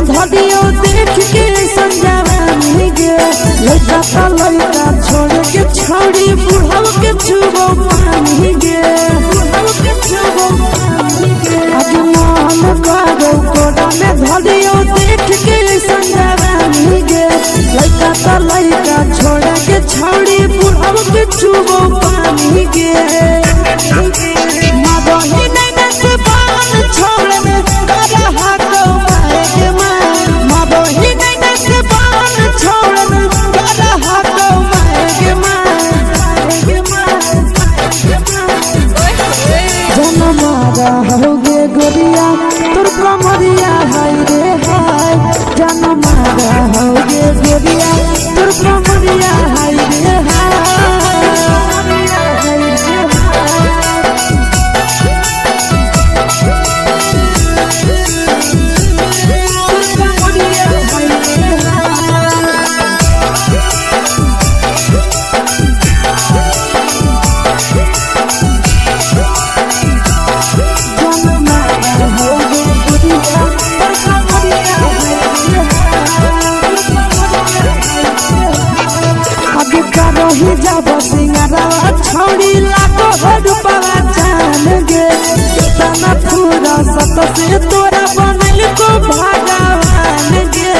में धदियो देख के संजवानी गे लड़का का लड़का छोड़ के छौड़ी बुढ़ाव के छुबो पानी गे बुढ़ाव के छुबो पानी गे आज मन करो कोड़ा में धदियो देख के संजवानी गे लड़का का लड़का छोड़ के छौड़ी बुढ़ाव के छुबो पानी गे मादही नहीं से बान छोड़ में करा हाथों माए के मां मादही नहीं से बान छोड़ में करा हाथों माए के मां जनमारा होगे गोरिया तोर कमरिया हाय रे हाय जनमारा होगे गोरिया तोर कमरिया हाय रे हाय जब सिंगारा छौड़ी लाखो रुपया जान गे तना पूरा सत से तोरा बनल को भगवान गे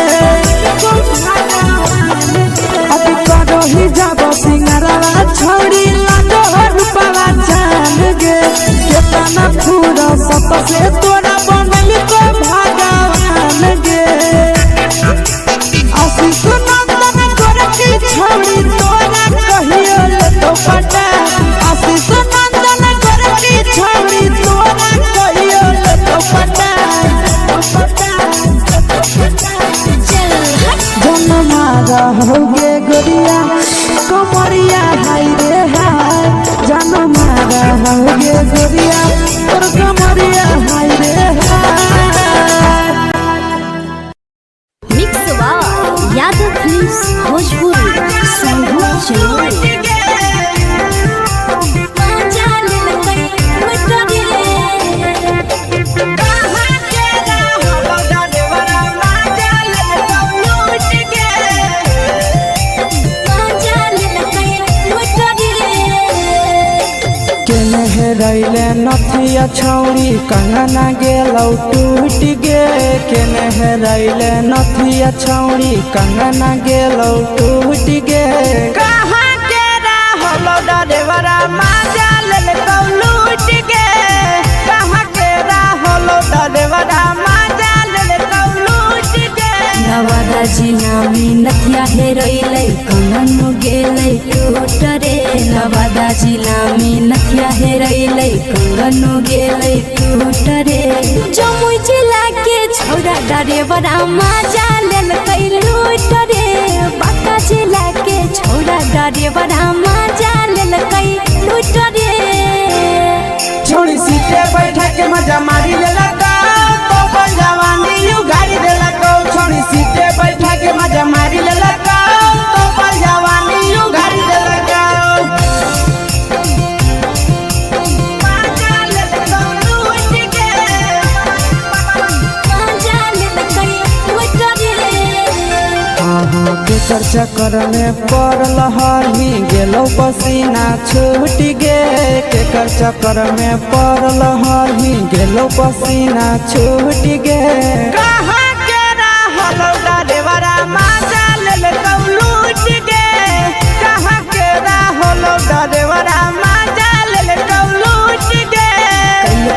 अभी करो ही जब सिंगारा छौड़ी लाखो रुपया जान गे तना पूरा सत से तोरा बनल को भगवान गे आशीष नंदन गोरखी छौड़ी तोरा कहियो ले तो पटा आशीष नंदन गोरखी छौड़ी तोरा कहियो ले तो पटा जनमारा होगे गोरिया कमरिया हाय रे हाय जनमारा होगे गोरिया तोर कमरिया हाय रे हाय मिक्सवा यादव फिल्म्स भोजपुरी संगीत चैनल रैले नथिया छौड़ी कंगना गेलौ टूट गे केने रैले नथिया छौड़ी कंगना गेलौ टूट गे कहाँ के रहलो डरेवरा माजा लेलकौ लूट गे कहाँ के रहलो डरेवरा माजा लेलकौ लूट गे नवादा जिला में नथिया हेरैलै कंगन गेलै टूट रे नवादा जिला में नथिया हेरैलै कंगन गेलै टूट रे जमुई जिला के छौड़ा डरेवरा माजा लेलकै लूट रे बांका जिला के छौड़ा डरेवरा माजा लेलकै लूट रे छोड़ी सीटे बैठा के मजा मारी लेलकौ तो जवानी यू गाड़ी देलकौ छोड़ी सीटे बैठा के मजा मारी लेलकौ तो जवानी यू गाड़ी देलकौ केकर चक्कर में पड़ल हरही गेलौ पसीना छूट गे केकर चक्कर में पड़ल हरही गेलौ पसीना छूट गे कहाँ के रहलो डरेवरा माजा लेलकौ लूट गे कहाँ के रहलो डरेवरा माजा लेलकौ लूट गे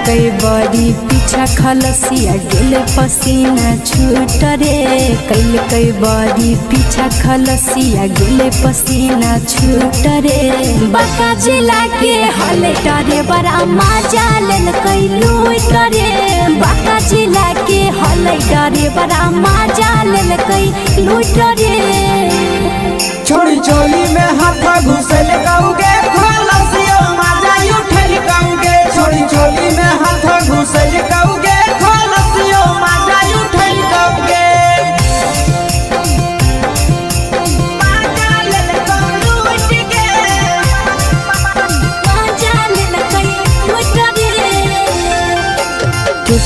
कई बड़ी पीछा खलसिया गेले पसीना छूट रे कई बड़ी पीछा खलसिया गेले पसीना छूट रे बांका जिला के हले डरे बड़ा माजा लेलकै लूट रे बांका जिला के हले डरे बड़ा माजा लेलकै लूट रे छोड़ी चोली में हाथ घुसल कौगे खलसियो माजा उठल कौगे छोड़ी चोली में हाथ घुसल कौगे खलसियो माजा उठल कौगे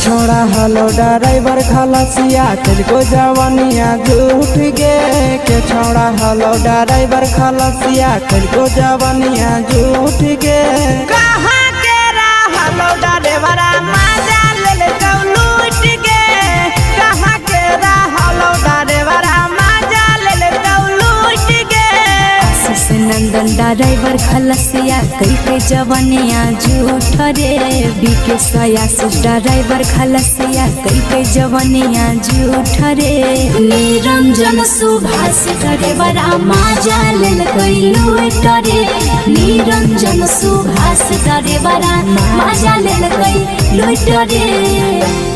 छोड़ा हलो ड्राइवर खलसिया तुझको जवानिया झूठ गे के छोड़ा हलो ड्राइवर खलसिया तुझको जवानिया झूठ गे कहाँ के हलो ड्राइवर मजा ले लूट गे कहाँ के हलो ड्राइवर मजा ले लूट गे आशीष नंदन ड्राइवर खलसिया कई के जवानिया झूठ रे बीके आशीष ड्राइवर खलसिया कई के जवानिया झूठ रे निरंजन सुभाष ड्राइवर मजा ले लूट रे निरंजन सुभाष ड्राइवर मजा ले लूट रे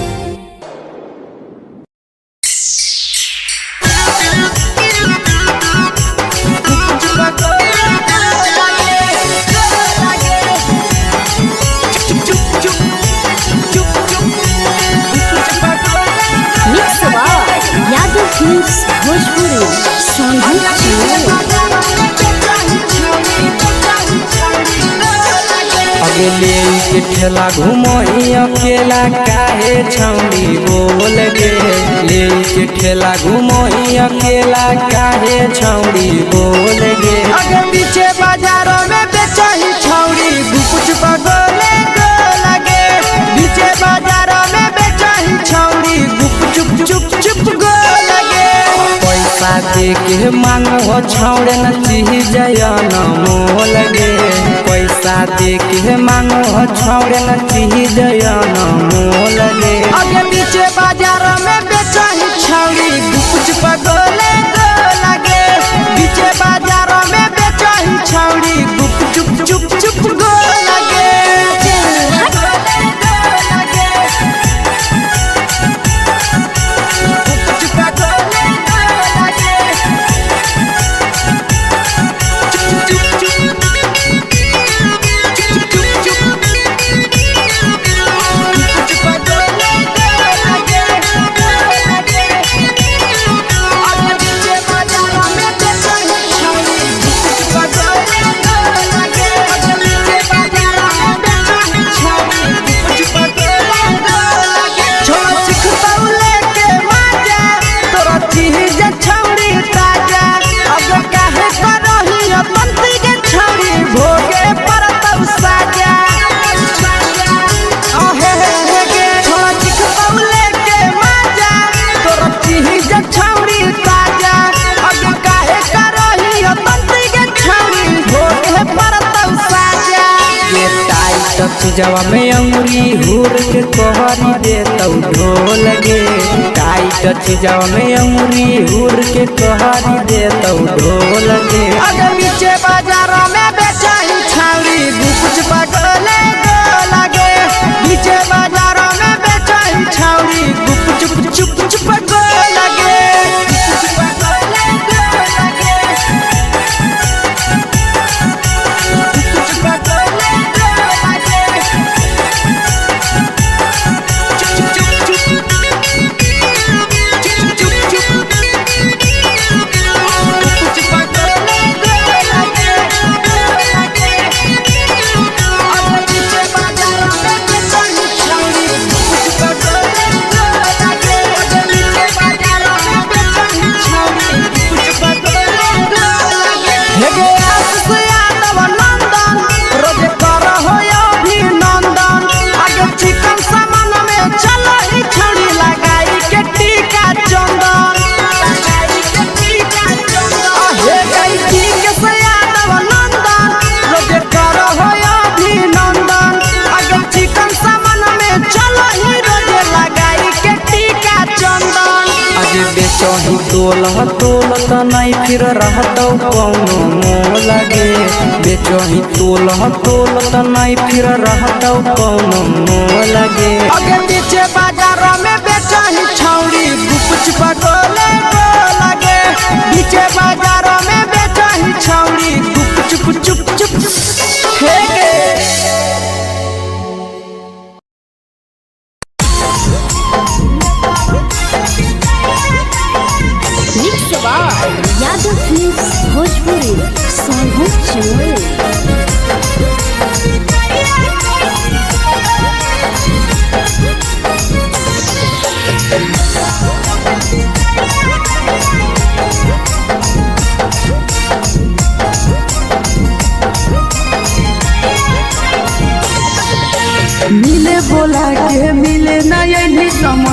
भोजपुरी अगले के ठेला घूमो अकेला काहे छौड़ी बोल गे ले के ठेला घूमो अकेला काहे छौड़ी बोल गे आगे पीछे बाजारों में बेचही छौड़ी गुपुच पगोले गो लगे पीछे बाजारों में बेचही छौड़ी गुप चुप चुप गो लगे पैसा दे के मांगो छौड़े न चीज न मोल गे पैसा दे के मांगो छौड़े न चीज न मोल गे आगे पीछे बाजारों में बेचही छौड़ी गुपुच पगोले गो लगे पीछे बाजारों में बेचही छौड़ी गुप चुप गो लगे जवा में अंगुरी हुर के कहरी दे तौ ढोल गे टाइट जवा में अंगुरी हुर के कहरी दे तौ ढोल गे आगे पीछे बाजारों में बेचही छौड़ी गुपुच पगोले गो लगे पीछे बाजारों में बेचही छौड़ी गुप चुप गो लगे बेचही तोल त नहीं फिर रहतौ कौनो मोल गे बेचही तोल त नहीं फिर रहतौ कौनो मोल गे आगे पीछे बाजारों में बेचही छौड़ी गुपुच पगोले गो लगे पीछे बाजारों में बेचही छौड़ी गुप चुप हे गे यादव भोजपुरी भोजपुरी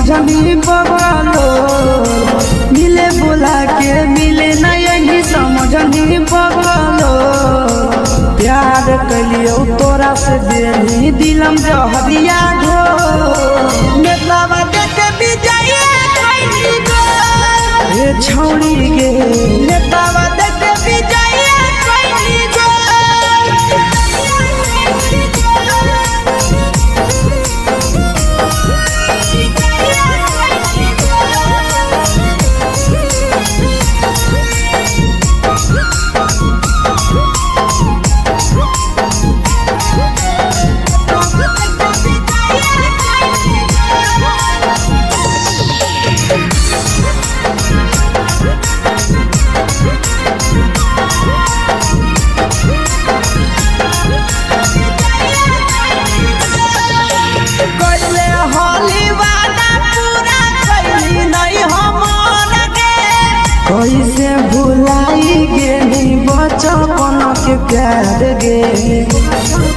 समझनी बगलो मिले बुला के मिले न यही समझनी बगलो प्यार कलियो तोरा से बेनी दिलम जहरिया घो नेतावा देख विजय कैली गो ए छौड़ी गे नेतावा देख विजय कैली गो कैसे भुलाई गेली बचपन के प्यार गे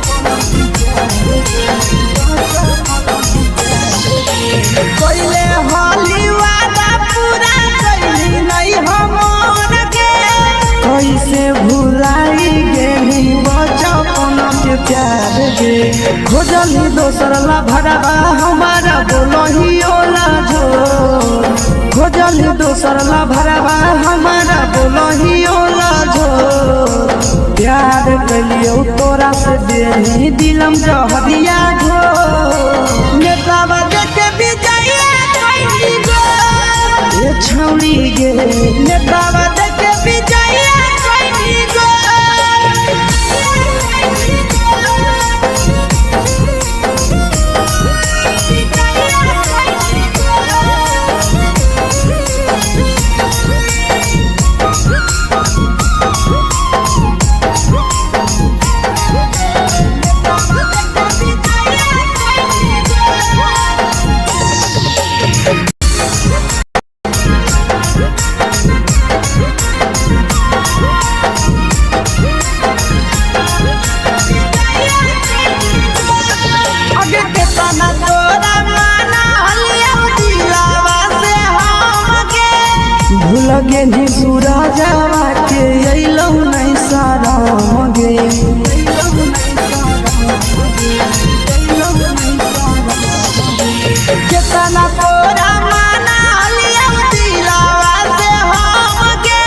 कैले होली वादा पूरा कैली नहीं हमर गे कैसे भुलाई गेली बचपन के प्यार गे खोजली दोसर ला भरवा हमारा बोलही ओला जो खोजली दोसर ला भरवा हमारा बोलही ओला जो प्यार कलियो तोरा से देनी दिलम जहरिया घो नेतावा देख विजय कैली गो ए छौड़ी गे नेतावा देख विजय कैली गो गेली सूरजवा के अइलौ नहीं साराम गे केतना तोरा माना लिया दिलावा से हम गे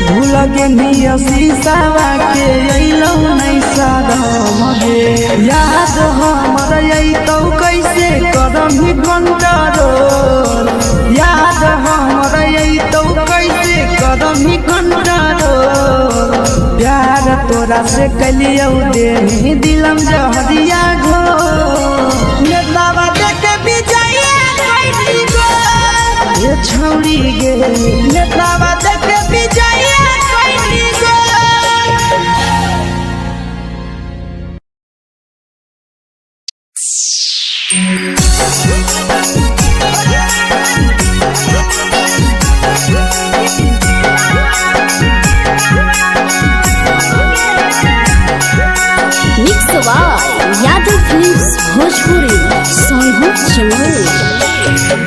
भूल गेली शीशावा के अइलौ नहीं साराम गे याद हमर अइतौ कैसे करम कंट्रोल याद हमर अइतौ कैसे करमी कंट्रोल प्यार तोरा से कलियो देनी दिलम जहरिया घो नेतावा देख विजय कैली गो ए छौड़ी गे नेतावा देख विजय कैली गो यादव फिल्म्स भोजपुरी सोनू चमल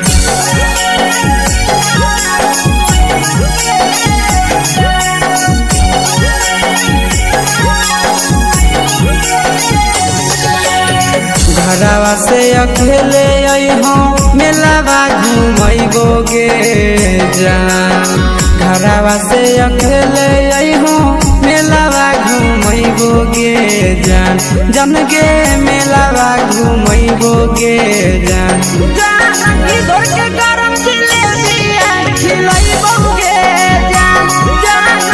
घरवा से अकेले अइहो मेलावा घूमैबो गे जान घरवा से अकेले अइहो मेलावा घूमैबो गे जान जन गे मेलावा घूमैबो गे जान जान की दौड़ के गरम जिलेबिया खिलैबो गे जान जान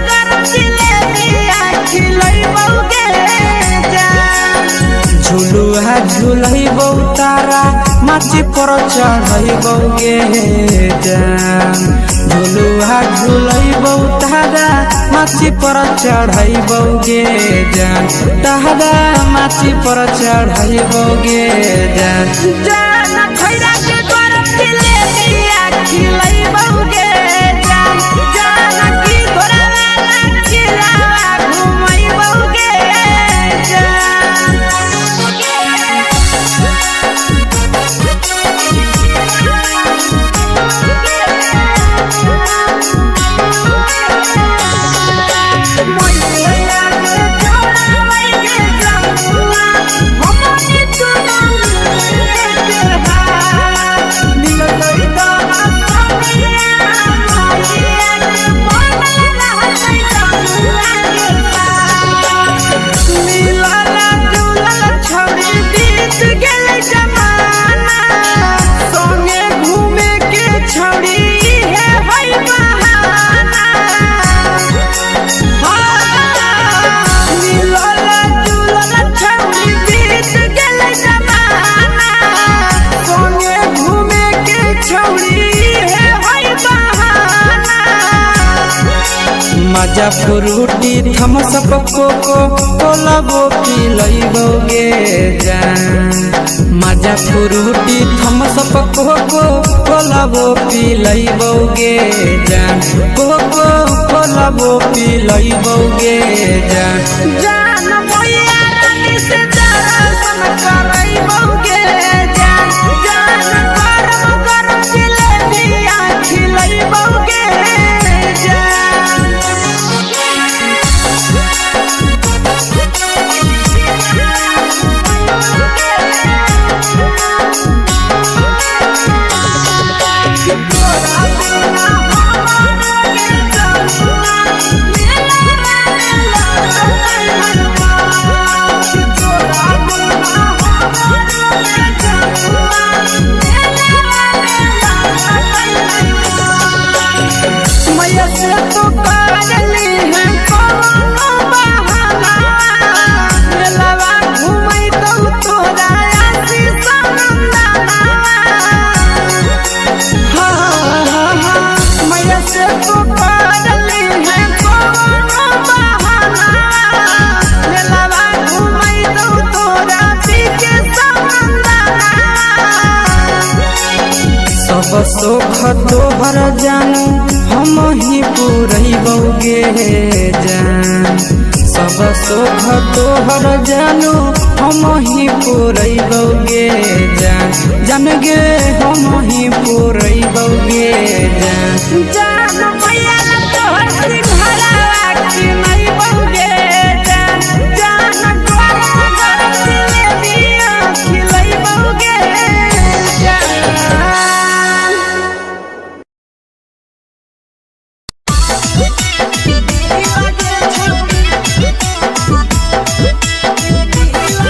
गरम जिलेबिया खिलैबो गे जान झुलुहा झुलैबो तारा माची पर चढ़ैबो गे जान झुलुहा झुलैबो तारा माची पर चढ़ैबो गे जान तारा माची पर चढ़ैबो गे जान जान खैरा के गरम जिलेबिया खिलैबो गे जान जान की घोड़ा वाला खिलावा घुमैबो गे जान माजा फ्रूटी थम्स अप कोको कोला वो पी लइबोगे जान माजा फ्रूटी थम्स अप कोको कोला वो पी लइबोगे जान कोको कोला वो पी लइबोगे जान जान मोया रानी से दर्शन करइबोगे जान जान गरम गरम जिलेबिया खिलइबोगे जान मैया से तो करली है कोनो बहाना मेलावा घुमई तो तोरा आसी सनंदना मैया से तो करली है कोनो बहाना मेलावा घुमई तो तोरा पीके सनंदना सब सुख तोहर जानू हम ही पूरइबोगे जान सब सुख तोहर जानू हम ही पूरइबोगे जान जान गे हम ही पूरइबोगे जान जान मैया तोहर सिंघाड़ा खिलइबोगे जान जान गरम गरम जिलेबिया खिलइबोगे जान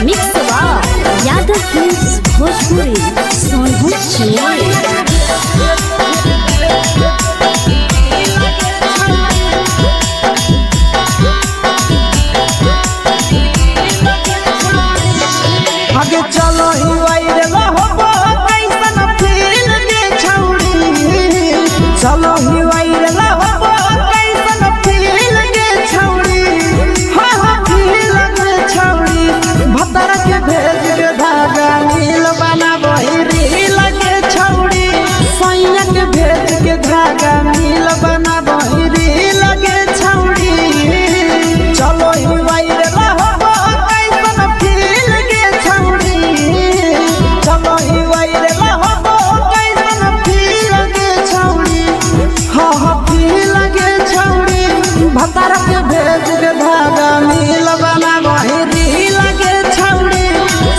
मिक्स यादव फिल्म्स भोजपुरी सोनभद्र चेन्नई। आगे चलो ही वायरल होबो कैसन फील के छौड़ी चलो ही वायरल होबो कैसन फील के छौड़ी हां फील के छौड़ी भतर के भेज के धागा नील बनाबो रील के छौड़ी सैया के भेज के धागा नील बनाबो रील के छौड़ी चलो ही वायरल होबो कैसन फील के छौड़ी चलो ही वायरल होबो कैसन फील के छौड़ी हां फील के छौड़ी भतर के भेज के धागा नील बनाबो रील के छौड़ी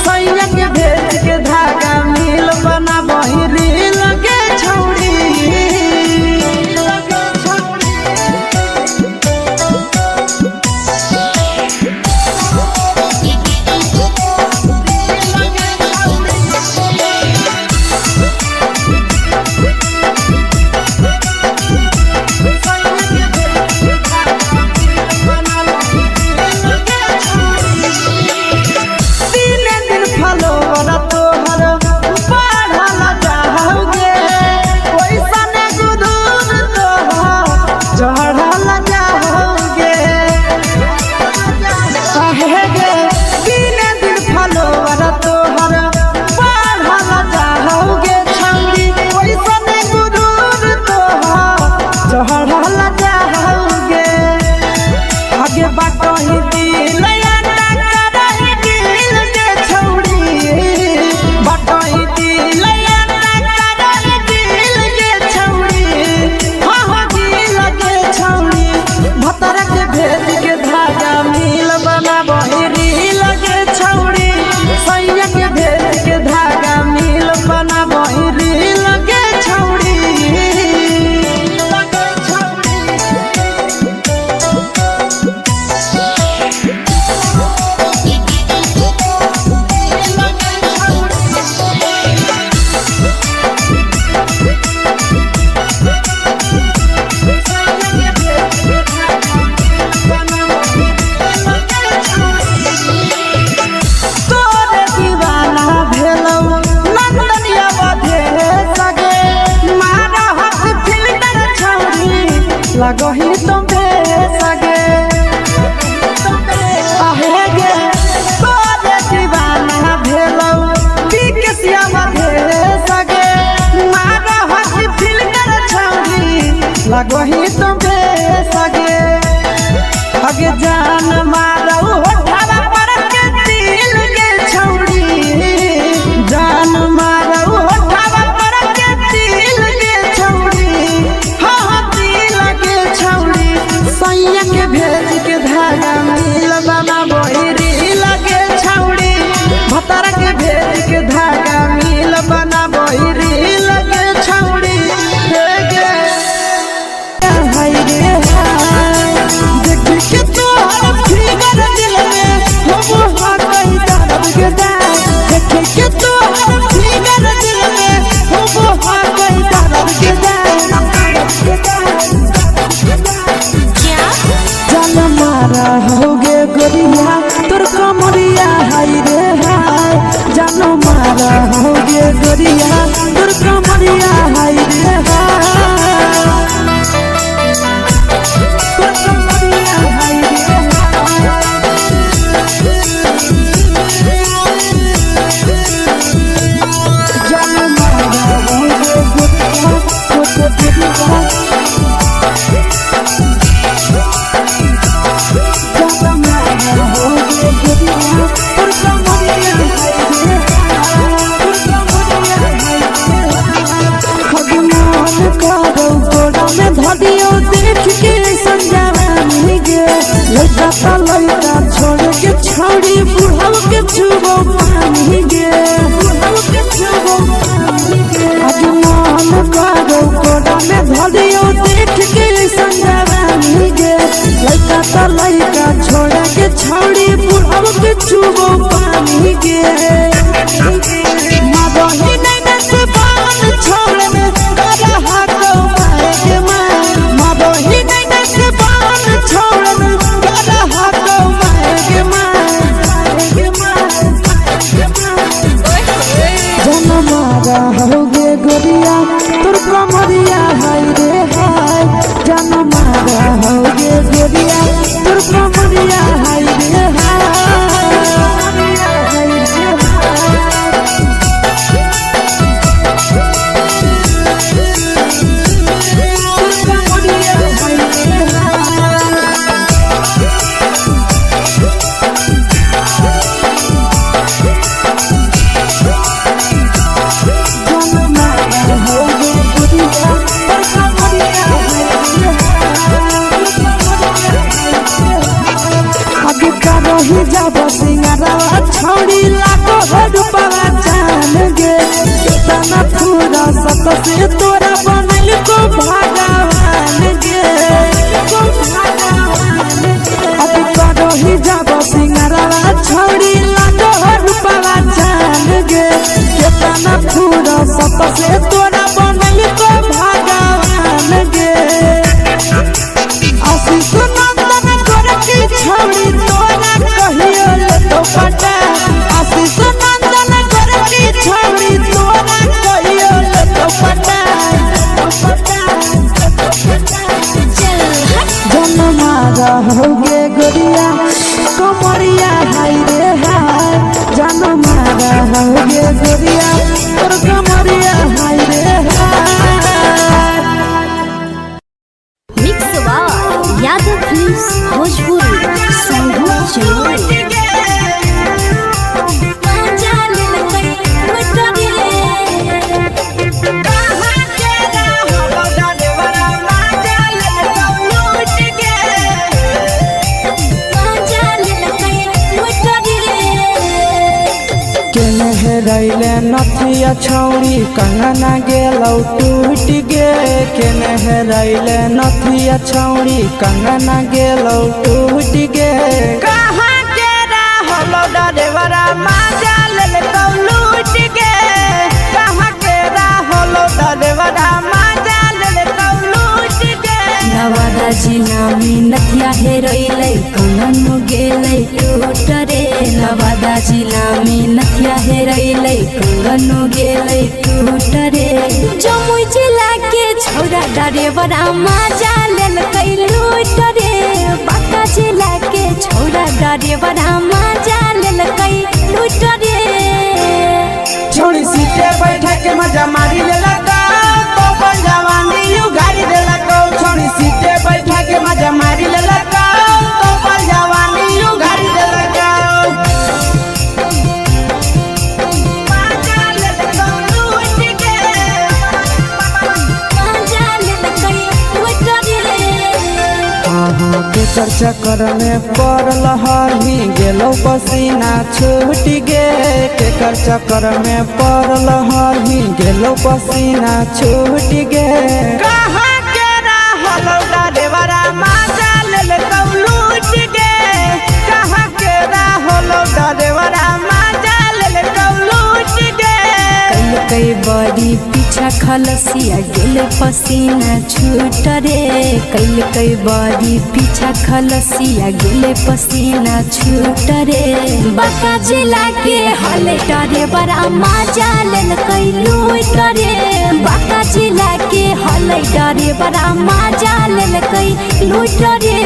सैया के भेज के धागा नील बनाबो रील के छौड़ी लगही तो बेसगे लगो ही तुम सगे अगे जान मारो होठवा पर के दिल के छौड़ी जान मारो होठवा पर के दिल के छौड़ी हाँ दिल के छौड़ी सैया के भेज के धागा मिल बना बोरी लगे छौड़ी भतर के भेज के धागा मिल बना बोरी लगे छौड़ी होगे गोरिया तोर कमरिया हाय रे हाय जानो मारा होगे गोरिया तोर कमरिया हाय रे हाय तोर कमरिया हाय रे जानो मारा होगे गोरिया तोर कमरिया धदियो देख के संजावानी गे लइका ता लइका छोड़ के छौड़ी बुढ़ाव के छुबो पानी गे बुढ़ाव के छुबो पानी गे आज मन करो कोडा में धदियो देख के संजावानी गे लइका ता लइका छोड़ के छौड़ी बुढ़ाव के छुबो पानी गे मादही नैना से बान छोड़ में करा हाको होगे गोरिया तोर कमरिया हाय रे हाय जानो मारा होगे गोरिया तोर कमरिया हाय रे रही जब सिंगारा छौड़ी लाखो रुपया जान गे कितना पूरा सत से तोरा बनल को भगवान गे अब रही जब सिंगारा छौड़ी लाखो रुपया जान गे कितना पूरा सत से तोरा बनल को भगवान गे आशीष नंदन गोरखी छौड़ी तोरा कहियो ले तो पटा आशीष नंदन गोरखी छौड़ी तोरा कहियो ले तो पटा जनमारा होगे गोरिया कमरिया हाय रे हाय जनमारा होगे गोरिया तोर कमरिया हाय रे हाय mix by Yadav films Bhojpuri संगीत चलो रैले नथिया छौड़ी कंगना गेलौ टूट गे केने हेरैले नथिया छौड़ी कंगना गेलौ टूट गे कहाँ के रहलो डरेवरा माजा ले तो लूट गे कहाँ के रहलो डरेवरा माजा ले तो लूट गे नवादा जिला में नथिया हेरैले कंगन गेलै टूट रे नवादा जिला में नथिया हेरैले कंगन गेलै टूट रे जमुई जिला के छौड़ा डरेवरा माजा लेलकै लूट रे बांका जिला के छौड़ा डरेवरा माजा लेलकै लूट रे छोड़ी सीटे बैठा के मजा मारी लेलका तो जवानी यू गाड़ी देलका केकर चक्कर में पड़ल हही गेलो पसीना छूट गे केकर चक्कर में पड़ल हही गेलो पसीना छूट गे कहाँ के रहल डरेवरा माजा लेल लूट गे कहाँ के रहल डरेवरा माजा लेल लूट गे कई बड़ी पीछा खलसिया गेल पसीना छूट रे कई बड़ी पीछा खलसिया गेल पसीना छूट रे बाका जिला के हले डरे बड़ा मजा लेल कई लूट रे बाका जिला के हले डरे बड़ा मजा लेल कई लूट रे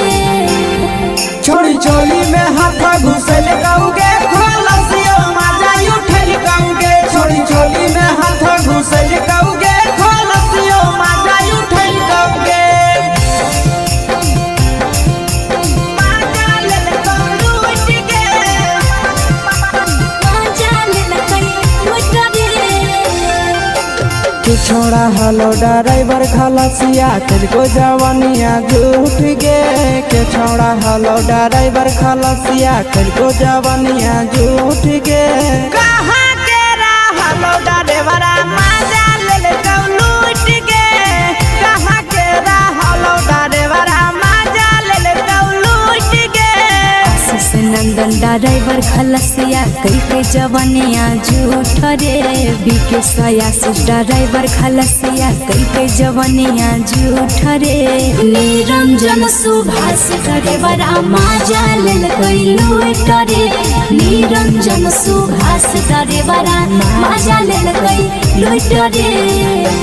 छोड़ी चोली में हाथ घुसल गाऊंगे खलसिया मजा उठल गाऊंगे छोड़ी चोली में हाथ घुसल गाऊंगे खलसिया मजा उठल गाऊंगे मजा लेल कई लूट गे मजा लेल कई लूट रे तू छोड़ा हलो ड्राइवर खलसिया तेरे जवानिया झूठ गे के छोड़ा हलो ड्राइवर खलसिया तेरे जवानिया झूठ गे कहाँ के रहलो ड्राइवरा मजा लेल लूट गे कहाँ के रहलो ड्राइवरा मजा लेल लूट गे आशीष नंदन ड्राइवर खलसिया कई जवानिया झूठ रे बीके आशीष ड्राइवर खलसिया कई जवानिया झूठ रे निरंजन सुभाष ड्राइवर मजा लेल कई लूट रे निरंजन सुभाष ड्राइवर मजा लेल कई लूट रे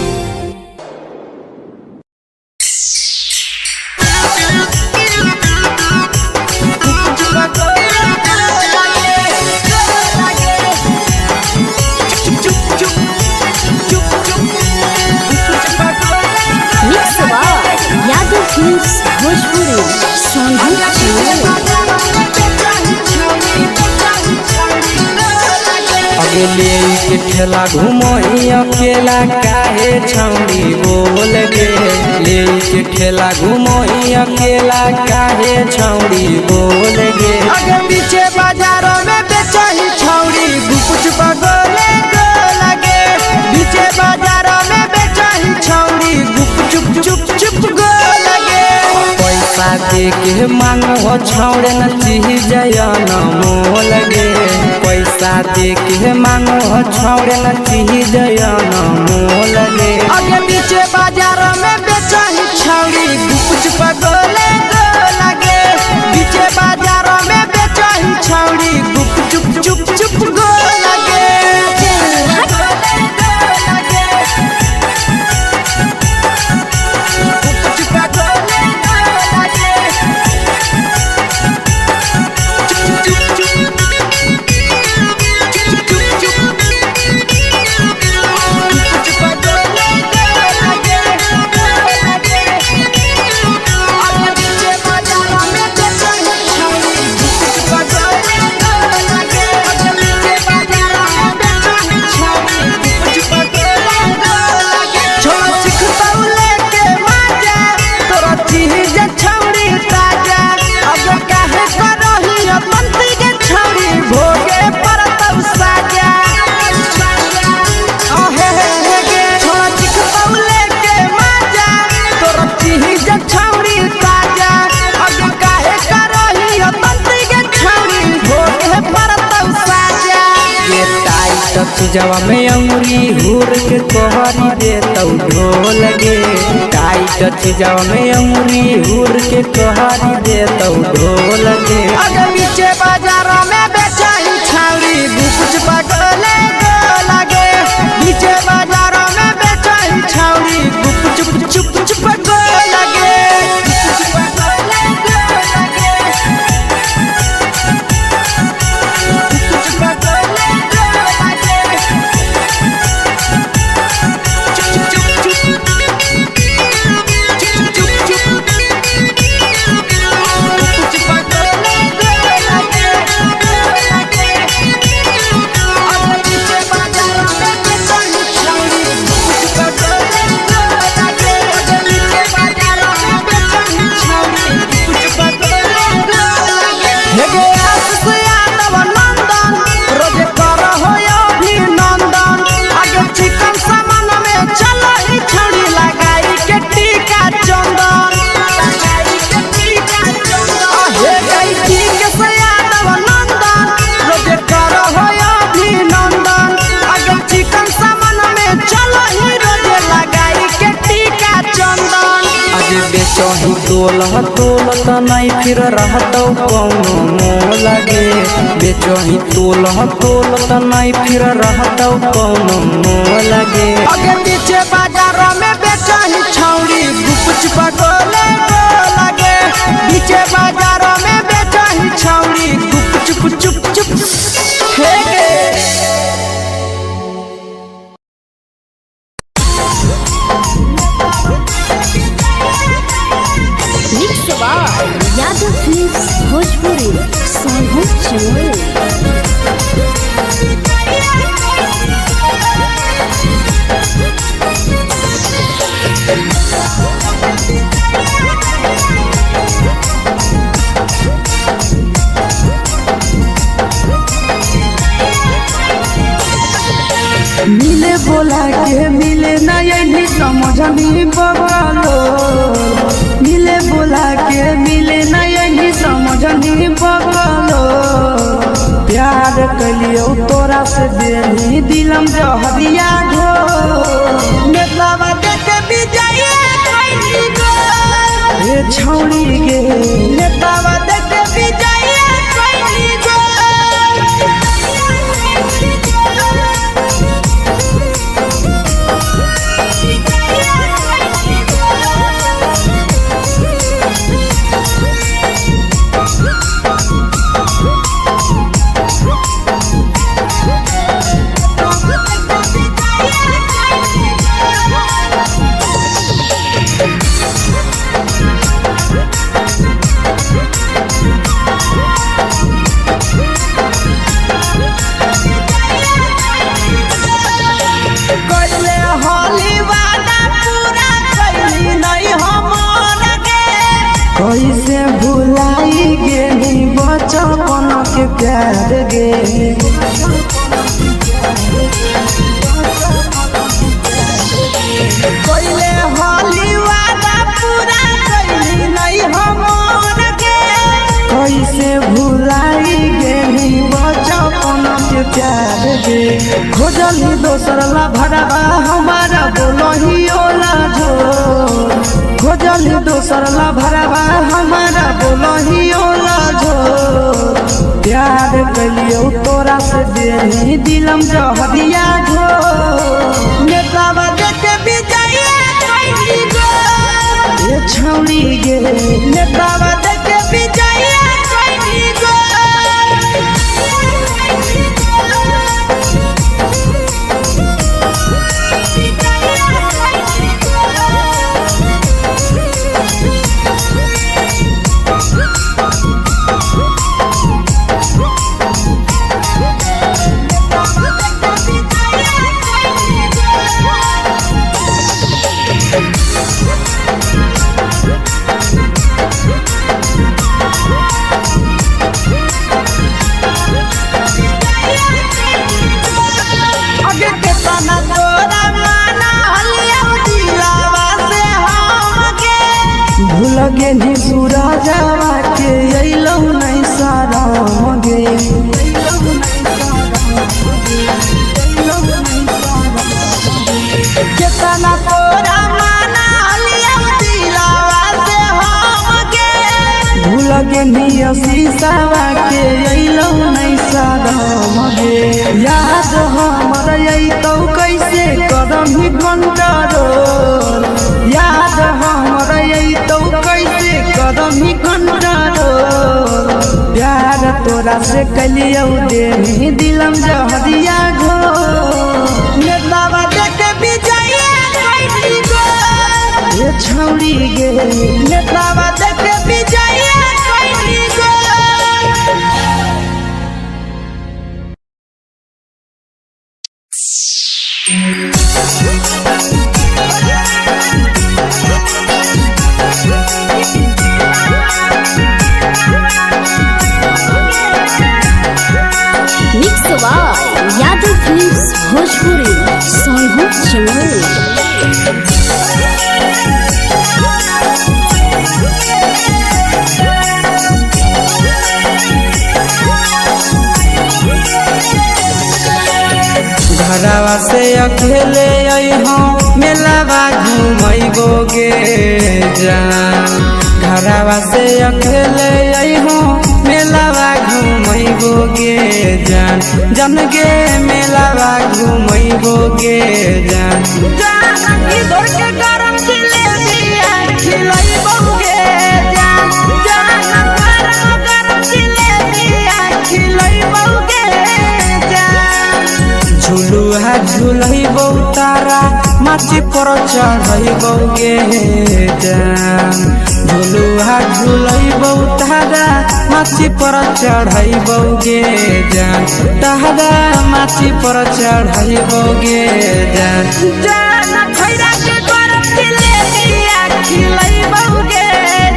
अगले के ठेला घुमोई अकेला काहे छौड़ी बोल गे ले के ठेला घुमोई अकेला काहे छौड़ी बोल गे अगे पीछे बाजारों में बेचही छौड़ी गुपुच बगले गो लगे पीछे बाजारों में बेचही छौड़ी गुप चुप चुप गो लगे पैसा दे के मांगो छौड़े न चीज जयन मोल गे पैसा दे के मांगो छौड़े न चीज जयन मोल गे अगे पीछे बाजार में बेचही छौड़ी गुपुच बगले गो लगे पीछे बाजार में बेचही छौड़ी गुप चुप गो लगे जवा में अंगुरी हुर के कोहरी दे तौ ढोल गे टाइट जवा में अंगुरी हुर के कोहरी दे तौ ढोल गे अगे पीछे बाजार में बेचही छौड़ी गुपुच बगले गो लगे पीछे बाजार में बेचही छौड़ी गुप चुप गो लगे बेचही तोलह तोलत नहीं फिर रहतौ कौनो मोह लगे बेचही तोलह तोलत नहीं फिर रहतौ कौनो मोह लगे आगे पीछे बाजार में बेचही छौड़ी गुपचुप गोले लगे पीछे बाजार में बेचही छौड़ी गुपचुप चुप चुप हे गे यादव फिल्म्स भोजपुरी सोनू चमोली। मिले बोला के मिले नहीं समझनी बगलो मिले बोला के मिले नहीं समझनी बगलो प्यार कलियो तोरा से देनी दिलम जहरिया घो नेतावा देखे विजय कोई गो ए छौड़ी गे नेतावा देखे विजय कोई गो कैसे भुलाई गेली बचपन के प्यार गे कैले होली वादा पूरा कैली नहीं हमर गे कैसे भुलाई गेली बचपन के प्यार गे खोजली दोसर ला भरवा हमारा बोलही ओला जो खोजली दोसर ला भरवा हमारा बोलही ओला जो प्यार कलियो तोरा से देनी दिलम जहरिया घो नेतावा देखे विजय कोई गो ए छौड़ी गे नेतावा देखे विजय कोई गो लगे नी सूरजवा के अइलौ नहीं सारा मगे केतना तोरा माना लिया दिलावा से हमके भूल गे नी शीशावा के अइलौ नहीं सारा मगे याद हमर अइतौ कैसे करम ही कंट्रोल याद हमर अइतौ कैसे करम ही कंट्रोल प्यार तोरा से कलियौ देनी दिलम जहरिया घो नेतावा देखे विजय कोई गो ए छौड़ी गे नेतावा देखे विजय कोई गो यादव फिल्म्स भोजपुरी सोनू चमोली। घरवा से अकेले अइहो मेलावा घूमैबो गे जान जान घरवा से अकेले अइहो मेलावा घूमैबो गे जान जन गे मेलावा घूमैबो गे जान जान इधर के गरम जिलेबिया खिलैबो गे जान जान गरम जिलेबिया खिलैबो गे जान झुलुहा झुलैबो तारा माची पर चढ़ैबो गे जान झुलुहा झुलैबो तारा माची पर चढ़ैबो गे जान तारा माची पर चढ़ैबो गे जान जान खैरा के गरम जिलेबिया खिलैबो गे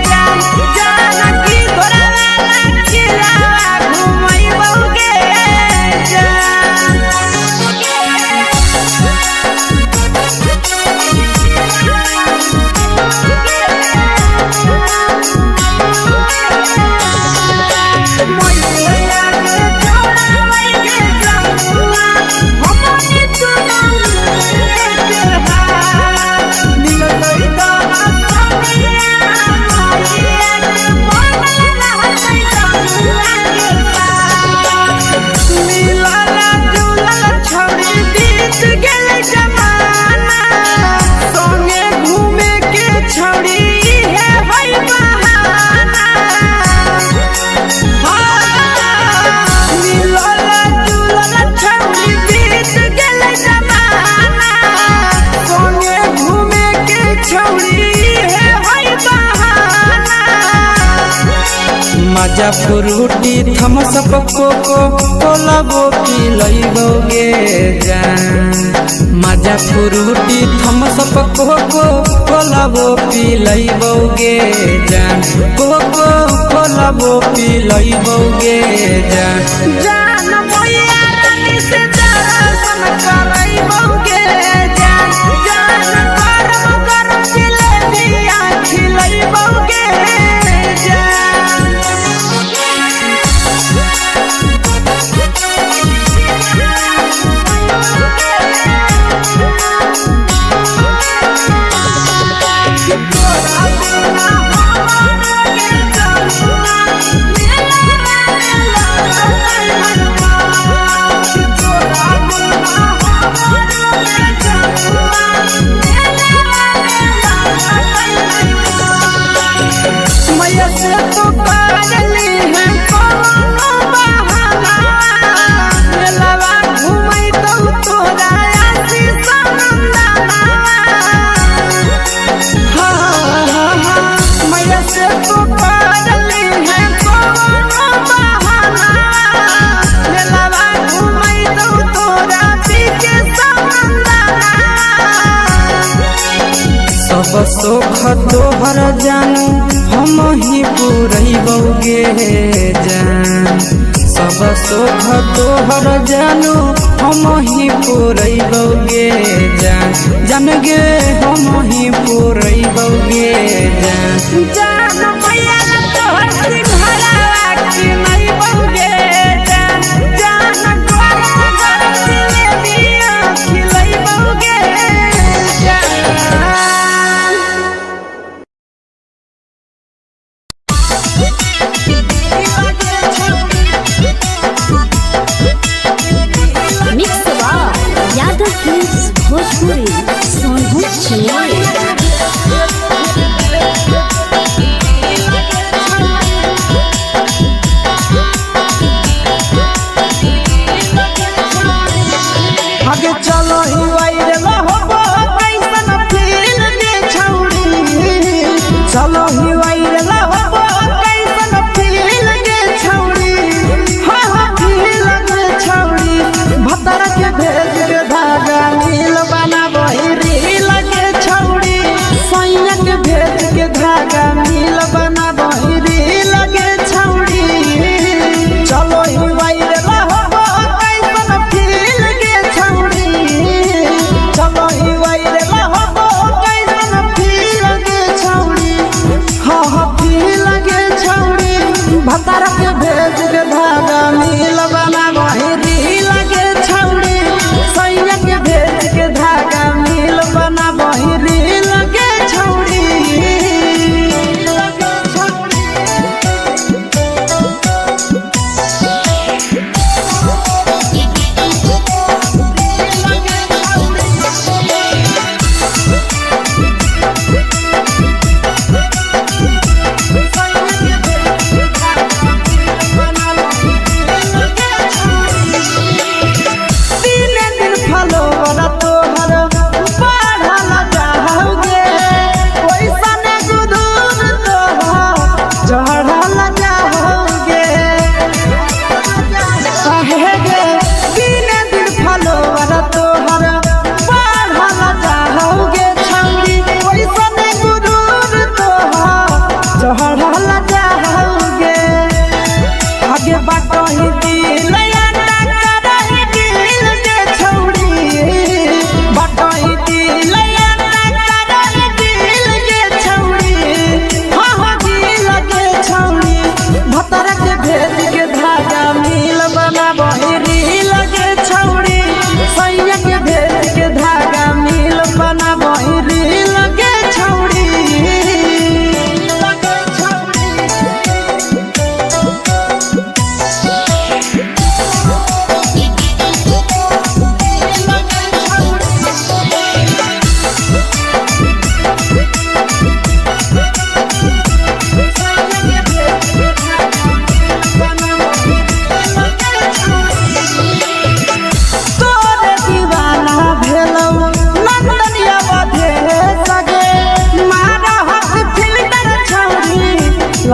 जान जान की घोड़ावाला खिलावा घुमैबो गे मजा फ्रूटी थम्स अप कोको कोला वो पिलैबो गे जान मजा फ्रूटी थम्स अप कोको कोला वो पिलैबो गे जान कोको कोला वो पिलैबो गे जान जान मैया रानी से दर्शन करैबो गे जान जान गरम जिलेबिया खिलैबो गे सब सुख तोहर जानू हम ही पूरैबो गे जान सब सुख तोहर जानू हम ही पूरैबो गे जान जन गे हम ही पूरैबो गे जान जान मैया तोहर सिंघरावा खिलैबो गे जान जान गरम जिलेबिया खिलैबो गे जान मिक्स यादव फिल्म्स भोजपुरी सोनू चिन्मय आगे चलो ही वायरल होबो कैसन फील दे छौड़ी चलो ही वायरल होबो कैसन फील दे छौड़ी हां हां फील दे छौड़ी भतर के भेज के धागा नील बनाबो रील के छौड़ी सैया के भेज के धागा नील बनाबो रील के छौड़ी चलो ही वायरल होबो कैसन फील के छौड़ी चलो ही वायरल होबो कैसन फील के छौड़ी हां हां फील के छौड़ी भतर के भेज के धागा नील बनाबो रील के छौड़ी सैया के भेज के धागा नील बनाबो रील के छौड़ी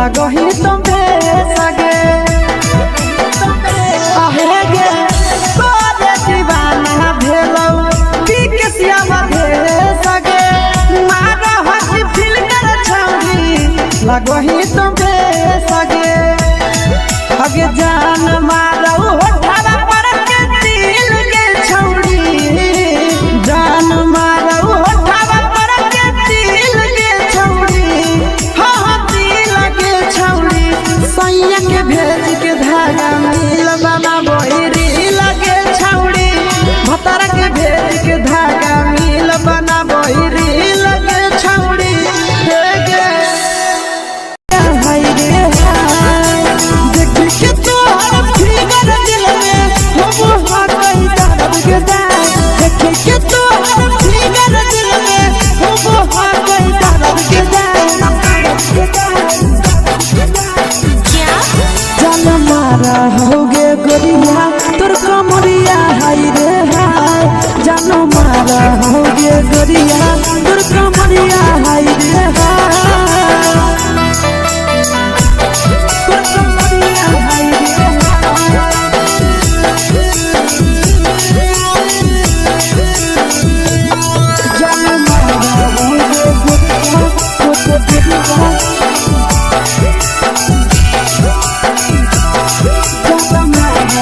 लगही तुम्हे सगे आहे गे तोरे दीवाना भेलौ बिकसिया मधे सगे मारा हसी फिल कर छौरी लगही तुम्हे सगे अगे जान मारौ होठवा पर के दिल के छौरी जान मारौ होठवा पर के दिल के छौरी हाँ दिल के छौरी सैया के भेज के धागा मिल बना बोरी लगे छौरी भतारा के भेज के धागा मिल बना बोरी लगे छौरी हे गे हाय रे हाय देख के तो फिगर दिल में हम हाकई दर्द के दाग देख के तो फिगर दिल में हम हाकई दर्द के दाग जान मारा होगे गोरिया तोर कमरिया हाय रे हाय जान मारा होगे गोरिया तोर कमरिया हाय रे हाय तोर कमरिया हाय रे जान मारा होगे गोरिया तोर कमरिया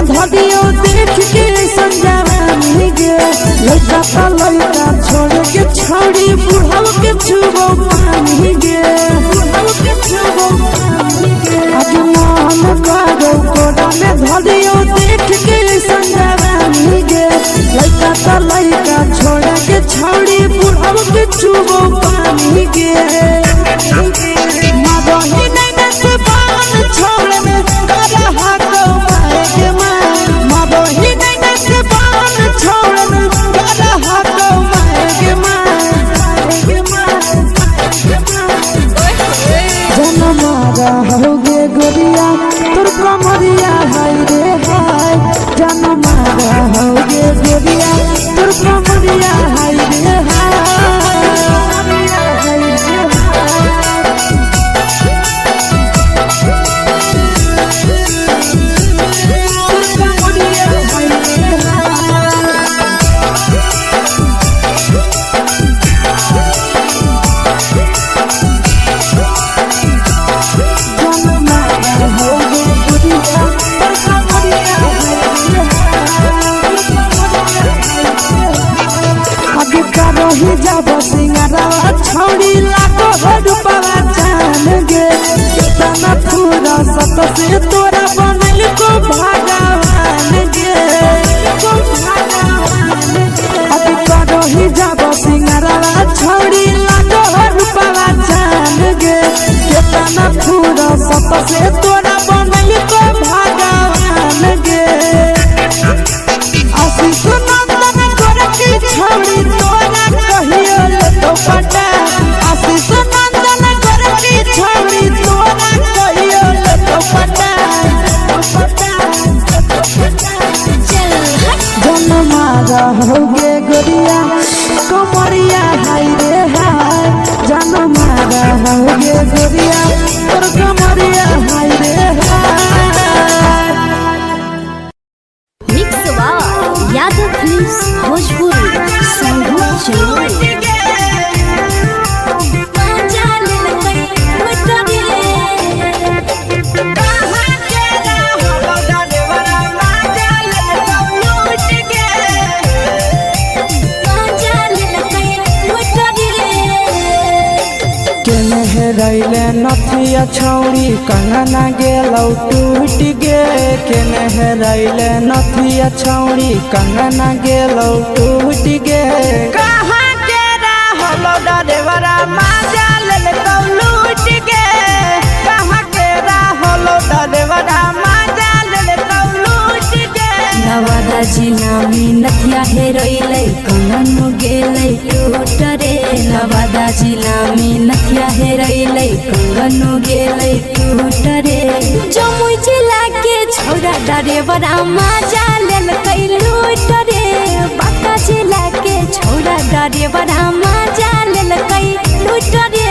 धदियो देख के संजानी गे लड़का का लड़का छोड़ के छोड़ी बुढ़ाव के छुबो पानी गे बुढ़ाव के छुबो पानी गे आज मन करो कोड़ा में धदियो देख के संजानी गे लड़का का लड़का छोड़ के छोड़ी बुढ़ाव के छुबो पानी गे मदही नहीं से बान छोड़ में करा हाको माए के मदही नहीं से बान छोड़ में करा हाको माए के जन मारा होगे गोरिया तोर कमरिया हाय रे हाय जन मारा होगे गोरिया तोर कमरिया हाय रे हाय रही जब सिंगरावा छौड़ी लाखो रुपवा जान गे कितना पूरा सत से तोरा बनल को भगवान गे को भगवान गे रही जब सिंगरावा छौड़ी लाखो रुपवा जान गे कितना पूरा सत से तोरा बनल को भगवान गे आशीष नंदन गोरखी छौड़ी तोरा कहियो तो पटा आशीष नंदन गोरखी छौड़ी तोरा कहियो तो पटा जन मारा होगे गोरिया कमरिया हाय रे हाय जन मारा होगे गोरिया तोर कमरिया हाय रे हाय मिक्स यादव फिल्म्स भोजपुरी संगीत चलो रैले नथिया छौड़ी कंगना गेलौ टूट गे केने हेरैले नथिया छौड़ी कंगना गेलौ टूट गे कहाँ के रहलो डरेवरा माजा लेलौ लूट गे कहाँ के रहलो डरेवरा माजा लेलौ लूट गे नवादा जिला में नथिया हेरैले कंगन गेलै टूट रे नवादा जिला में नथिया हेरैले कंगन गेलै टूट रे जमुई जिला के छोड़ा ड्राइवर मजा लेल कई लूट रे बाका जिला के छोड़ा ड्राइवर मजा लेल कई लूट रे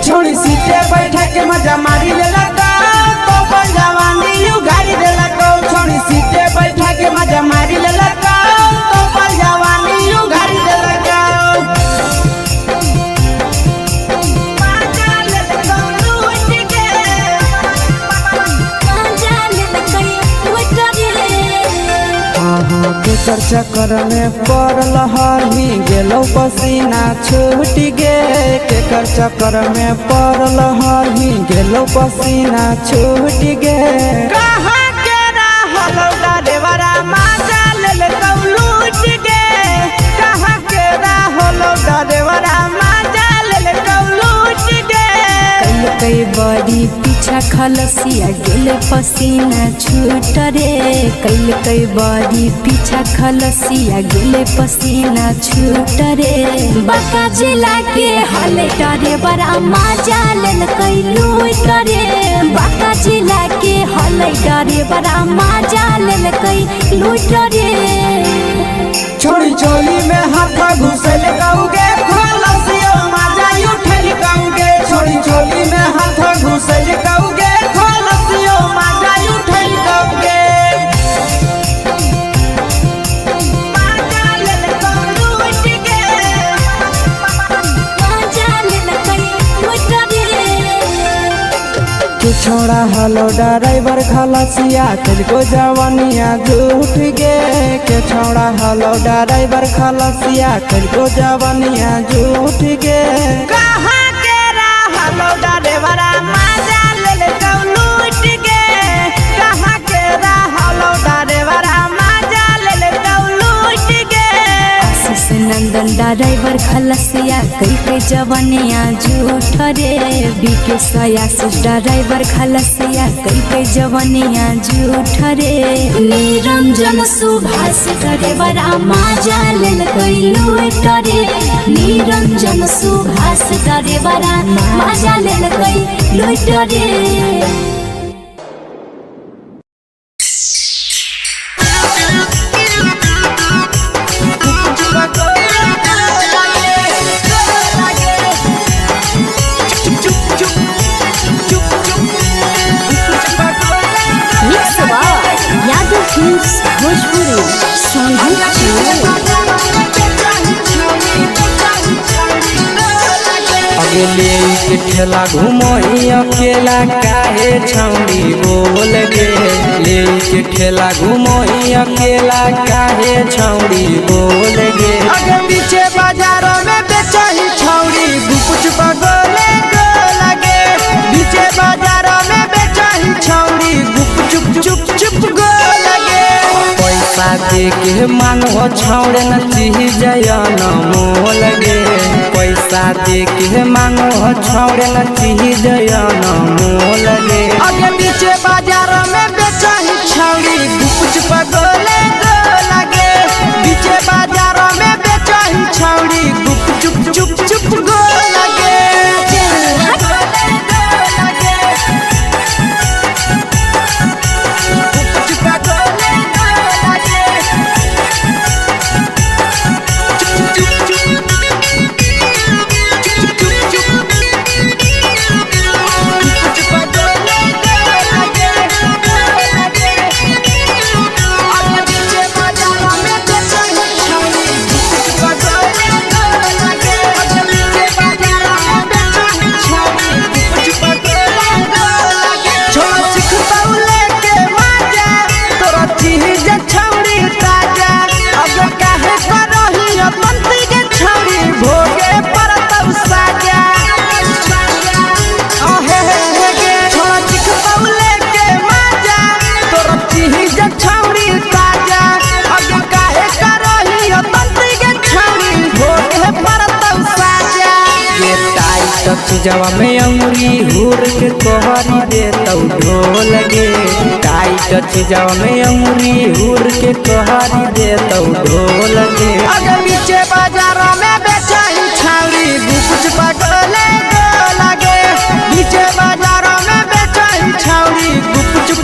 छोड़ी सीटे बैठा के मजा मारी ले लगा तो पर जवानी यू गाड़ी दे लगा छोड़ी सीटे बैठा के मजा मारी ले लगा तो पर जवानी यू गाड़ी दे लगा के चक्कर में पड़ल हही गेलो पसीना छूट गे के चक्कर में पड़ल हही गेलो पसीना छूट गे कहाँ के रहल ड्राइवरा मजा ले लूट गे कहाँ के रहल ड्राइवरा मजा ले लूट गे कई बड़ी पीछा खलसिया गेल पसीना छूट रे कई बड़ी पीछा खलसिया गेल पसीना छूट रे बाका जिला के हले डरे बड़ा मजा लेल कई लूट रे बाका जिला के हले डरे बड़ा मजा लेल कई लूट रे छोड़ी चोली में हाथ घुसल गाऊंगे खलसिया मजा उठल गाऊंगे छोड़ी चोली में हाथ घुसल गाऊंगे खलसिया मजा उठल गाऊंगे मजा लेल लूट गे मजा लेल कई लूट रे तू छोड़ा हलो ड्राइवर खलसिया तेलको जवानिया झूठ गे के छोड़ा हलो ड्राइवर खलसिया तेलको जवानिया झूठ गे कहाँ के रहलो ड्राइवर मजा ले लूट गे कहाँ के रहलो ड्राइवर मजा ले लूट गे आशीष नंदन ड्राइवर खलसिया कई जवानिया झूठ रे बीके आशीष ड्राइवर खलसिया कई जवानिया झूठ रे निरंजन सुभाष ड्राइवर मजा लेल कई लूट रे निरंजन सुभाष ड्राइवर मजा लेल कई लूट रे भोजपुरी अगले के ठेला घुमोई अकेला काहे छौड़ी बोल गे ले के ठेला घुमोई अकेला काहे छौड़ी बोल गे अगे पीछे बाजारों में बेचही छौड़ी गुपुच बगले गो लगे पीछे बाजारों में बेचही छौड़ी गुप चुप चुप चुप गो लगे पैसा दे के मांगो छौड़े न चीज जयन मोल गे पैसा दे के मांगो छौड़े न चीज जयन मोल गे अगे पीछे बाजार में बेचही छौड़ी गुपुच बगले गो लगे पीछे बाजार में बेचही छौड़ी गुप चुप चुप चुप गो लगे जवा में अंगुरी हुर के कोहरी दे तौ ढोल गे टाइट जवा में अंगुरी हुर के कोहरी दे तौ ढोल गे अगर पीछे बाजार में बेचही छौड़ी गुपुच बगले गो लगे पीछे बाजार में बेचही छौड़ी गुपुच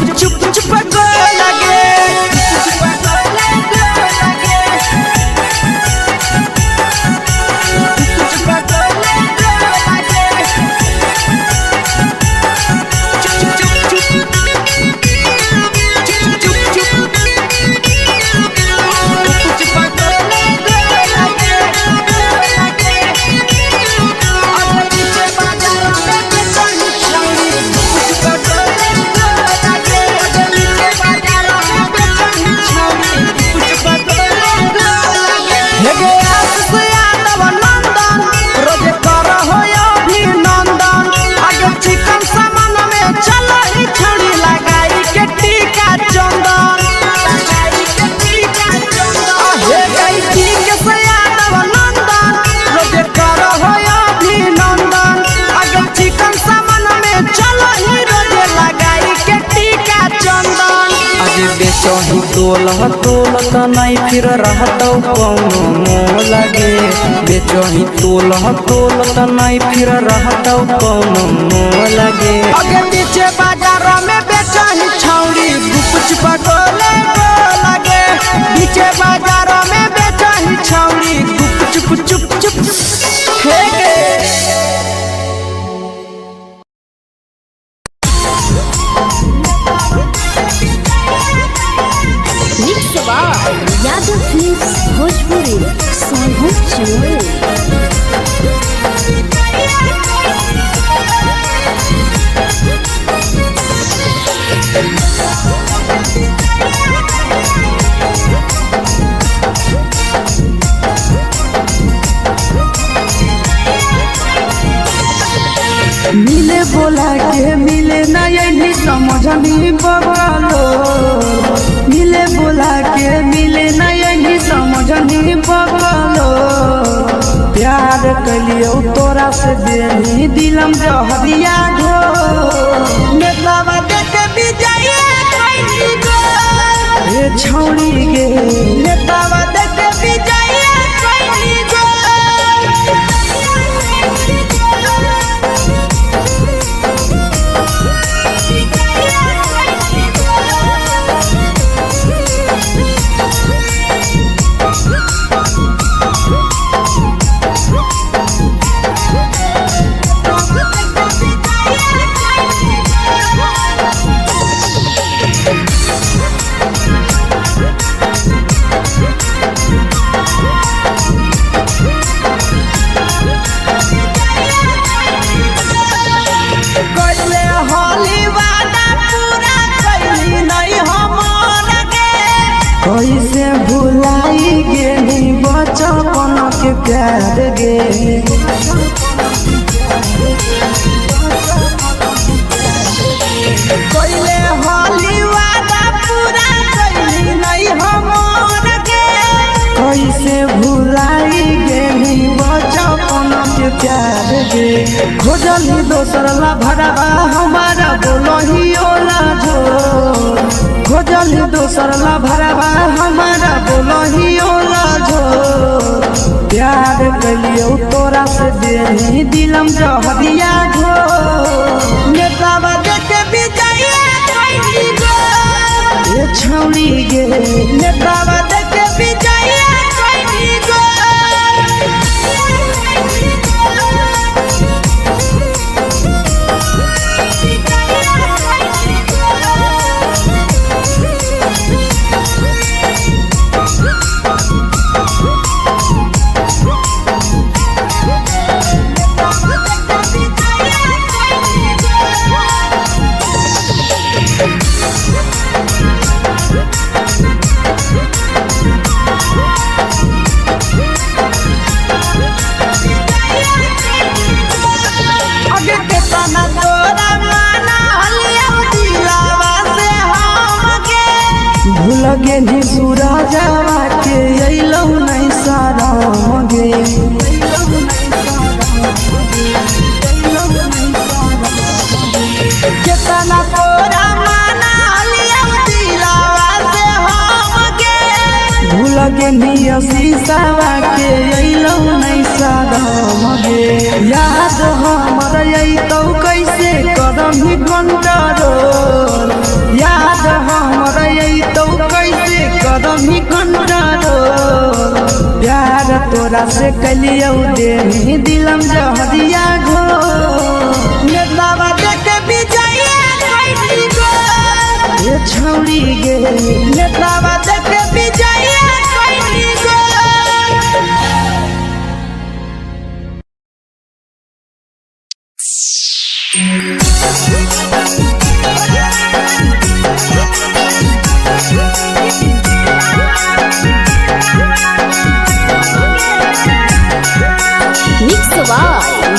बेचही तोलह तोलत नहीं फिर रहतौ कौनो मोह लगे बेचही तोलह तोलत नहीं फिर रहतौ कौनो मोह लगे आगे पीछे बाजार में बेचही छौड़ी गुपचुप गोले लगे पीछे बाजार में बेचही छौड़ी गुपचुप चुप चुप फेंके यादव फिल्म्स भोजपुरी सोनू चमोली। मिले बोला के मिले नहीं समझनी बगलो मिले बोला के मिले नहीं समझनी बगलो प्यार कलियो तोरा से देनी दिलम जहरिया ढो नेतावा देखे बिजाइए कोई गो ए छौड़ी गे नेतावा देखे बिजाइए कोई गो कैसे भुलाई गेली बचपन के प्यार गे कैले होली वादा पूरा कैली नहीं हमर गे कैसे भुलाई गेली बचपन के प्यार गे खोजली दोसर ला भरवा हमारा बोलही ओला जो खोजली दोसर ला भरवा हमारा बोलही ओला जो प्यार कलियो तोरा से देनी दिलम जहरिया ढो नेतावा देखे बिजाइए कोई गो ए छौड़ी गे नेतावा देखे बिजाइए कोई गो लगे नी सूरजवा के अइलौ नहीं सारा गे केतना तोरा माना लिया दिलावा से हम गे भूल गे नी शीशावा के अइलौ नहीं सारा गे याद हमर अइतौ कैसे करम ही कंट्रोल याद हमर अइतौ कैसे करम ही कंट्रोल प्यार तोरा से कलियो देनी दिलम जहरिया घो नेतावा देखे बिजाइए कोई गो ए छौड़ी गे नेतावा देखे बिजाइए कोई गो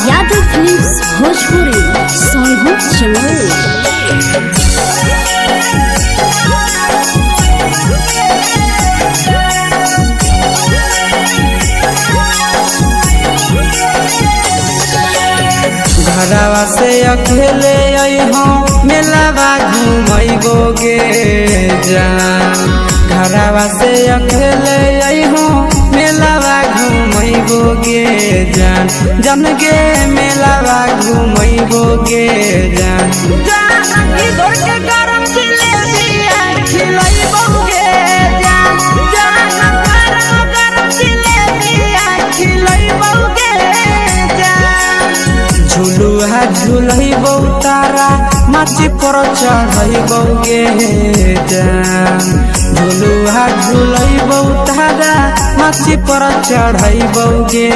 यादव फिल्म्स भोजपुरी सोनू चमोली। घरवा से अकेले अइहो मेलावा घूमई घुमैबोगे जान घरवा से अकेले अइहो मेलावा घुमैबोगे जान जन गे मेलावा घुमैबोगे जान इधर के गरम जिलेबिया खिलैबोगे जान गरम जिलेबिया खिलैबोगे जान झुलुहा झुलैबौ तारा माची पर चढ़ैबोगे जान झुलुहा झुलैबौ तारा माची पर चढ़ैबोगे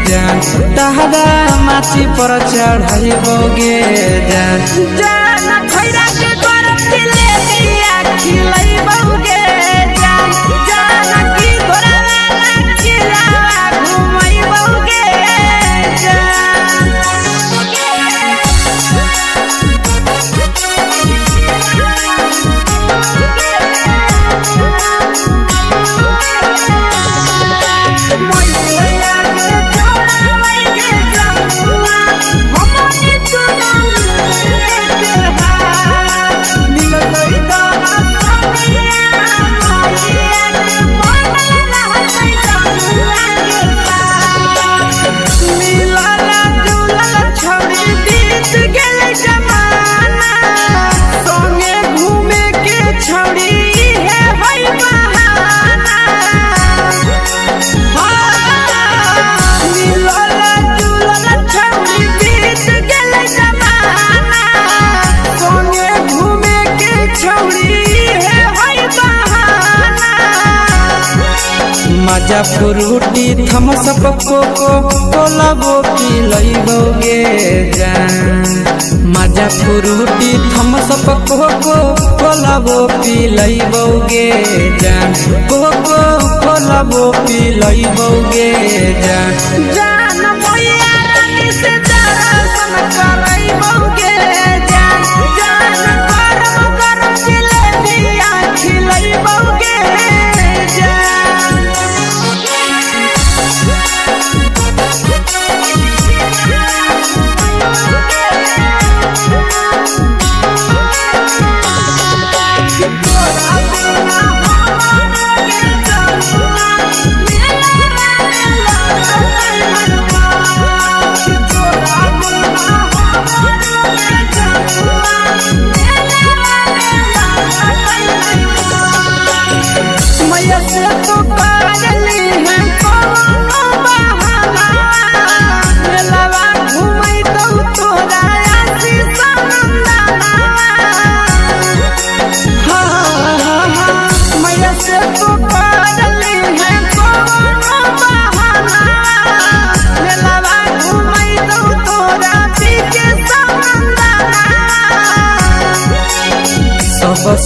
जान तारा माची पर चढ़ैबोगे जान खैरा के गरम जिलेबिया खिलैबोगे जान की घोड़ावाला किलावा घुमैबोगे मजा फ्रूटी थमसप कोको कोलाबो पिलैबोगे जान मजा फ्रूटी थमसप कोको कोलाबो पिलैबोगे जान कोको कोलाबो पिलैबोगे जान मैया रानी से दर्शन करैबोगे जान गरम जिलेबिया खिलैबोगे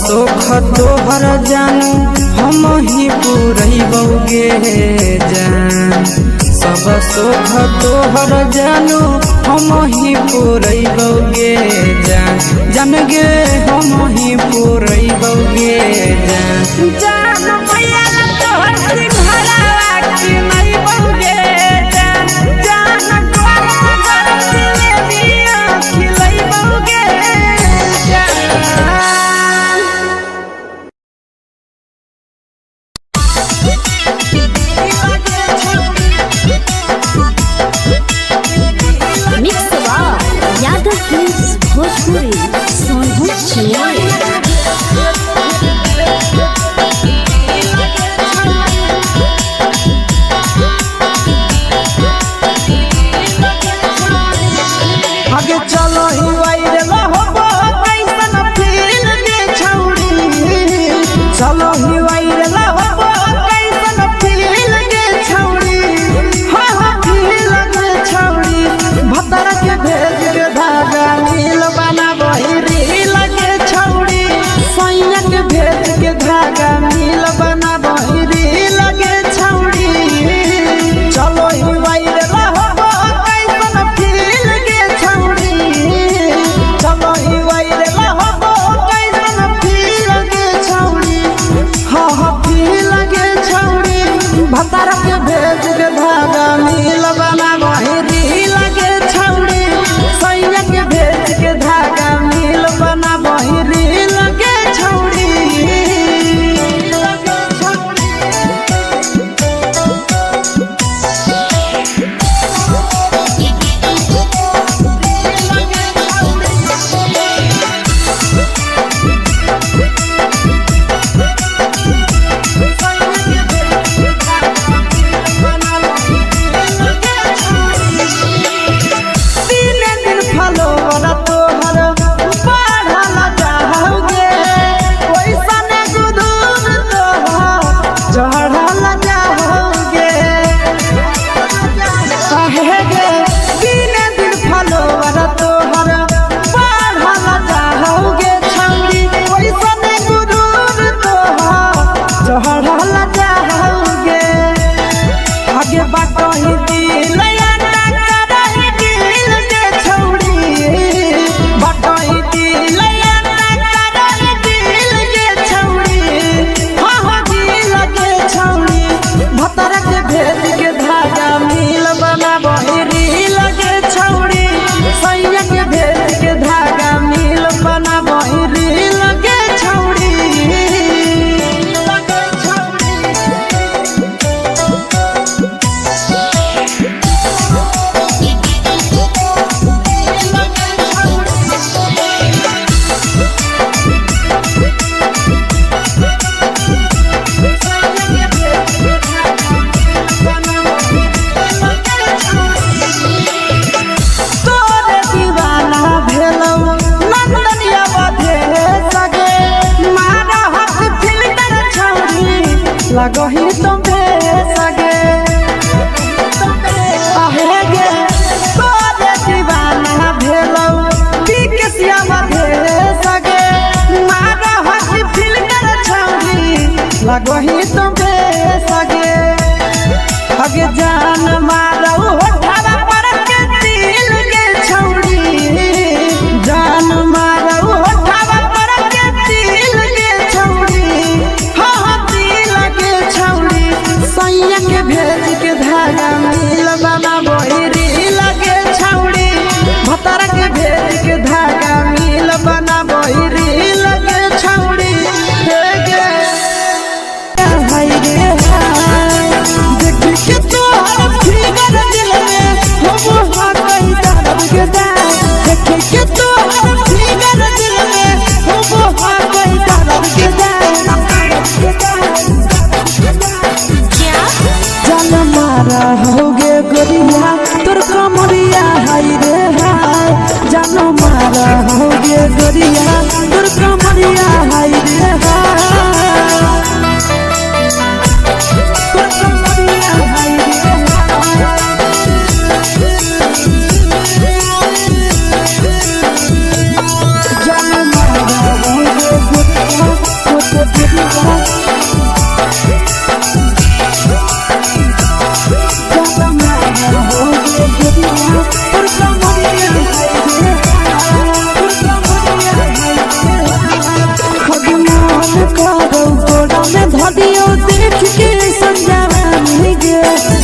सुख तोहर जानू हम ही पुरैबोगे जान सब सुख तोहर जानू हम ही पुरैबोगे जान गे हम ही पुरैबोगे जान मैया तोहर सिंघरावा खिलैबोगे जान गरम जिलेबिया खिलैबोगे भोजपुरी सोनू आगे चलो ही वायरल होबो कैसन फील के छौड़ी चलो ही वायरल होबो कैसन फील के छौड़ी हाँ फील के छौड़ी भतर के भेज के धागा नील बनाबो रील के छौड़ी सैया के भेज के धागा नील बनाबो रील के छौड़ी चलो ही वायरल होबो कैसन फील के छौड़ी चलो ही वायरल होबो कैसन फील के छौड़ी लगही तुम्हे सगे आहे गे तोरे दीवाना भेलौ पीके श्यामा भे सगे मारा हसी फिल कर छौरी लगही तुम्हे सगे अगे जान मारौ होठवा पर के दिल के छौरी जान मारौ होठवा पर के दिल के छौरी हाँ दिल के छौरी सैया के भेज के धागा मिल बना बोरी लगे छौरी भतर के भेज के धागा मिल बना बोरी लगे छौरी हे गे हाय रे हाय देख के तोहर फिगर दिल में हो हा कहीं दर्द के दाग देख के तोहर फिगर दिल में हो हा कहीं दर्द के जान मारा होगे गोरिया तोर कमरिया हाय रे हाय जान मारा होगे गोरिया तोर कमरिया हाय रे हाय तोर कमरिया हाय रे जान मारा होगे गोरिया तोर कमरिया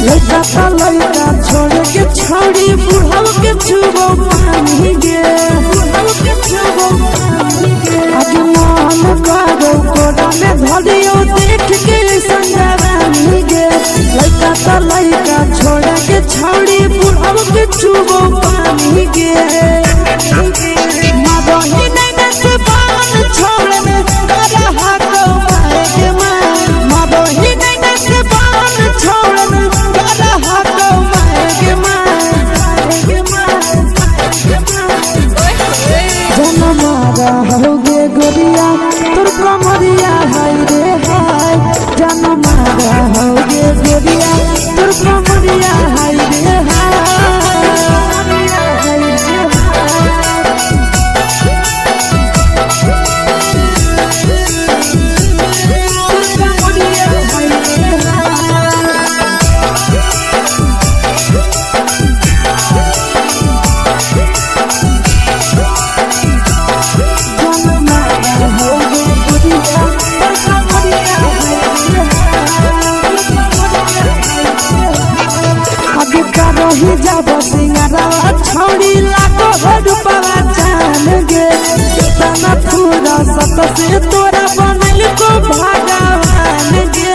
लड़का छोड़ के छौड़ी बुढ़ाव के छुबो पानी गे बुढ़ाव के छुबो पानी गे आगे मन करो कोड़ा में धरियो देख के संजवानी गे लड़का छोड़ के छौड़ी बुढ़ाव के छुबो पानी गे मादही नहीं से बान छोड़ में करा हाथो माए के मां मादही नहीं से बान छोड़ में करा हाथो माए के मां जन मारा होगे गोरिया तोर कमरिया हाय रे हाय जन मारा होगे गोरिया तोर कमरिया हाय रे ही जब सिंगारा छौड़ी लागो रूपवा जान गे तना पूरा सत से तोरा बनल को भगवान गे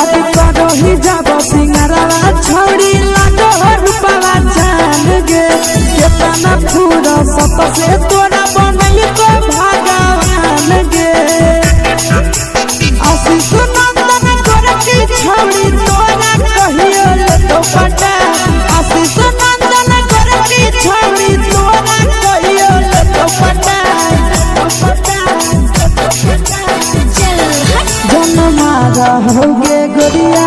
अभी करो ही जब सिंगारा छौड़ी लागो रूपवा जान गे तना पूरा सत से तोरा बनल को भगवान गे आशीष नंदन करती छौड़ी तोरा कहियो तो पटा आशीष नंदन करती छौड़ी तोरा कहियो तो पटा जन मारा होगे गोरिया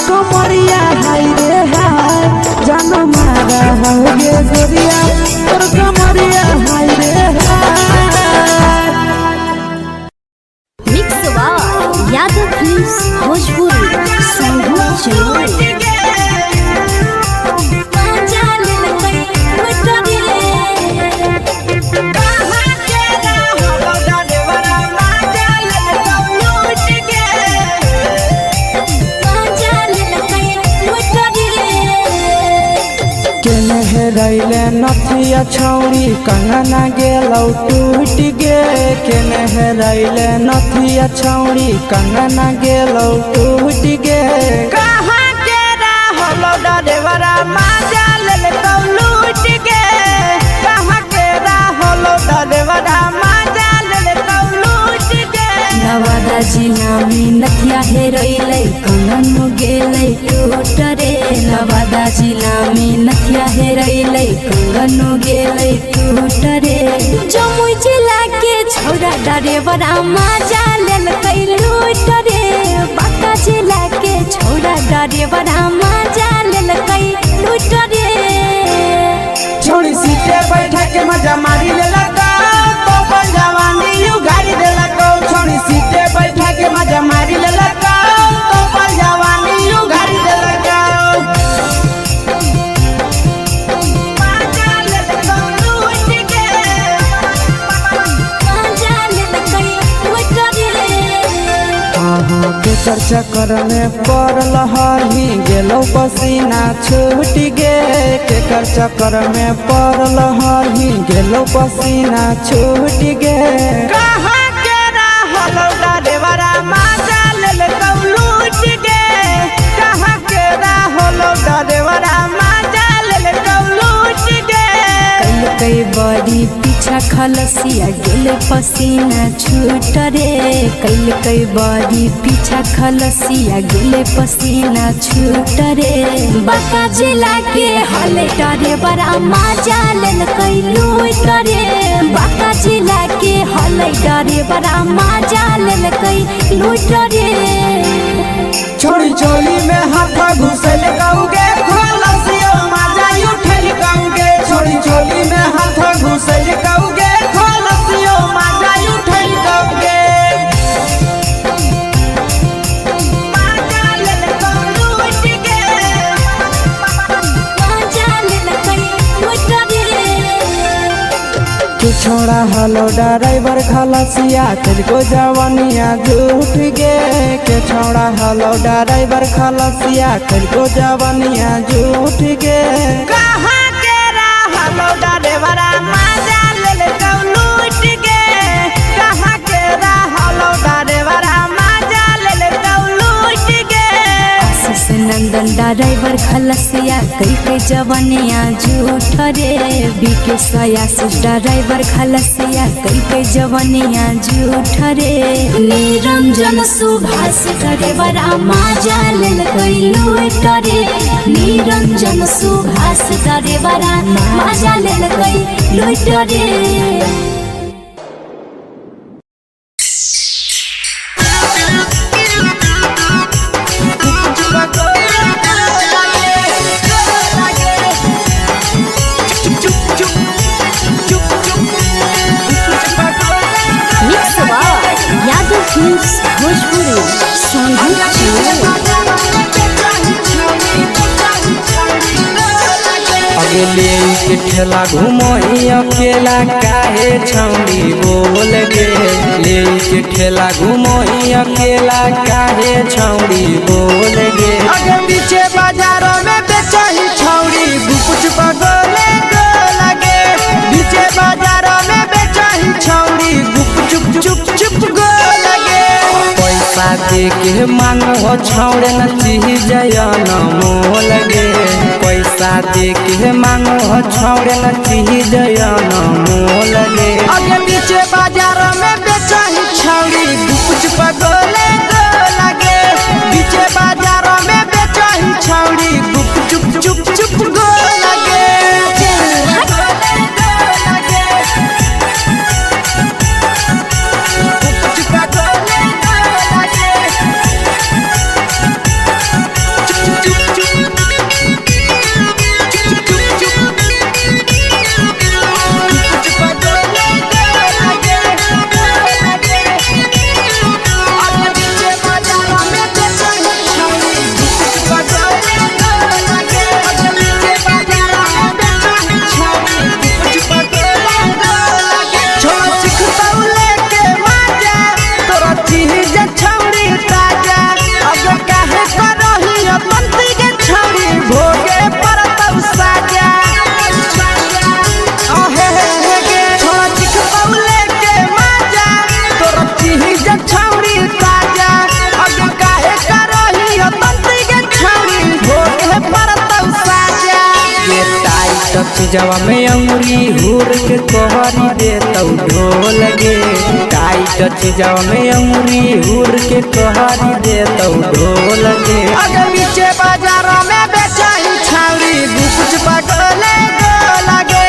कमरिया हाय रे हाय जन मारा होगे गोरिया तोर कमरिया हाय रे हाय मिक्स यादव फिल्म्स भोजपुरी संगीत चैनल रैले नथिया छौड़ी कंगना गेलौ टूट गे केने रैले नथिया छौड़ी कंगना गेलौ टूट गे कहाँ के रहलो डरेवरा माजा लेलकौ लूट गे कहाँ के रहलो डरेवरा माजा लेलकौ लूट गे नवादा जिला में नथिया हेरैलै कंगन गेलै टूट रे नवादा जिला में नथिया हेरैलै कंगन गेलै टूट रे जमुई जिला के छौरा डरेवरा माजा लेलकौ डरेवरा मजा लेलकै लूट रे छोड़ी सीटे बैठा के मजा मारी लेलका तो अपन जवानी यू गाड़ी देलका छोड़ी सीटे बैठा के मजा मारी लेलका तो अपन जवानी यू गाड़ी देलका केकर चक्कर में पड़ल हही गेलो पसीना छूट गे केकर चक्कर में पड़ल हही गेलो पसीना छूट गे कहाँ के रहल डरेवरा मजा लेलकौ लूट गे कहाँ के रहल डरेवरा मजा लेलकौ लूट गे कई बड़ी पीछा खलसिया गेले पसीना छूट रे कई बड़ी पीछा खलसिया गेले पसीना छूट रे बाका जिला के हले डरेवरा मजा लेलकै लूट रे बाका जिला के हले डरेवरा मजा लेलकै लूट रे छोड़ी चोली में हाथ घुसल गौगे खलसिया मजा उठल गौगे छोड़ी चोली में हाथ घुसल गौगे खलसिया मजा उठल गौगे छोड़ा हलो ड्राइवर खलसिया तुझको जवानिया झूठ गे के छोड़ा हलो ड्राइवर खलसिया तुझको जवानिया झूठ गे कहाँ के हलो ड्राइवरा मजा लेलकौ लूट गे कहाँ के हलो ड्राइवरा मजा लेलकौ लूट गे आशीष नंदन ड्राइवर खलसिया कई जवानिया झूठ रे बीके आशीष ड्राइवर खलसिया कई जवानिया झूठ रे निरंजन सुभाष ड्राइवरा मजा लेलकै लूट रे निरंजन सुभाष ड्राइवरा मजा लेलकै लूट रे अगले के ठेला घुमोई अकेला काहे छौड़ी बोल गे ले के ठेला घुमोई अकेला काहे छौड़ी बोल गे अगे पीछे बाजारों में बेचही छौड़ी गुपुच पगोले गो लगे पीछे बाजारों में बेचही छौड़ी गुपुच चुप चुप गो लगे पैसा दे के मांगो छौड़े न चीज जयन मोल गे पैसा दे के मांगो छौड़े न चीज जयन मोल गे अगे पीछे बाजार में बेचही छौड़ी गुपुच पगोले गो लगे पीछे बाजार में बेचही छौड़ी गुपुच चुप चुप गो लगे चीजवा में अंगुरी हुर के कोहरी दे तौ ढोल गे टाइट चीजवा में अंगुरी हुर के कोहरी दे तौ ढोल गे अगे पीछे बाजारों में बेचही छौड़ी गुपुच पगोले गो लगे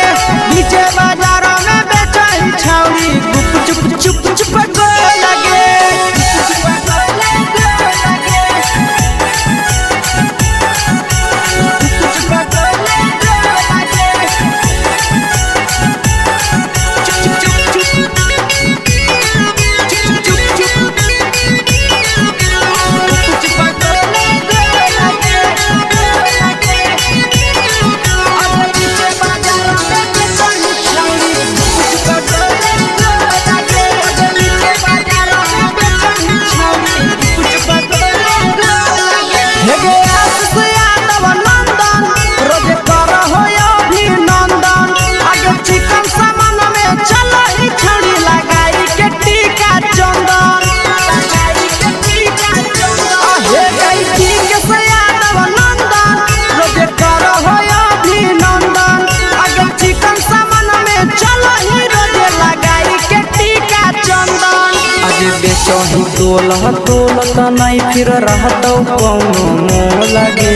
पीछे बाजारों में बेचही छौड़ी गुपुच चुप चुप गो लगे बेचही तोलत नहीं फिर रहतौ कौनो मोह लगे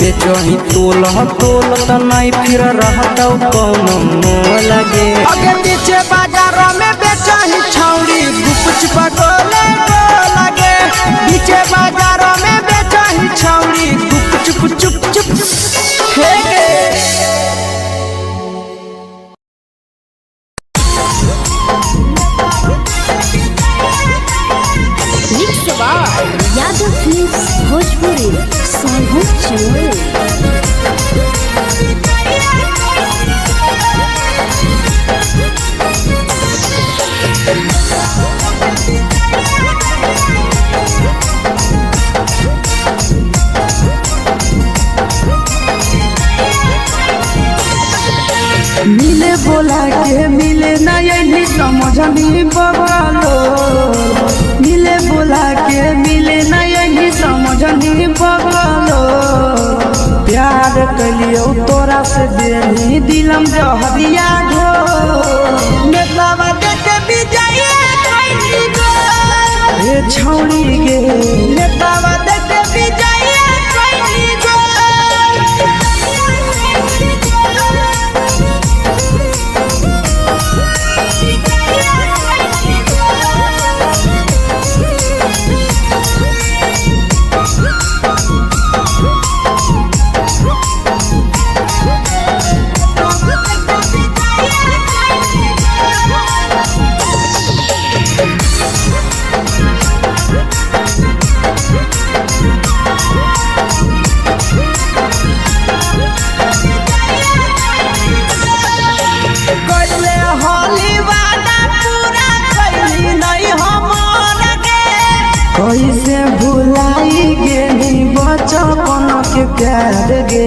बेचही तोलत नहीं फिर रहतौ कौनो मोह लगे आगे पीछे बाजारों में बेचही छौड़ी गुपचुप गोले लगे पीछे बाजारों में बेचही छौड़ी गुपचुप चुप चुप फेंके यादव फिल्म्स भोजपुरी सोनू चमोली। मिले बोला के मिले ना यही समझनी बगलो मिले बोला के मिले ना यही समझनी बगलो प्यार कलियो तोरा से देनी दिलम जहरिया घो नेतावा देखे विजय कैली गो ए छौड़ी गे नेतावा देखे विजय कैली गो कैसे भुलाई गेली बचपन के प्यार गे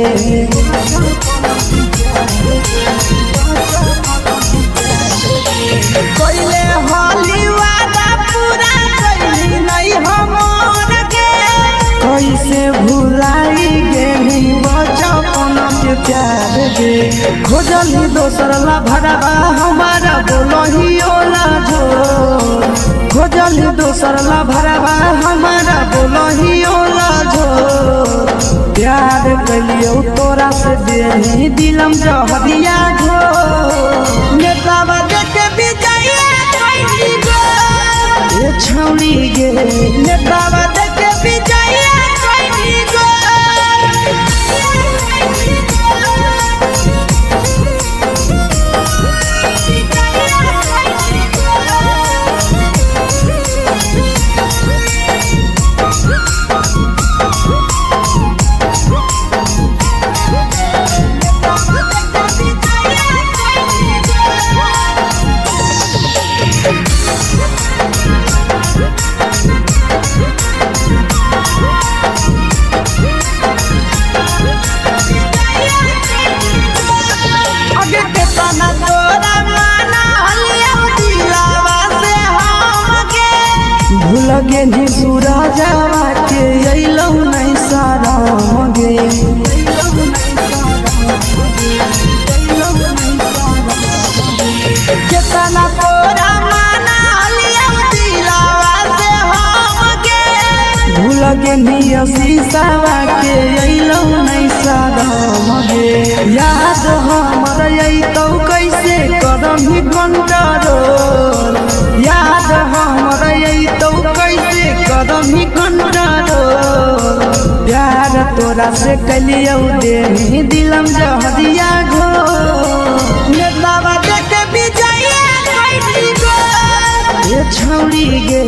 कैले होली वादा पूरा कैली नहीं हमर गे कैसे भुलाई गेली बचपन के प्यार गे खोजली दोसर ला भरवा हमारा बोलही ओला झो खोजली दोसर ला भरवा हमारा बोलही ओला झो प्यार कलियो तोरा से देनी दिलम जहरिया घो नेतावा देखे विजय कैली गो ए छौड़ी गे नेतावा देखे विजय कैली गो लगे नी सूरजवा के अइलौ नहीं सारा मगे केतना तोरा माना लिया दिलावा से हम गे भूल गे नी शीशावा के अइलौ नहीं सारा मगे याद हमर अइतौ कैसे करम ही कंट्रोल याद हमर अइतौ कैसे करम ही कंट्रोल प्यार तोरा से कलियो देनी दिलम जहरिया घो नेतावा देखे विजय कैली गो ए छौड़ी गे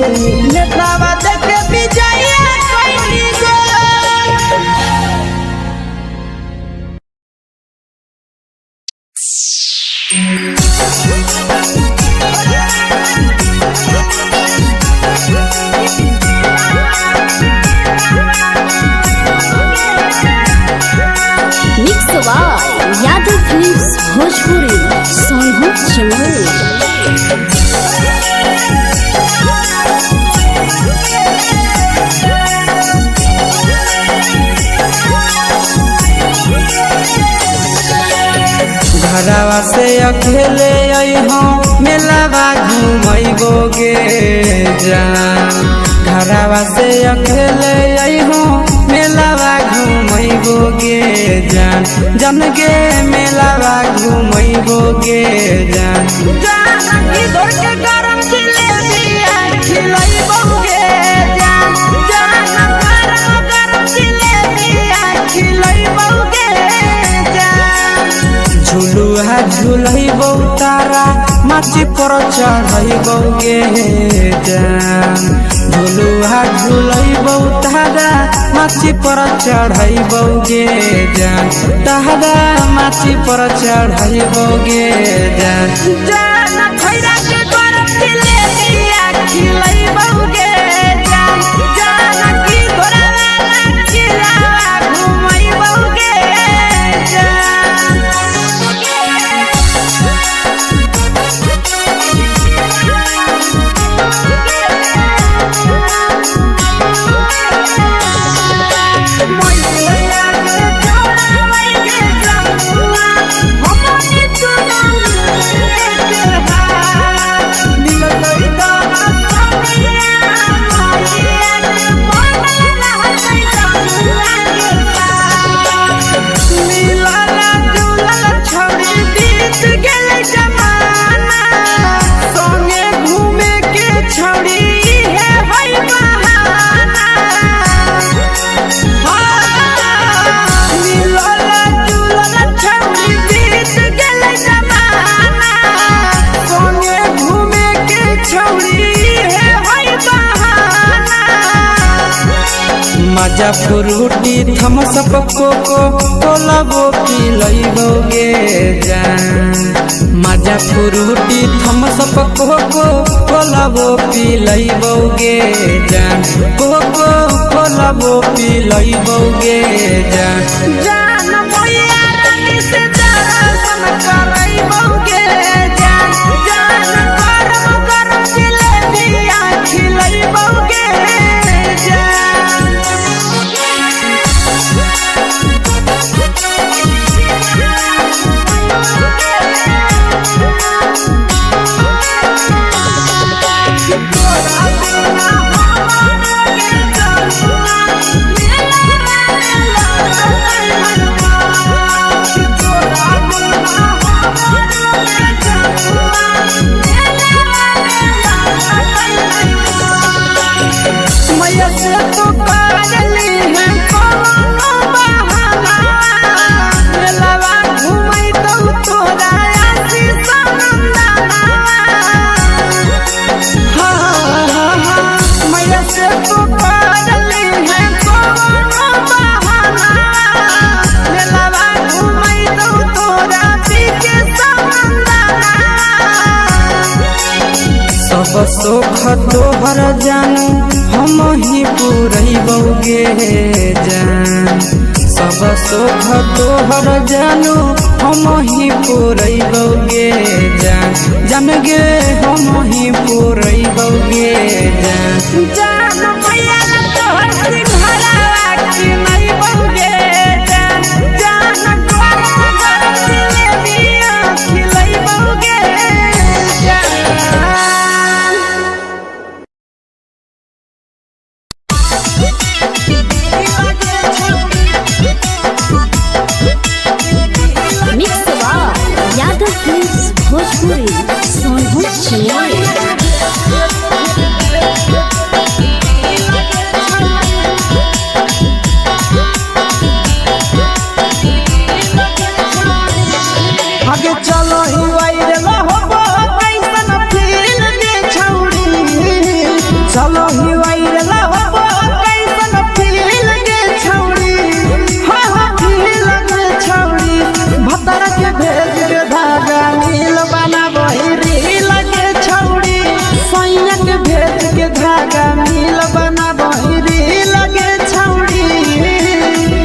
नेतावा देखे विजय कैली गो यादव फिल्म्स भोजपुरी सोनू चमोली। घरवा से अकेले अइहो मेलावा घुमैबो गे जान घरवा से अकेले अइहो मेलावा घूमैबो गे जान जन गे मेलावा घूमैबो गे जान जानकी धर के गरम जिलेबिया खिलैबो गे जान गरम जिलेबिया खिलैबो गे जान झुलुहा झुलैबो तारा माची पर चढ़ैबो गे जान झुलुहा झुलैबो तारा माची पर चढ़ैबो गे जान तारा माची पर चढ़ैबो गे जान जान खैरा के गरम जिलेबिया खिलैबो गे जान जानकी धरवाला खिलावा घुमैबो गे मजा फ्रूटी थम्सअप कोको कोलाबो पिलैबो गे जान मजा फ्रूटी थम्सअप कोको कोलाबो पिलैबो गे जान कोको कोलाबो पिलैबो गे जान जान मैया रानी से दर्शन करैबो गे जान गरम गरम जिलेबिया खिलैबो गे जान मैया से तो करली है कोनो बहाना मेलावा घुमै तो तोरा आसी सनंदना मैया से तो करली है कोनो बहाना मेलावा घुमै तो तोरा पीके सनंदना सब सुख तोहर जानू हम ही पुरैबो गे जान सब सुख तोहर जानू हम ही पुरैबो गे जान जान गे हम ही पुरैबो गे जान जान मैया तोहर सिंघरावा खिलैबो गे जान गरम गरम जिलेबिया खिलैबो गे मिक्स यादव फिल्म्स भोजपुरी सोनू चिड़िया आगे चलो ही वायरल होबो कैसन फील दे छौड़ी चलो ही वायरल होबो कैसन फील दे छौड़ी हा फील दे छौड़ी भतर के भेज के धागा नील बना बहिरी लगे छौड़ी सैया के भेज के धागा नील बना बहिरी लगे छौड़ी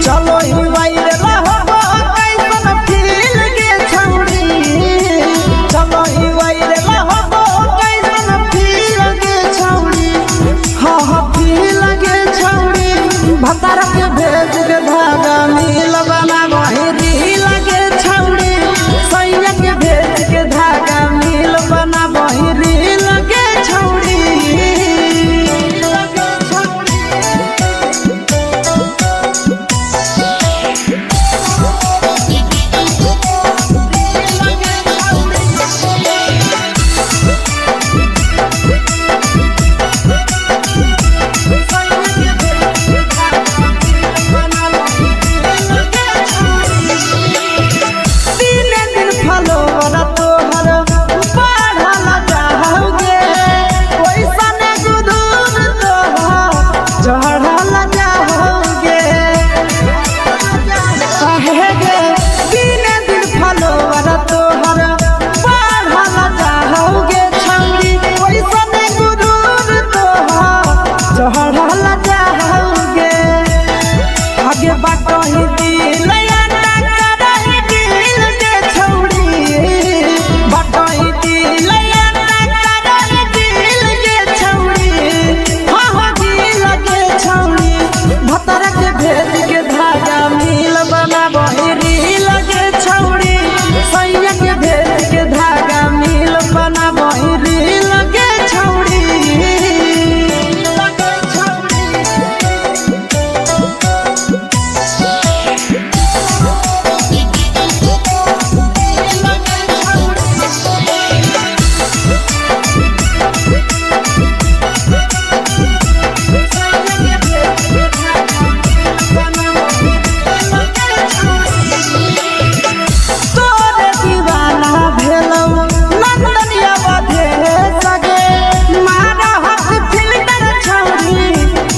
चलो ही वायरल होबो कैसन फील दे छौड़ी चलो ही वायरल होबो कैसन फील दे छौड़ी हा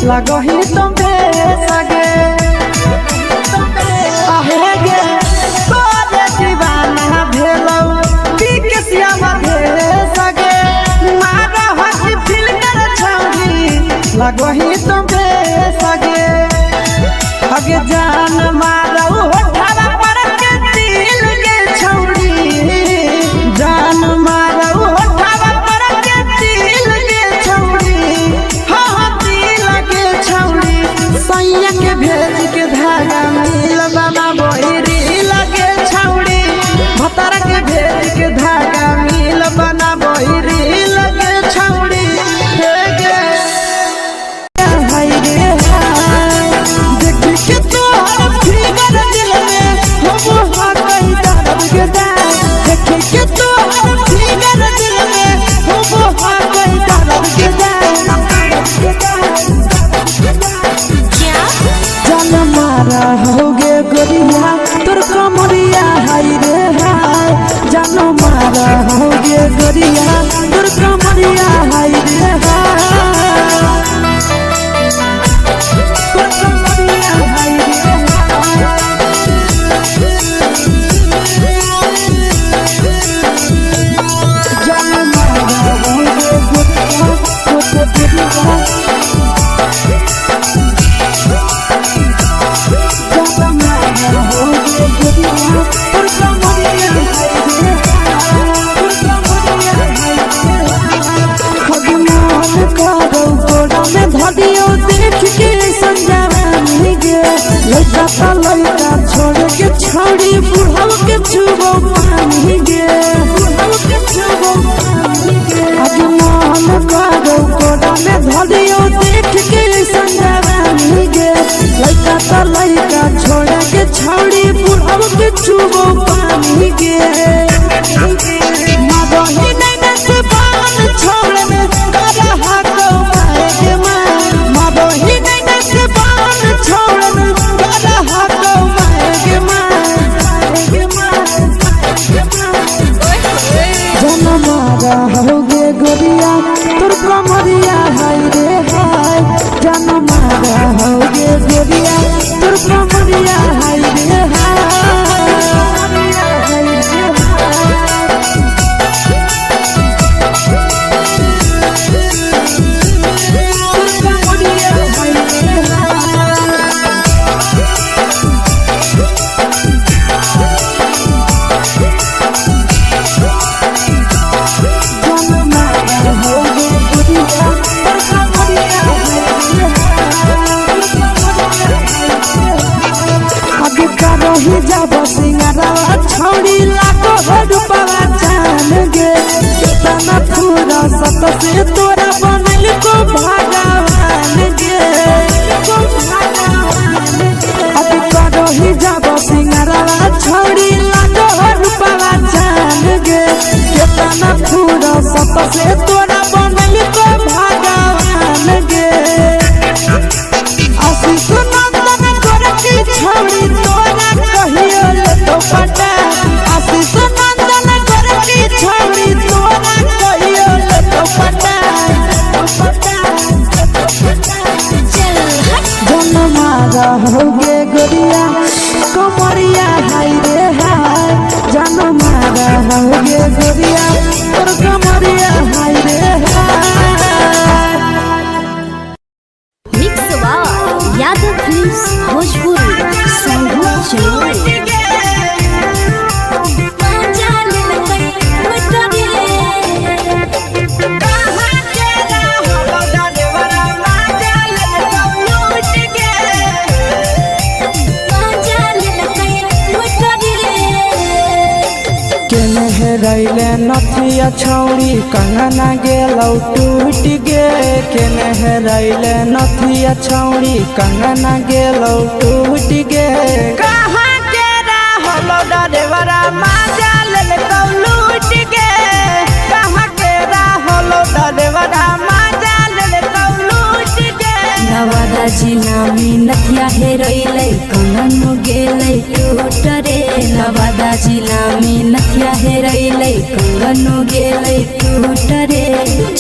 लगही तुम सगे आहे गे तोरे दीवाना भेलौ बिकसिया भेल सगे मारा हसी फिल्टर छौरी लगही तुम सगे अगे जान मारौ होठवा पर के दिल के छौरी जान मारौ होठवा पर के दिल के छौरी हाँ दिल के छौरी सैया के भेज के धागा मिल बना बोरी लगे छौरी भतर के भेज के धागा मिल बना बोरी लगे छौरी होगे गोरिया तोर कमरिया हाय रे हाय जानो मारा होगे गोरिया तोर कमरिया हाय रे हाय तोर कमरिया हाय रे जानो मारा होगे गोरिया तोर कमरिया धदियो देख के संजानी गे लइका ता लइका छोड़ के छौड़ी बुढ़ाव के छुबो पानी गे बुढ़ाव के छुबो पानी गे आज मन करो कोडा में धदियो देख के संजानी गे लइका ता लइका छोड़ के छौड़ी बुढ़ाव के छुबो पानी गे मदही नैना से बान छोड़ में करा हाको मारे मदही नैना से बान छोड़ में करा हाको मारे जनमारा होगे गोरिया तोर कमरिया हाय रे हाय जनमारा होगे गोरिया तोर कमरिया हाय रे हाय जब सिंगारा छौड़ी लाखो रुपया जान गे कितना पूरा सत से तोरा बनल को भगवान गे अभी करो ही जब सिंगारा छौड़ी लाखो रुपया जान गे कितना पूरा सत से तोरा बनल को भगवान गे आशीष नंदन गोरखी छौड़ी तोरा कहियो ले तो पटा आशीष नंदन गोरखी छौड़ी तोरा कहियो ले तो पटा जनमारा होगे गोरिया कमरिया हाय रे हाय जनमारा होगे गोरिया तोर कमरिया हाय रे हाय mix by Yadav films Bhojpuri संगीत चलो रैले नथिया छौड़ी कंगना गेलौ टूट गे केने रैले नथिया छौड़ी कंगना गेलौ टूट गे कहाँ के रहलो डरेवरा माजा लेलकौ लूट गे कहाँ के रहलो डरेवरा माजा लेलकौ लूट गे नवादा जिला में नथिया हेरैलै कंगन गेलै टूट रे नवादा जिला में नथिया हेरैलै कंगन गेलै टूट रे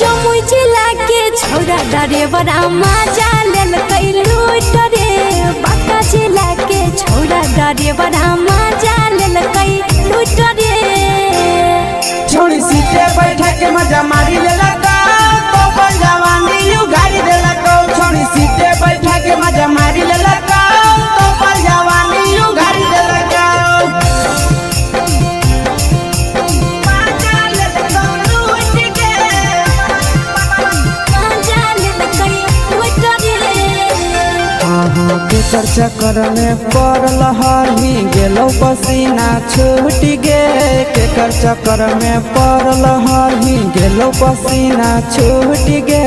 जमुई जिला के छौड़ा डरेवरा माजा ले लेल कई लूट रे बाका जिला के छोड़ा डरे बड़ा मजा लेल कई लूट रे छोड़ी सीटे बैठा के मजा मारी लेला का तो अपन जवानी यू गाड़ी देला को छोड़ी सीटे बैठा के मजा मारी लेला का तो अपन जवानी यू गाड़ी देला का केकर चक्कर में पड़ल हरही गेलो पसीना छूट गे केकर चक्कर में पड़ल हरही गेलो पसीना छूट गे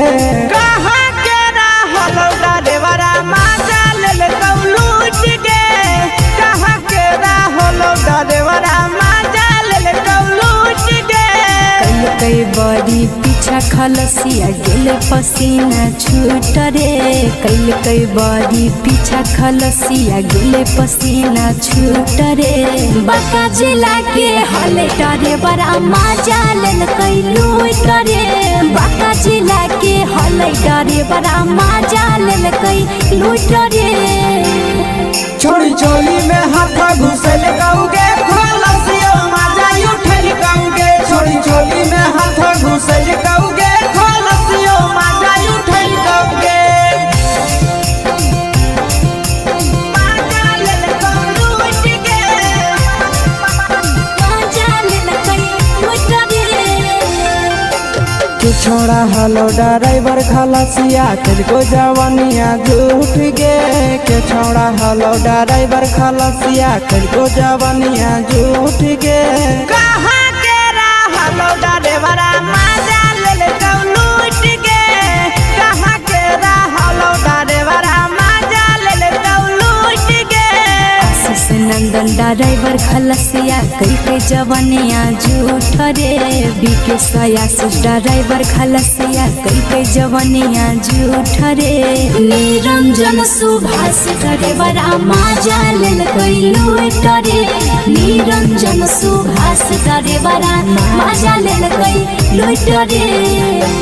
कहाँ के रहलो डरेवरा मजा लेल लूट गे कहाँ के रहलो डरेवरा मजा लेल लूट गे कई बड़ी पीछा खलसिया गेले पसीना छूट रे कई बड़ी पीछा खलसिया गेले पसीना छूट रे बाका जिला के हले डरे बड़ा मजा लेल कई लूट रे बाका जिला के हले डरे बड़ा मजा लेल कई लूट रे छोड़ी चोली में हाथ घुसल गाऊंगे खलसिया मजा उठल गाऊंगे छोड़ी चोली में हाथ घुसल गाऊंगे खलसिया मजा उठल गाऊंगे छोड़ा हलो ड्राइवर खलसिया तेलको जवानिया झूठ गे के छोड़ा हलो ड्राइवर खलसिया तेलको जवानिया झूठ गे कहाँ के हलो ड्राइवर मजा लेल लूट गे कहाँ के हलो ड्राइवर मजा लेल लूट गे आशीष नंदन ड्राइवर खलसिया कई जवानिया झूठ रे बीके आशीष ड्राइवर खलसिया कई जवानिया झूठ रे निरंजन सुभाष ड्राइवर मजा लेल कई लूट रे निरंजन सुभाष ड्राइवर मजा लेल कई लूट रे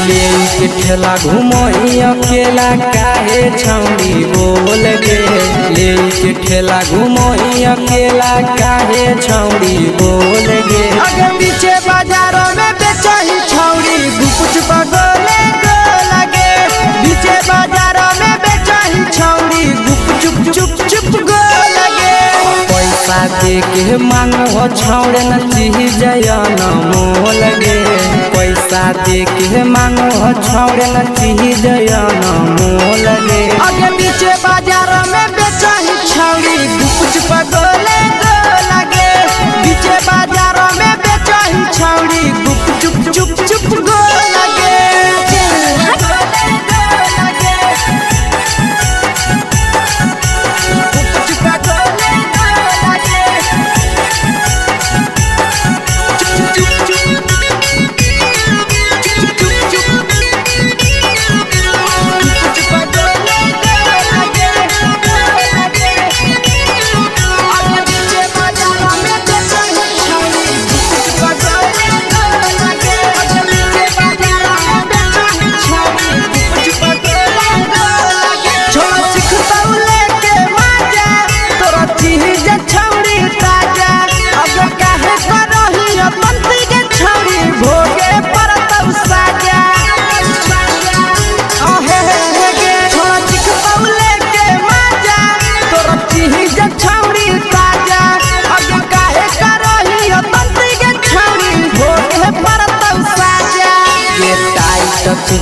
ले के ठेला घुमोई अकेला काहे छौड़ी बोल गे ले के ठेला घुमोई अकेला काहे छौड़ी बोल गे अगे पीछे बाजारों में बेचही छौड़ी कुछ बगले गो लगे पीछे बाजारों में बेचही छौड़ी चुप चुप चुप गो लगे पैसा दे के मांगो छौड़े न चीज जयन मोल गे पैसा दे के मांगो छौड़े न चीज जयन मोल गे अगे पीछे बाजार में बेचही छौड़ी कुछ बगले गो लगे पीछे बाजार में बेचही छौड़ी चुप चुप चुप गो लगे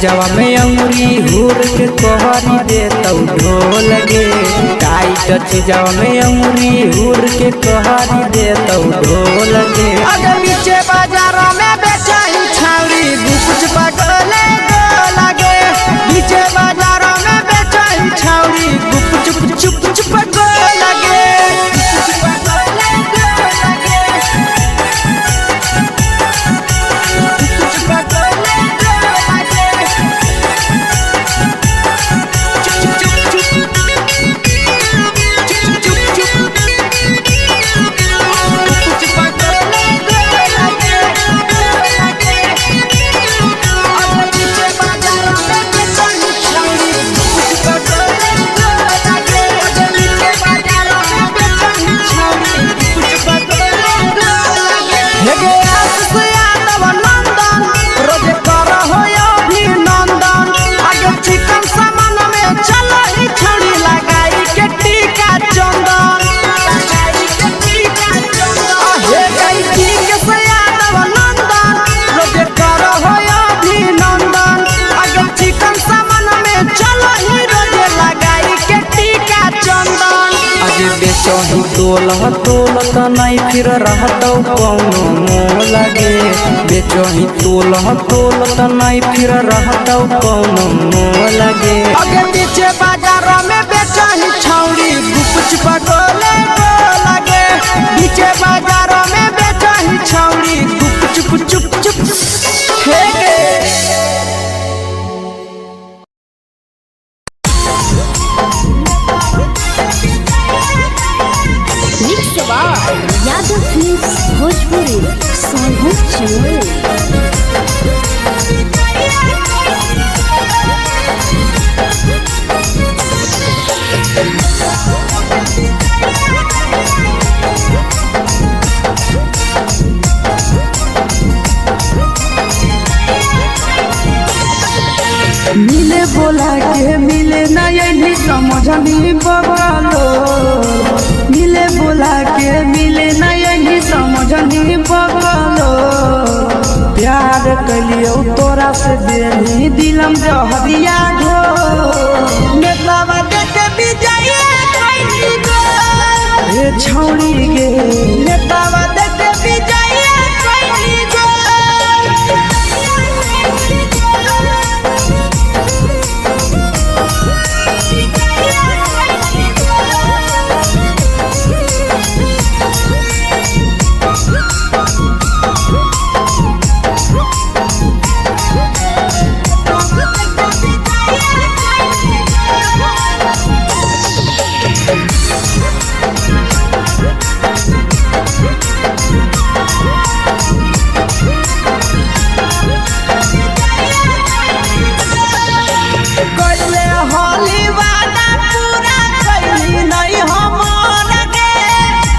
जवा में अंगुरी हुर के कोहरी दे तो ढोल गे टाइट जवा में अंगुरी हुर के कोहरी दे तो ढोल गे अगर नीचे बाजार में बेचही छौड़ी कुछ बगले गो लगे नीचे बाजार में बेचही छौड़ी चुप चुप चुप गो लगे बेचही तोलह तोलत नहीं फिर रहतौ कौनो मोह लगे बेचही तोलह तोलत नहीं फिर रहतौ कौनो मोह लगे अगे पीछे बाजार में बेचही छौड़ी गुपचुप गोले लगे पीछे बाजार में बेचही छौड़ी गुपचुप चुप चुप हे यादव फिल्म्स भोजपुरी सोनू चैनल। मिले बोला के मिले नहीं समझनी बगलो मिले बोला के मिले नहीं समझनी बगलो प्यार कलियो तोरा से देनी दिलम जहरिया घो नेतावा देखे बिजाइए कोई गो ए छौड़ी गे नेतावा देखे बिजाइए कोई गो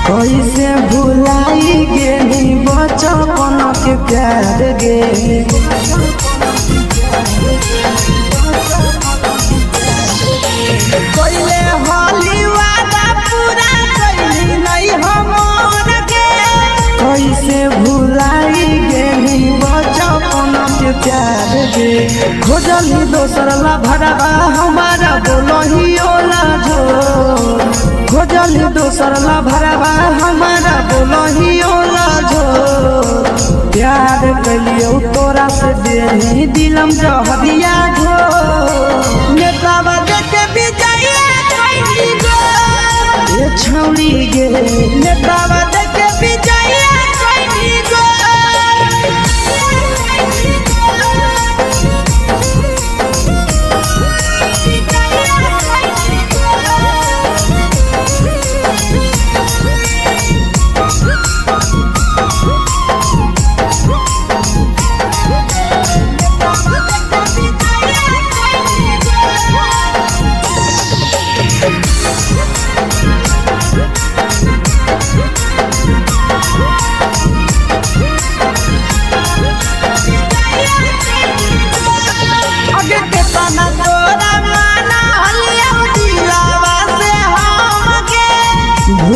कैसे भुलाई गेली बचपन के प्यार गे कैले होली वादा पूरा कैली नहीं हमर गे कैसे भुलाई गेली बचपन के प्यार गे खोजली दोसर ला भरवा हमारा बोलही ओला जो खोजली दोसर ला भरवा हमारा बोलही ओला जो प्यार कलियो तोरा से देनी दिलम जहरिया घो नेतावा देखे बिजाइए कोई गो ए छौड़ी गे नेतावा देखे बिजाइए कोई गो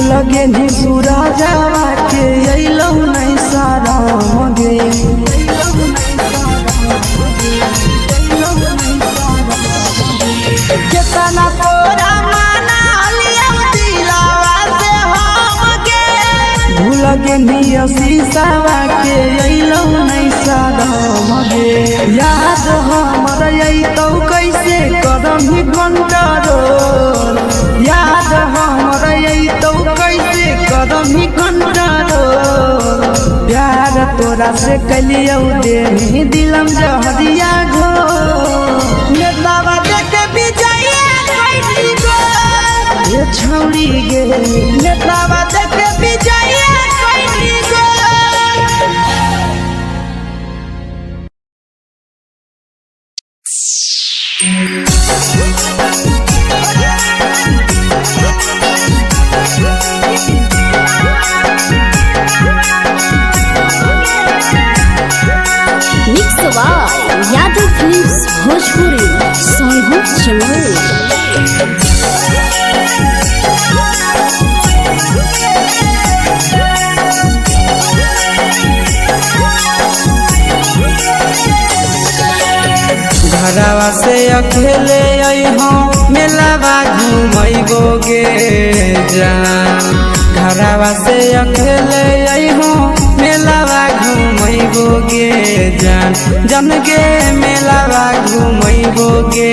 लगे नी सूरजवा के अइलौ नहीं सारा गे केतना तोरा माना लिया दिलावा से हम गे भूल गे नी शीशावा के अइलौ नहीं सारा गे याद हमर अइतौ कैसे कदम ही घंटारो याद हमर अइतौ कैसे कदम ही घंटारो प्यार तोरा से कलियो देनी दिलम जहरिया घो नेतावा देखे बिजाइए कोई गो ए छौड़ी गे नेतावा देखे बिजाइए कोई गो यादव फिल्म्स भोजपुरी सोनू चैनल। घरवा से अकेले अइहो मेलावा घूमैबो गे जान घरवा से अकेले अइहो मेलावा घूमैबो गे जान जन गे मेलावा घूमैबो गे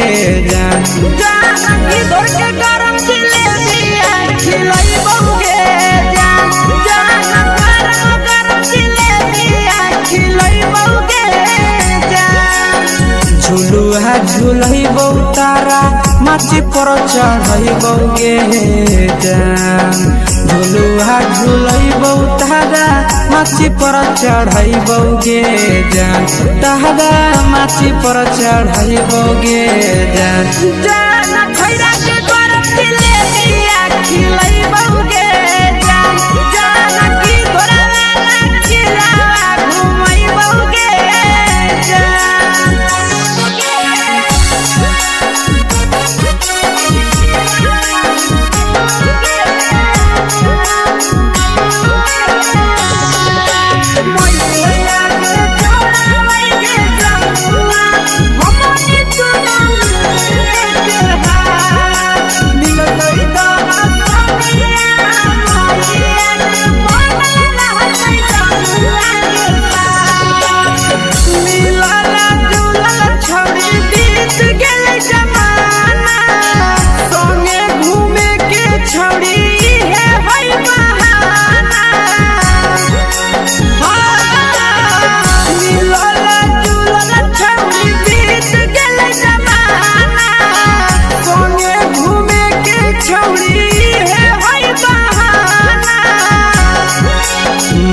जान जानकी तोर के गरम जिलेबिया खिलैबो गे जान गरम जिलेबिया खिलैबो गे जान झुलुहा झुलैबो तारा माची पर चढ़ैबो गे जान झुलुहा झुलैबो तारा माची पर चढ़ैबो गे जान तारा माची पर चढ़ैबो गे जान जान खैरा के गरम जिलेबिया खिलैबो गे जान जानकी तोरा वाला खिलावा घुमैबो गे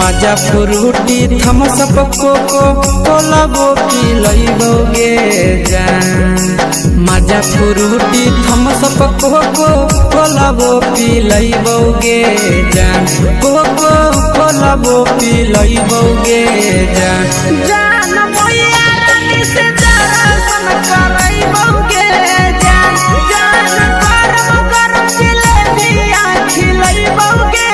मजा फ्रूटी थम्स अप कोको कोला वो पिलैबो गे जान मजा फ्रूटी थम्स अप कोको कोला वो पिलैबो गे जान कोको कोला वो पिलैबो गे जान जान मोया रानी से दर्शन करैबो गे जान गरम जिलेबिया खिलैबो गे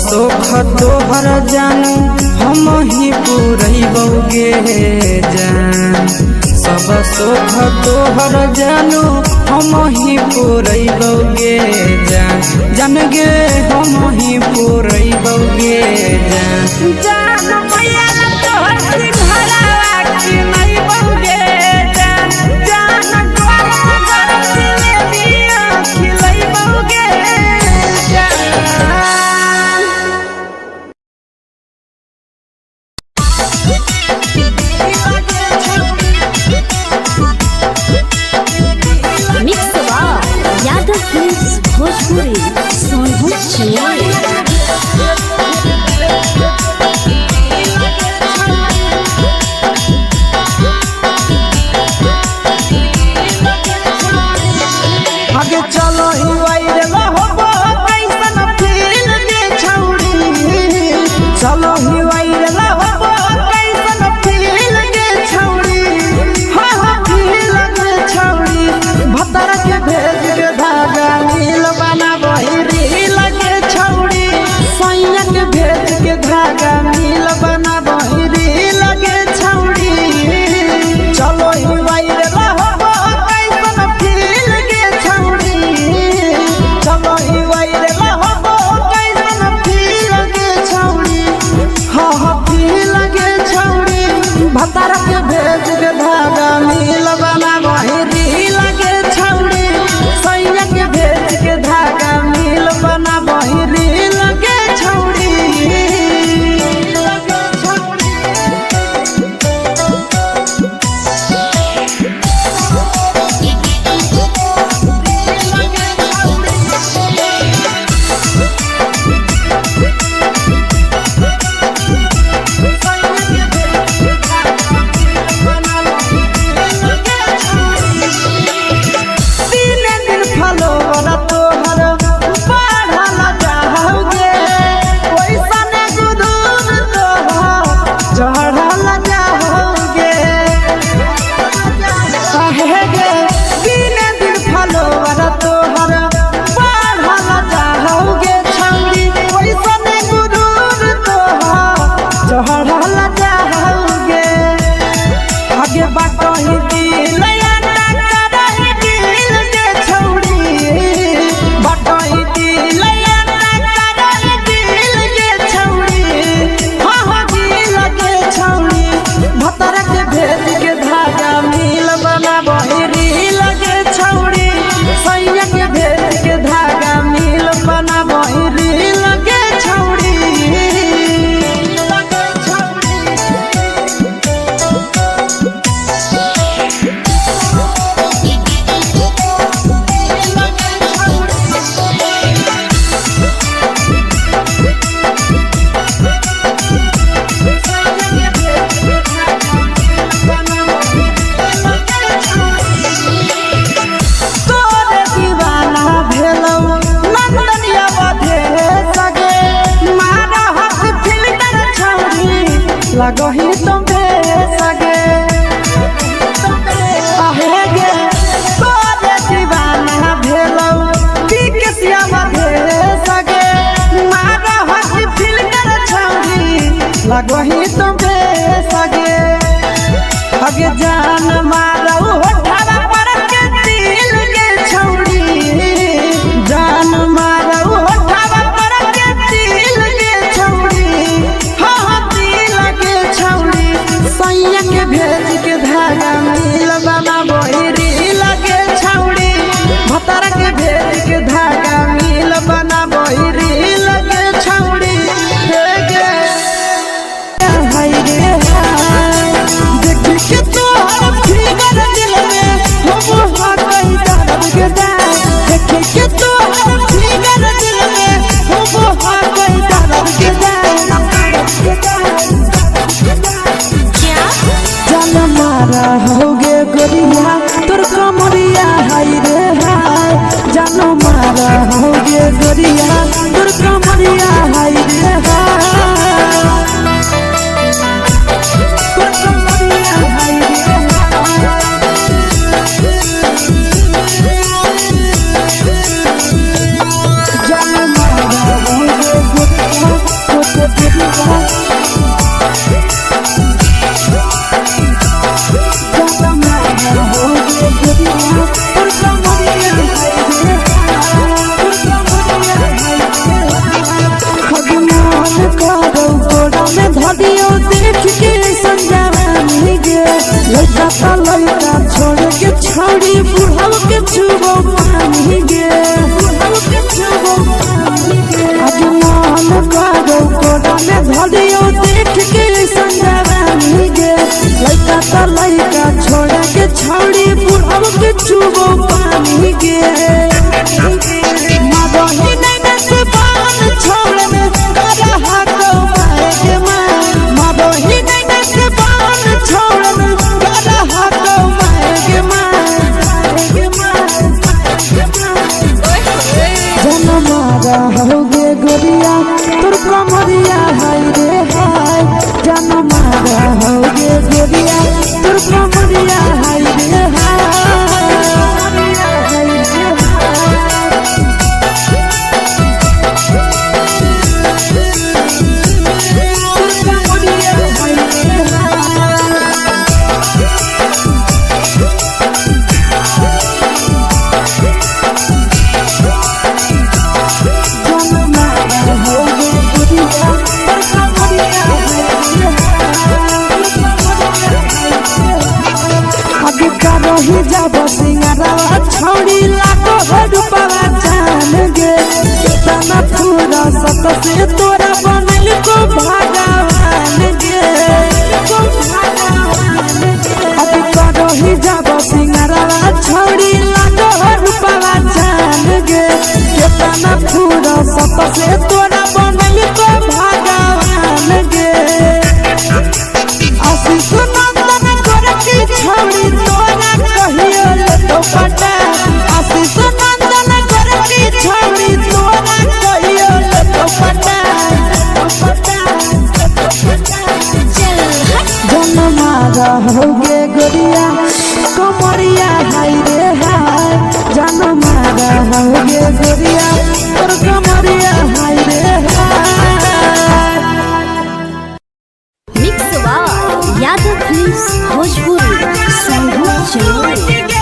सोख तोहर जानू हम ही पुरैबो गे जान सब सोख तोहर जानू हम ही पुरैबो गे जान जन गे हम ही पुरैबो गे जान जान मैया तोहर सिंघरावा खिलैबो गे जान गरम जिलेबिया खिलैबो गे यादव फिल्म्स भोजपुरी सोनू चिन्मय आगे चलो ही वायरल होबो कैसन फील दे छौड़ी चलो ही वायरल होबो कैसन फील दे छौड़ी हां फील दे छौड़ी भतर के भेज के धागा नील बनाबो रील के छौड़ी सैया के भेज के धागा नील बनाबो रील के छौड़ी चलो ही वायरल होबो कैसन फील दे छौड़ी चलो ही वायरल होबो कैसन फील दे छौड़ी लगही तुम्हे सगे आहे गे तोरे दीवाना भेलौ पीके श्यामा भे सगे मारा हसी फिल कर छौरी लगही तुम्हे सगे अगे जान मारौ होठवा पर के दिल के छौरी जान मारौ होठवा पर के दिल के छौरी हाँ दिल के छौरी सैया के भेज के धागा मिल बना बहिरी लगे छौरी भतर के भेज के धागा मिल बना बहिरी लगे छौरी हे गे हाय रे हाय देख के तोहर फिगर दिल में हम हो गई दर्द के दाग देख के तोहर फिगर दिल में हम हो गई दर्द के जान मारा होगे गोरिया तोर कमरिया हाय रे हाय जान मारा होगे गोरिया तोर कमरिया हाय रे हाय तोर कमरिया हाय रे हाय जान मारा होगे गोरिया तोर कमरिया लड़का छोड़ के छौड़ी बुढ़ाव के छुबो पानी गे आज मन करो कोड़ा में धरियो देख के संजवानी गे लड़का छोड़ के छौड़ी बुढ़ाव के छुबो पानी गे मदही नहीं से बान छोड़ में करा हाथो मारे के मां मदही नहीं से बान छोड़ में करा हाथो मारे के मां जन मारा होगे गोरिया तोर कमरिया हाय रे हाय जन मारा होगे गोरिया तोर कमरिया हाय रे रही जब सिंगारवा छौड़ी लाखो रुपवा जान गे कितना पूरा सत से तोरा बनल को भगवान गे अभी रही जब सिंगारवा छौड़ी लाखो रुपवा जान गे कितना पूरा सत से तोरा बनल को भगवान गे आशीष नंदन करती छौड़ी तोरा कहियो ले तो पटा आशीष नंदन करती छौड़ी तोरा कहियो ले तो पटा जन मारा होगे गोरिया कमरिया हाय रे हाय जन मारा होगे गोरिया तोर कमरिया हाय रे हाय मिक्स यादव फिल्म्स भोजपुरी संगीत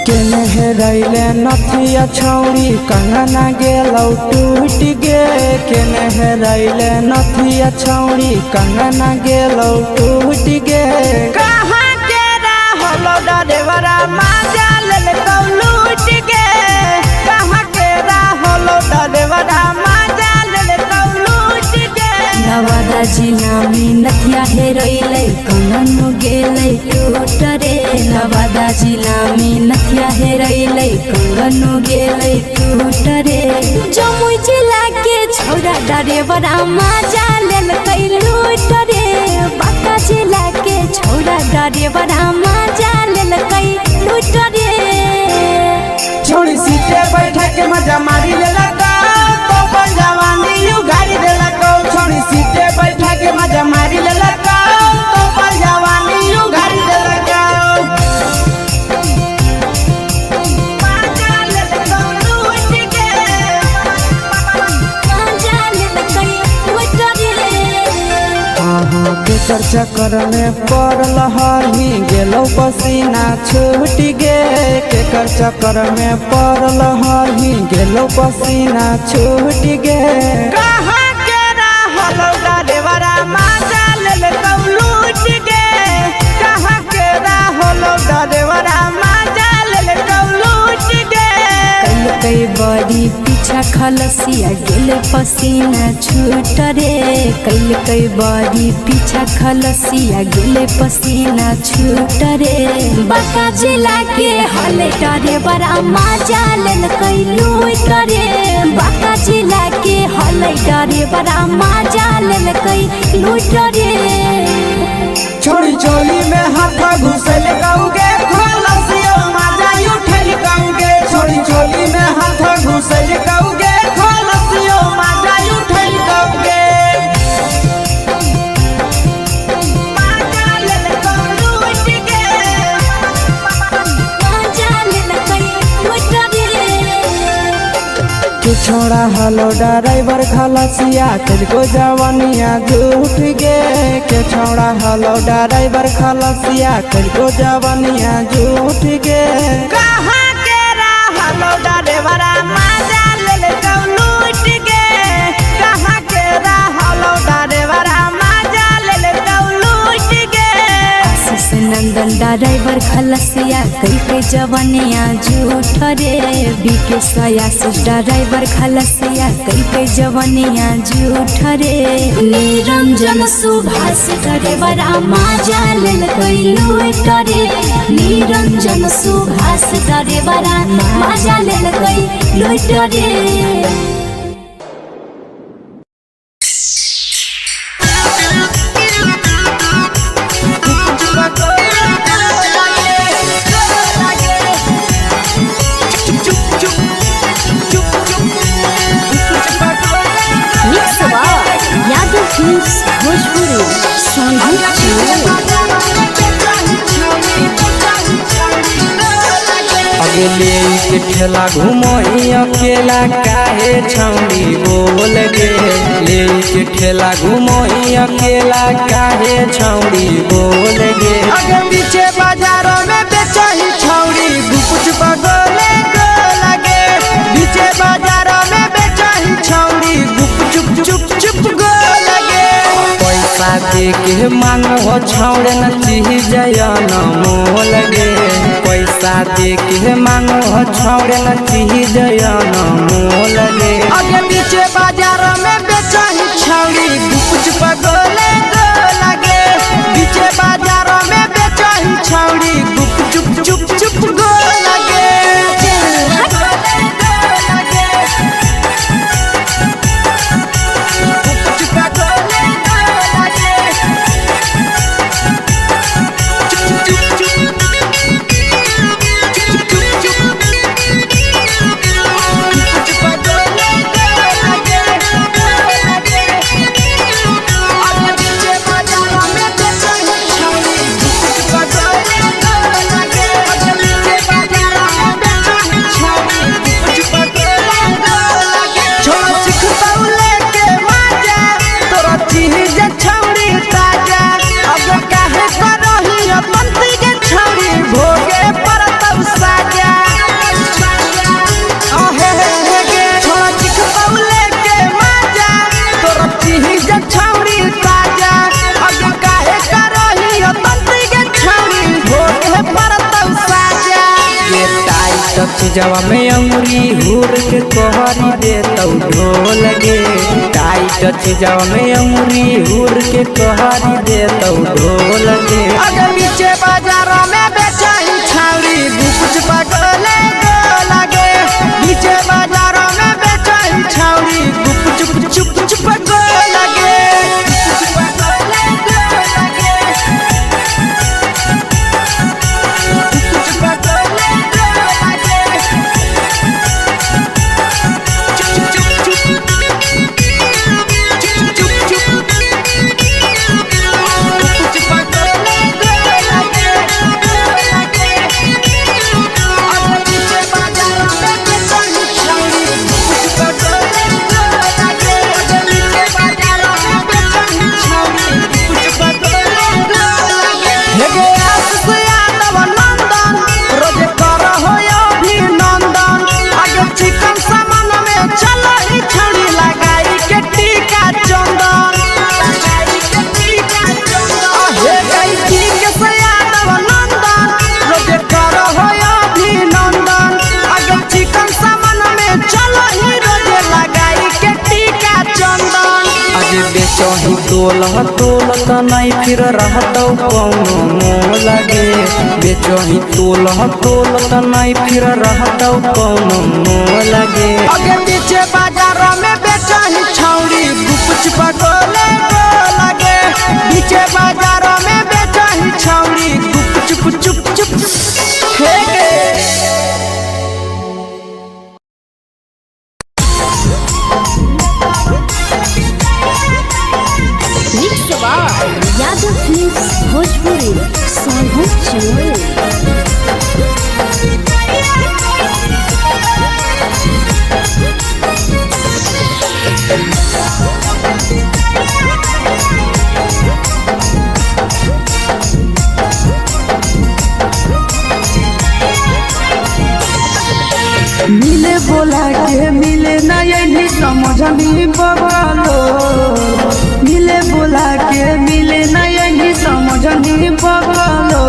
चलो रैले नथिया छौड़ी कंगना गेलौ टूट गे केने रैले नथिया छौड़ी कंगना गेलौ टूट गे कहाँ के रहलो डरेवरा माजा लेलकौ लूट गे कहाँ के रहलो डरेवरा माजा लेलकौ लूट गे नवादा जिला में नथिया हेरैले कंगन गेलै टूट रे नवादा जिला में नथिया हेरैले कंगन गेलै टूट रे जमुई जिला के छौरा डरेवरा माजा ले लेल कई लूट रे बाका जिला के छोड़ा डरे बड़ा मजा लेल कई लूट रे छोड़ी सीटे बैठा के मजा मारी ले लगा तो पर जवानी यू गाड़ी दे लगा छोड़ी सीटे बैठा के मजा मारी ले लगा तो पर जवानी यू गाड़ी दे लगा मजा लेल कई लूट के मजा लेल कई लूट रे केकर चक्कर में पड़ल हही गेलो पसीना छूट गे केकर चक्कर में पड़ल हही गेलो पसीना छूट गे कहाँ के रहल डरेवरा मजा लेल लूट गे कहाँ के रहल डरेवरा मजा लेल लूट गे कई बड़ी पीछा खलसिया गेल पसीना छूट रे कई बड़ी पीछा खलसिया गेल पसीना छूट रे बाका जिला के हले डरे बड़ा मजा लेल कई लूट रे बाका जिला के हले डरे बड़ा मजा लेल कई लूट रे छोड़ी चोली में हाथ घुसल गाऊगे खलसिया मजा उठल गाऊगे छोड़ी चोली में हाथ घुसल गाऊगे खलसिया मजा उठल गाऊगे मजा लेल कई लूट के मजा लेल कई लूट रे के छोड़ा हलो ड्राइवर खलसिया तुझको जवानिया झूठ गे के छोड़ा हलो ड्राइवर खलसिया तुझको जवानिया झूठ गे कहाँ के रहलो ड्राइवर मजा लेल लूट गे कहाँ के रहलो ड्राइवर मजा लेल लूट गे आशीष नंदन ड्राइवर खलसिया कई जवनिया झूठ रे बीके आशीष ड्राइवर खलसिया कई जवनिया झूठ रे निरंजन सुभाष ड्राइवर मजा लेल कई लूट रे निरंजन सुभाष ड्राइवर मजा लेल कई लूट रे भोजपुरी अगले के ठेला घुमई अकेला काहे छौड़ी बोल गे ले के ठेला घुमई अकेला काहे छौड़ी बोल गे अगे पीछे बाजारों में बेचही छौड़ी गुपुच पगोले गो लगे पीछे बाजारों में बेचही छौड़ी गुप चुप चुप गो लगे पैसा दे के मांगो छौड़े न चीज जयन मोल गे पैसा दे के मांगो छौड़े न चीज जयन मोल गे अगे पीछे बाजार में बेचही छौड़ी गुपुच पगोले गो लगे पीछे बाजार में बेचही छौड़ी गुप चुप गो लगे चीजवा में अंगुरी हुर के कोहरी दे तो ढोल गे टाइट चीजवा में अंगुरी हुर के कोहरी दे तो ढोल गे अगे पीछे बाजारों में बेचही छौड़ी गुपुच पगोले गो लगे पीछे बाजारों में बेचही छौड़ी गुप चुप गो लगे अगे बेचही तोल त नहीं फिर रहतौ कौनो मोह लगे बेचही तोल त नहीं फिर रहतौ कौनो मोह लगे अगे पीछे बाजार में बेचही छौड़ी गुप पटोले लगे पीछे बाजार में बेचही छौड़ी गुप चुप चुप चुप यादव फिल्म्स भोजपुरी सोनू चमोली। मिले बोला के मिले नहीं समझनी बगलो मिले बोला के मिले नहीं समझनी बगलो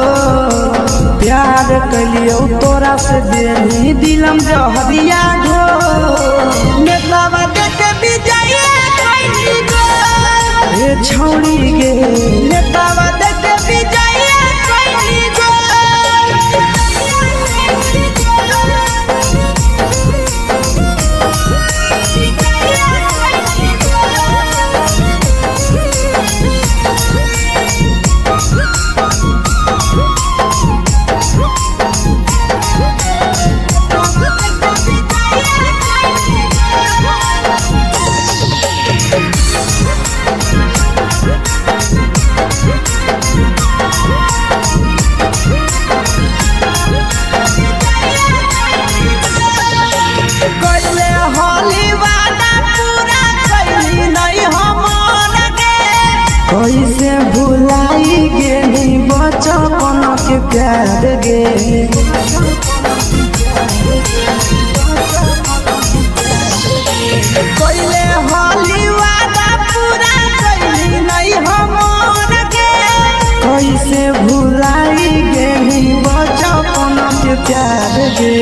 प्यार कलियो तोरा से देनी दिलम जहरिया ढो नेतवा देख विजय कैली गो ए छौड़ी गे नेतवा देख विजय कैली गो कैसे भुलाई गेली बचपन के प्यार गे कैले होली वादा पूरा कैली नहीं हमर गे कैसे भुलाई गेली बचपन के प्यार गे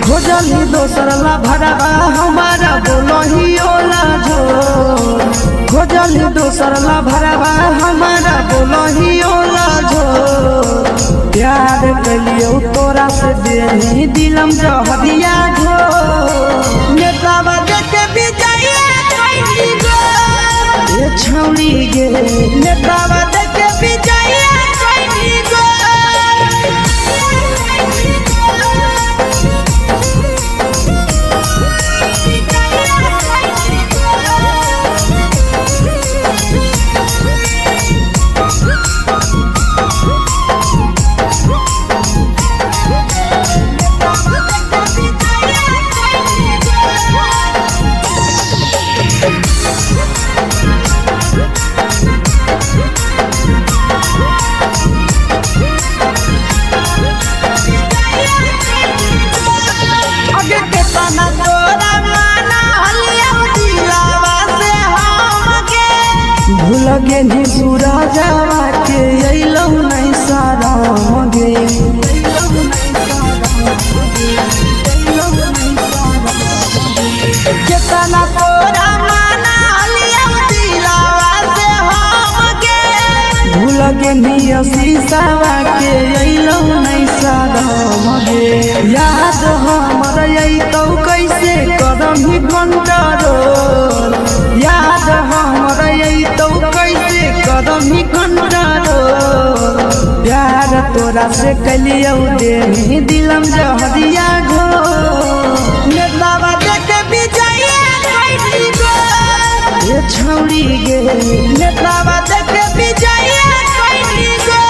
खोजली दोसर ला भरवा हमारा बोलही ओला झोर खोजली दोसर ला भरवा हमारा बोलही ओला झोर प्यार कलियो तोरा से देनी दिलम जहरिया ढो नेतवा देख विजय कैली गो ए छौड़ी गे नेतवा देख विजय कैली गो लगे नी सूरजवा के अइलौ नहीं सारा गे केतना तोरा माना लिया दिलावा से हम गे भूल गे नी शीशावा के अइलौ नहीं सारा गे याद हमर अइतौ कैसे करम ही कंट्रोल याद हमर अइतौ कैसे करम ही कंट्रोल प्यार तोरा से कलियो देनी दिलम जहरिया ढो नेतवा देख विजय कैली गो ए छौड़ी गे नेतवा देख विजय कैली गो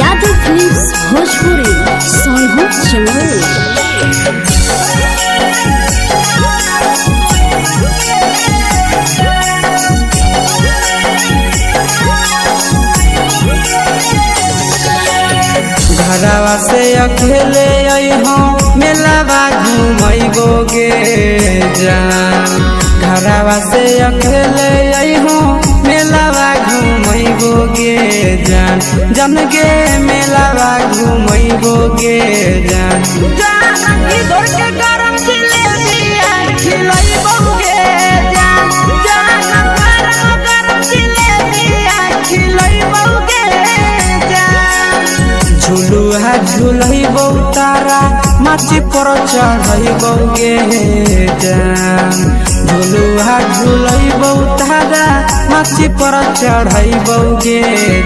यादव फिल्म्स भोजपुरी सोनू चमोली। घरवा से अकेले आई हम मेलावा घूमैबोगे जान घरवा से अकेले अइहो मेलावा घूमैबोगे जान जन गे मेलावा घूमैबोगे जान इधर के गरम जिलेबिया खिलैबोगे जान गरम जिलेबिया खिलैबोगे जान झुलुहा झुलैबो तारा माची पर चढ़ैबोगे जान झुलुहा झुलैबो तारा माची पर चढ़ैबोगे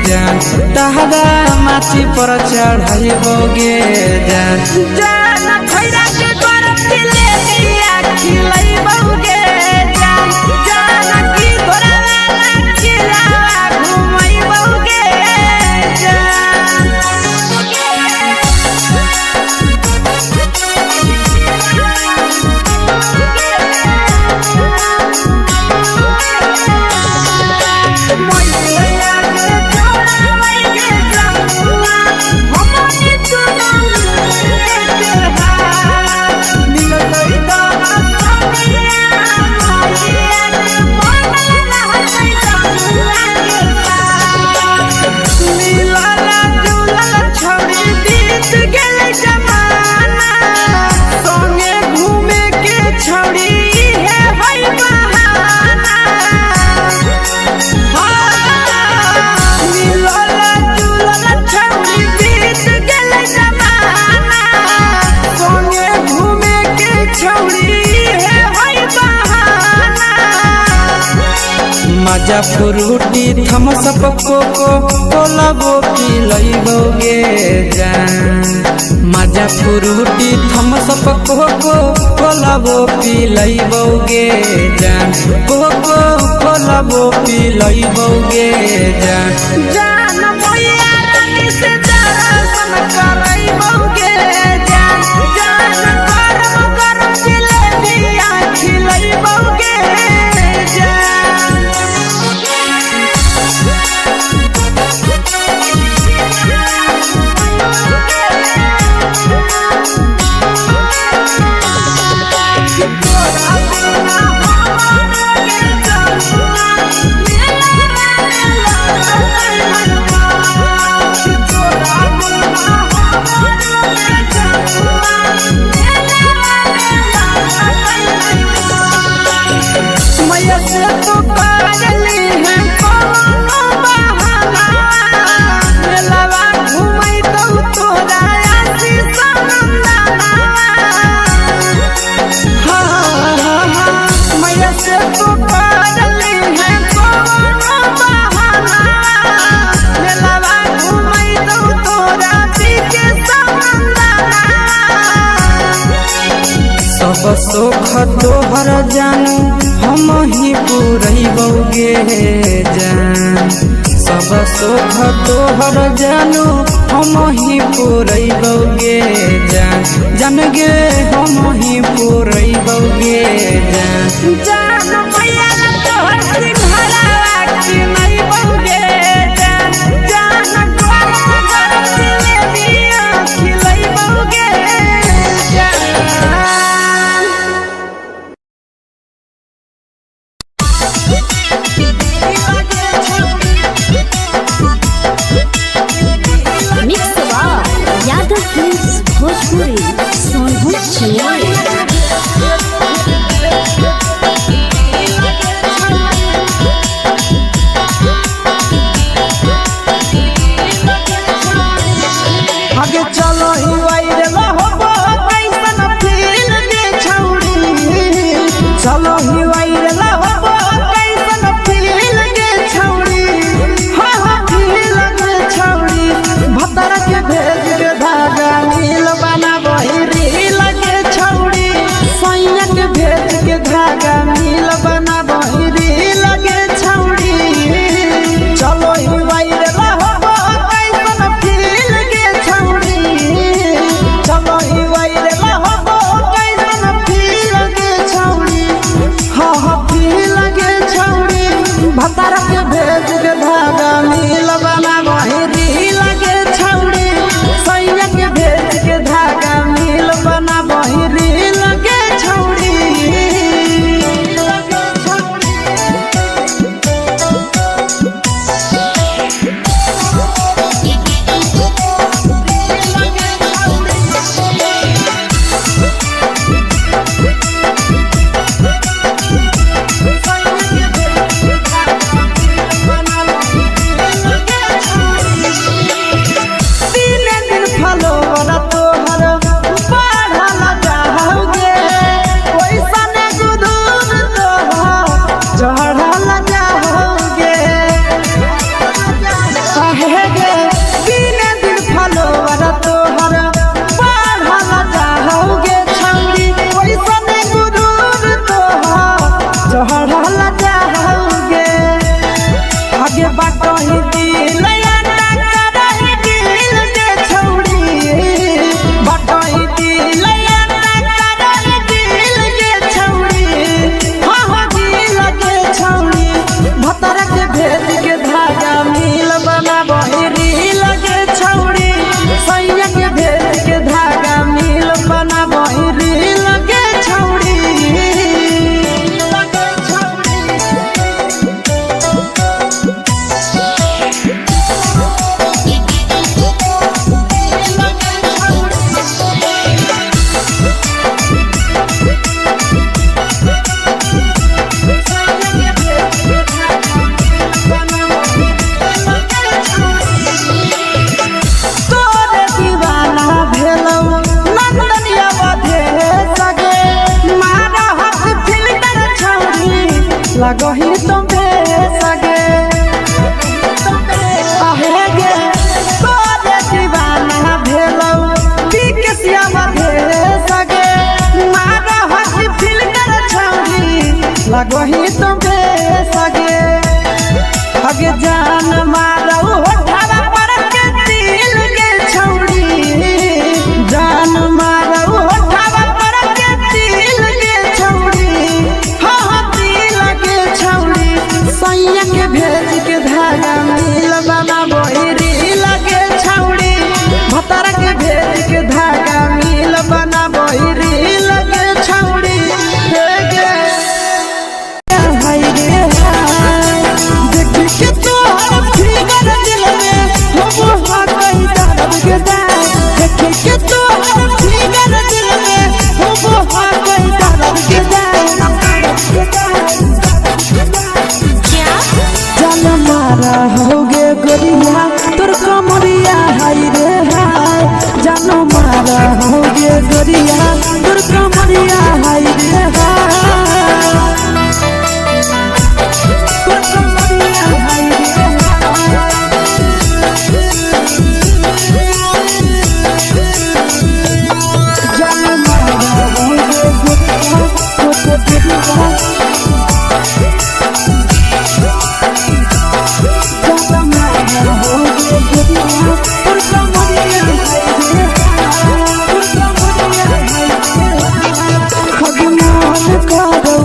जान तारा माची पर चढ़ैबोगे जान जान खैरा के गरम जिलेबिया खिलैबोगे जान जान की घोड़ावाला खिलावा घुमैबोगे जान मजा फ्रूटी थम्सअप कोको कोलाबो पिलैबोगे जान मजा फ्रूटी थम्सअप कोको कोलाबो पिलैबोगे जान कोको कोलाबो पिलैबोगे जान जान मैया रानी से दर्शन करैबोगे जान जान गरम गरम जिलेबिया खिलैबोगे जान सब सुख तोहर जानू हम ही पुरैबोगे जान सब सुख तोहर जानू हम ही पुरैबोगे जान जान गे हम ही पुरैबोगे जान जान मैया तोहर सिंघारा खिलैबोगे जान जान गरम गरम जिलेबिया खिलैबोगे जान यादव फिल्म्स भोजपुरी सोनभद्र आगे चलो ही वायरल होबो कैसन फील दे छौड़ी चलो ही वायरल होबो कैसन फील दे छौड़ी हां फील दे छौड़ी भतर के भेज के धागा नील बना बहिरी लगे छौड़ी सैया के भेज के धागा नील बना बहिरी लगे छौड़ी चलो ही वायरल होबो कैसन फील दे छौड़ी चलो ही वायरल होबो कैसन फील दे छौड़ी हां फील लगो ही तुम सगे आहे गे तोरे दीवाना भेलौ पीके श्यामा भेले सगे मारा हंसी फिल कर छौरी लगो ही तुम सगे अगे जान मारौ होठवा पर के दिल के छौरी जान मारौ होठवा पर के दिल के छौरी हाँ दिल के छौरी सैया के भेज के धागा मिल बना बोरी लगे छौरी भतर के भेज के धागा मिल बना बोरी लगे छौरी हे गे हाय रे देख के तो फिगर दिल में हो हा कोई दर्द के देख के तो फिगर दिल में हो हा कोई दर्द के जान मारा होगे गोरिया तोर कमरिया हाय रे हाय जान मारा होगे गोरिया तोर कमरिया हाय रे हाय तोर कमरिया हाय रे जान मारा होगे गोरिया तोर कमरिया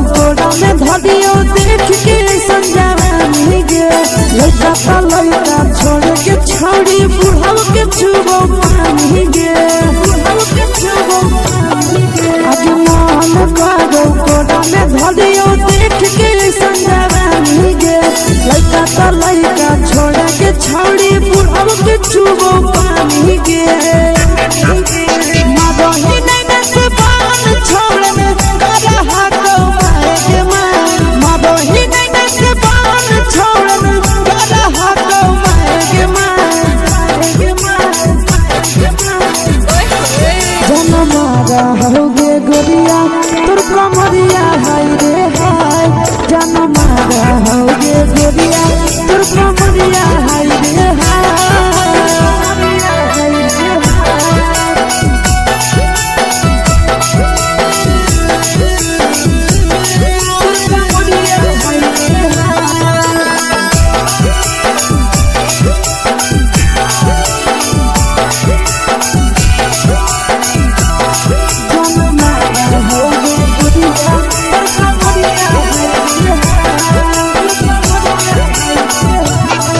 धदियो देख के संजावानी गे लइका पा लइका छोड़ के छौड़ी बुढ़ाव के छुबो पानी गे बुढ़ाव के छुबो पानी गे आज मन कागो कोडा में धदियो देख के संजावानी गे लइका पा लइका छोड़ के छौड़ी बुढ़ाव के छुबो पानी गे मादही नहीं से बान छोड़ में करा हाथों मारे मादही नहीं से बान छोड़ में करा हाथों मारे जन मारा होगे गोरिया तोर कमरिया हाय रे हाय जन मारा होगे गोरिया तोर कमरिया हाय रे हाय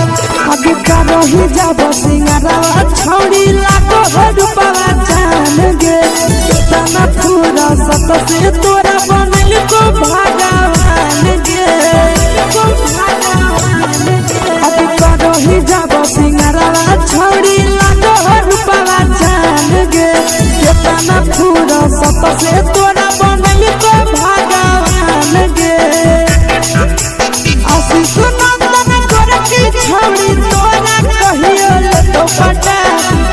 रही जब सिंगारा छौड़ी लाखो रुपया जान गे तना पूरा सत से तोरा बनल को भगवान गे अभी रही जब सिंगारा छौड़ी लाखो रुपया जान गे तना पूरा सत से तोरा बनल को भगवान गे आशीष नंदन गोरखी छौड़ी तोरा कहियो ले तो पटा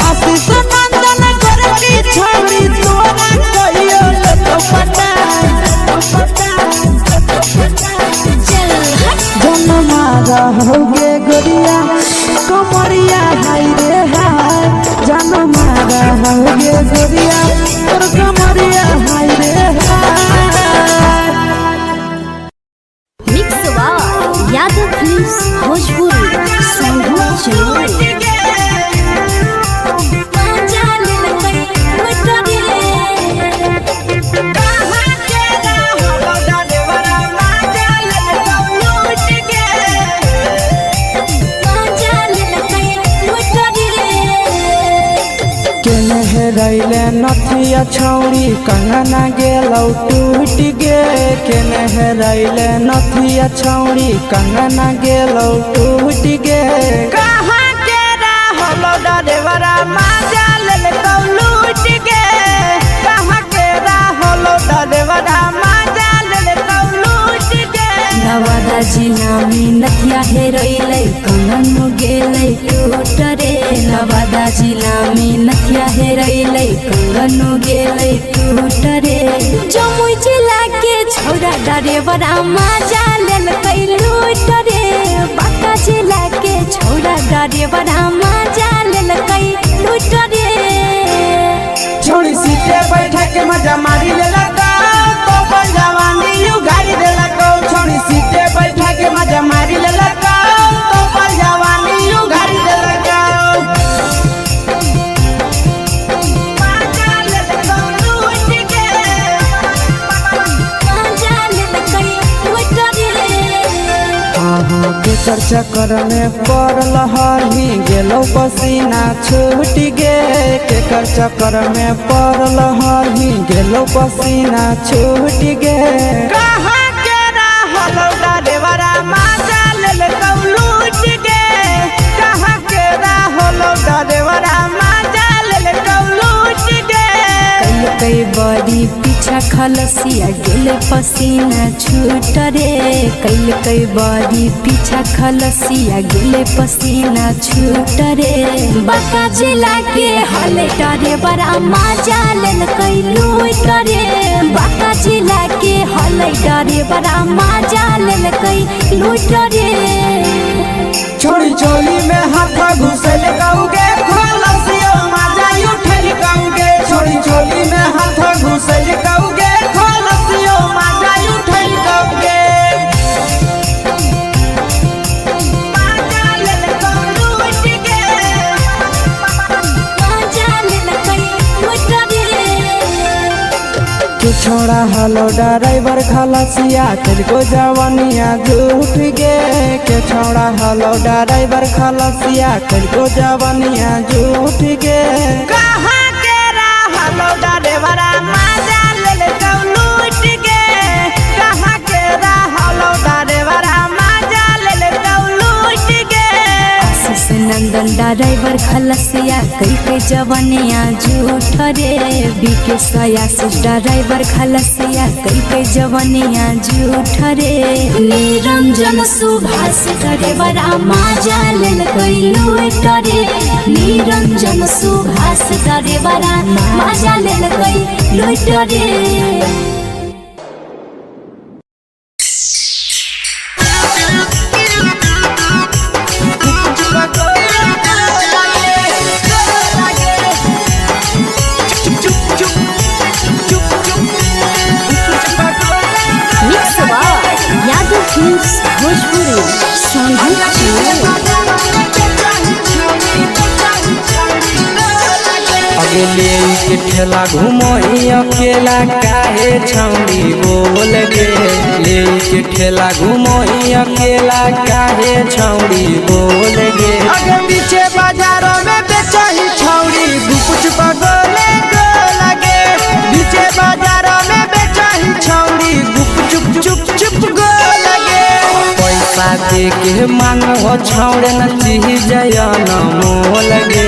आशीष नंदन गोरखी छौड़ी तोरा कहियो ले तो पटा जन मारा होगे गोरिया कमरिया हाय रे हाय जन मारा होगे गोरिया तोर कमरिया हाय रे हाय mix by Yadav films Bhojpuri संगीत चलो रैले नथिया छौड़ी कंगना गेलौ टूट गे केने रैले नथिया छौड़ी कंगना गेलौ टूट गे कहाँ के रहलो डरेवरा माजा लेलौ लूट गे कहाँ के रहलो डरेवरा माजा लेलौ लूट गे नवादा जिला में नथिया हेरैलै कंगन गेलै टूट रे नवादा जिला में नथिया हेरैलै कंगन गेलै टूट रे जमुई जिला के छौरा डरेबरा मजा लेलकै लूट रे बांका जिला के छौरा डरेबरा मजा लेलकै लूट रे छोड़ी सीटे बैठा के मजा मारी लेला तो पर जवानी यू गाड़ी देला को छोड़ी सीटे बैठा के मजा मारी लेला तो पर जवानी यू गाड़ी देला को केकर चक्कर में पड़ल हरही गेलो पसीना छूट गे केकर चक्कर में पड़ल हरही गेलो पसीना छूट गे कहाँ के रहल डरेबरा मजा लेल लूट गे कहाँ के रहल डरेबरा मजा लेल लूट गे कई बड़ी पीछा खलसिया गेले पसीना छूट रे कई बड़ी पीछा खलसिया गेले पसीना छूट रे बांका जिला के हले डरे बड़ा मजा लेल कई लूट रे बांका जिला के हले डरे बड़ा मजा लेल कई लूट रे छोड़ी चोली में हाथ घुसल गाऊंगे खलसिया मजा उठल गाऊंगे छोड़ी चोली में हाथ घुसल गाऊंगे खलसिया मजा उठल गाऊंगे मजा लेल लूट गे मजा लेल कई लूट रे के छोड़ा हलो ड्राइवर खलसिया तेलको जवानिया झूठ गे के छोड़ा हलो ड्राइवर खलसिया तेलको जवानिया झूठ गे कहाँ के रहलो ड्राइवरा मजा लेल लूट गे कहाँ के रहलो ड्राइवरा मजा लेल लूट गे आशीष नंदन ड्राइवर खलसिया कई जवानिया झूठ रे बीके आशीष ड्राइवर खलसिया कई जवानिया झूठ रे निरंजन सुभाष ड्राइवरा मजा लेल कई लूट रे निरंजन सुभाष ड्राइवरा मजा लेल कई लूट रे भोजपुरी अगले के ठेला घुमोई अकेला काहे छौड़ी बोल गे ले के ठेला घुमोई अकेला काहे छौड़ी बोल गे अगे पीछे बाजारों में बेचही छौड़ी कुछ पगोले गो लगे पीछे बाजारों में बेचही छौड़ी चुप चुप चुप गो लगे पैसा दे के मांगो छौड़े न चीज न मोल गे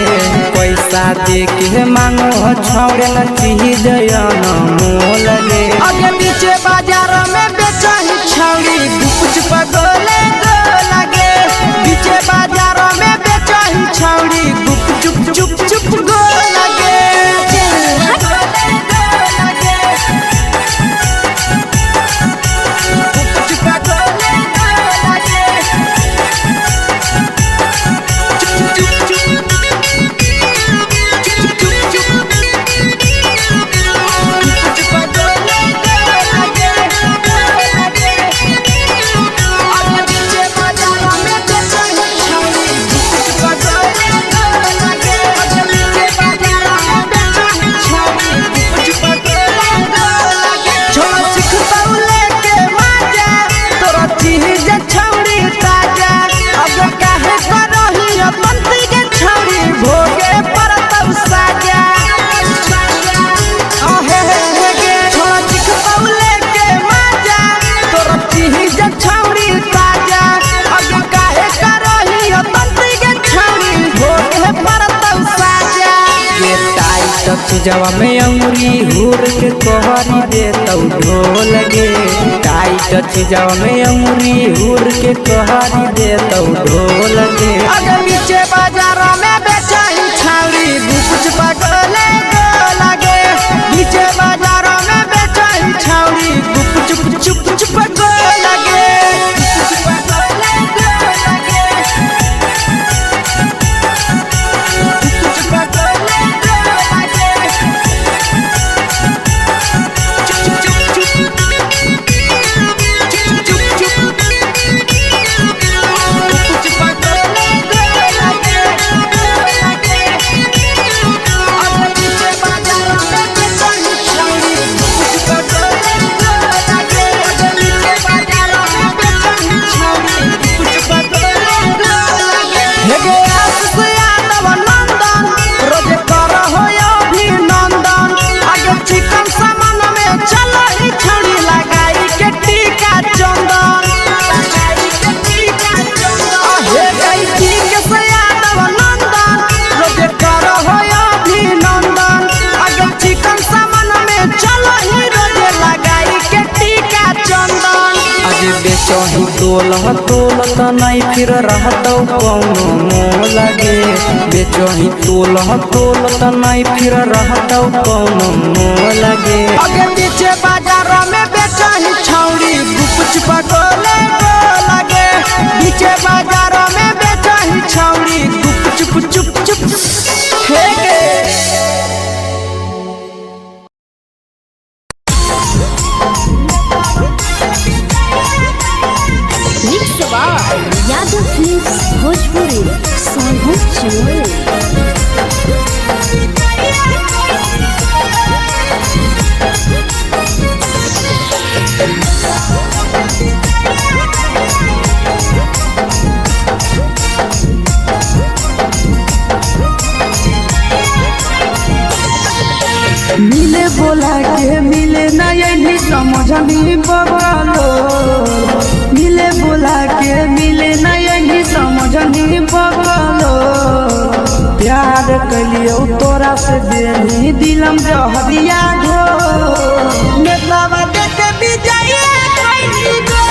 पैसा दे के मांगो छौड़े न चीज न मोल गे अगे पीछे बाजारों में बेचही छौड़ी कुछ पगोले गो लगे पीछे बाजारों में बेचही छौड़ी चुप चुप चुप गो लगे जवा में अंगुरी हुर के तोहरी दे तौ ढोल गे टाइट टाइट चीजावा में अंगुरी हुर के कहरी दे तो ढोल के अगर नीचे बाजार में बेचाई छावरी कुछ पगले लगे नीचे बाजार में बेचाई छावरी चुप चुप चुप लगे बेचही तोलत नहीं फिर रहत कौनो मोह लगे बेचही तोलत नहीं फिर रहत कौनो मोह लगे अगे पीछे बाजार में बेचही छौरी कुछ पगले लगे पीछे बाजार में बेचही छौरी चुप चुप चुप हे यादव फिल्म्स भोजपुरी सोनू चोर मिले बोला के मिले नहीं समझनी बगलो मिले बोला के मिले नहीं समझनी बगलो प्यार कलियो तोरा से देनी दिलम जहरिया घो नेतावा देखे बिजाइए कोई गो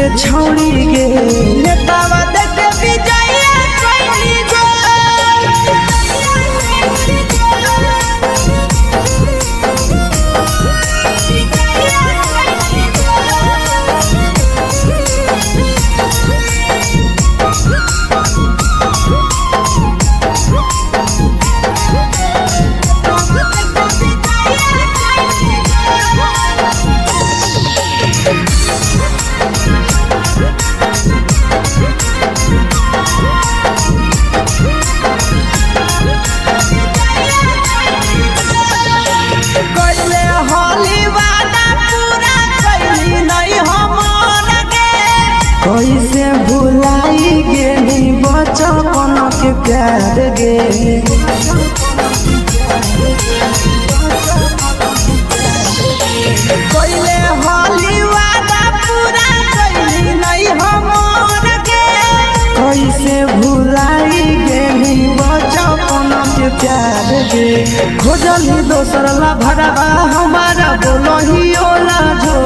ए छौड़ी गे नेतावा देखे बिजाइए कोई गो कैसे भुलाई गेली बचपन के प्यार गे कैले होली वादा पूरा कैली नहीं हमर गे कैसे भुलाई गेली बचपन के प्यार गे खोजली दोसर ला भरवा हमारा बोलही ओला जो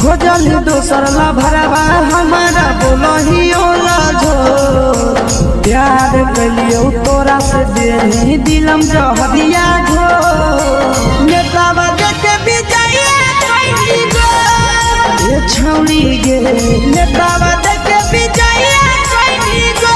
खोजली दोसर ला भरवा हमारा बोलही ओला जो प्यार कलियो तोरा से देनी दिलम जहरिया घो नेतावा देखे बिजाइए कोई गो ए छौड़ी गे नेतावा देखे बिजाइए कोई गो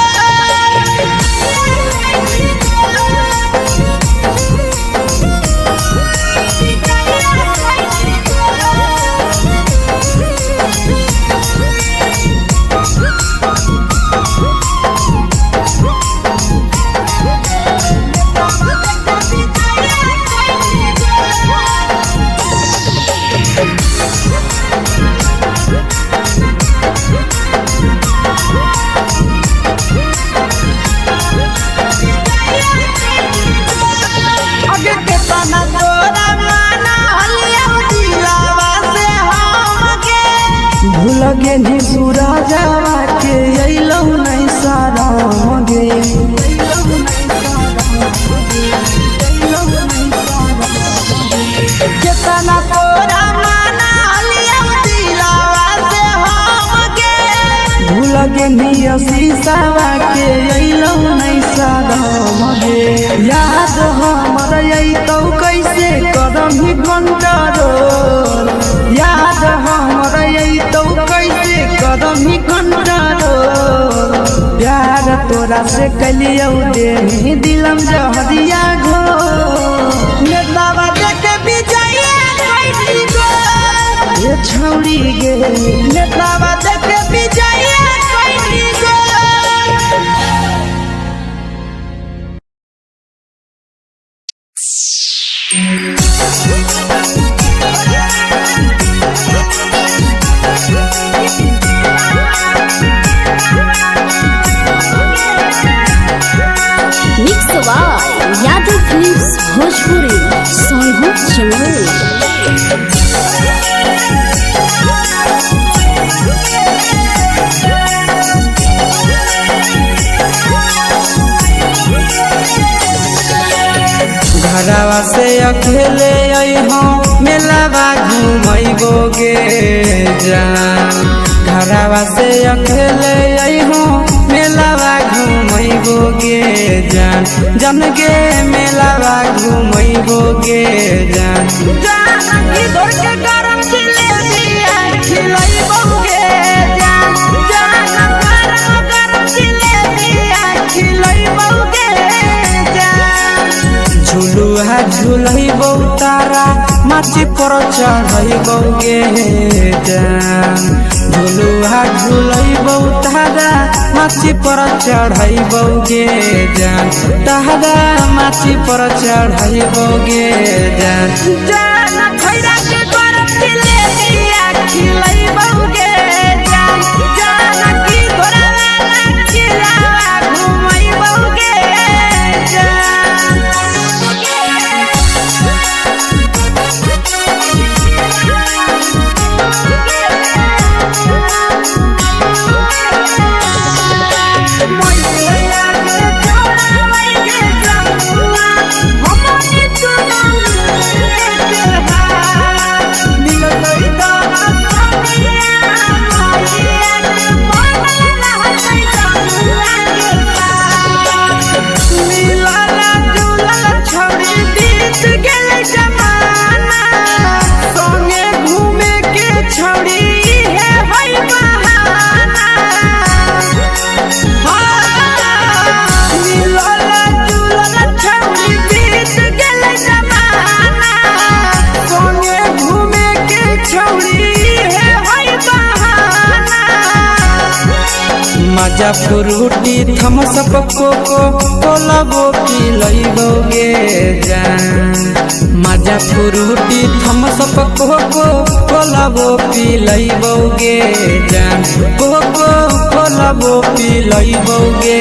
लगे नी सूरजवा के अइलौ नहीं सारा गे केतना तोरा माना लिया पेनिया शीशावा के अइलौ नहीं सादम गे याद हमर अइतौ कैसे कदम ही कंट्रोल याद हमर अइतौ कैसे कदम ही कंट्रोल प्यार तोरा से कलियौ दे दिलम जहरिया घो नेतावा देखे विजय कैसी गो ये छौड़ी गे नेतावा देखे विजय कैसी गो mix Yadav films Bhojpuri Sonbhadra channel. घरवा से अकेले अइहो मेलावा घूमैबो गे जान घरवा से अकेले अइहो मेलावा घूमैबो गे जान जन गे मेलावा घूमैबो गे जान जान की दौड़ के गरम जिलेबिया खिलैबो गे जान जान गरम जिलेबिया खिलैबो गे जान झुलुहा झुलैबो तारा माची पर चढ़ैबो गे जान झुलुहा झुलैबो तारा माची पर चढ़ैबो गे जान तारा माची पर चढ़ैबो गे जान जान खैरा के गरम जिलेबिया खिलैबो गे जान जान की घोड़ावाला खिलावा घुमैबो गे जान मजा फ्रूटी थमसप कोको कोलाबो पिलैबो गे जान मजा फ्रूटी थमसप कोको कोलाबो पिलैबो गे जान कोको कोलाबो पिलैबो गे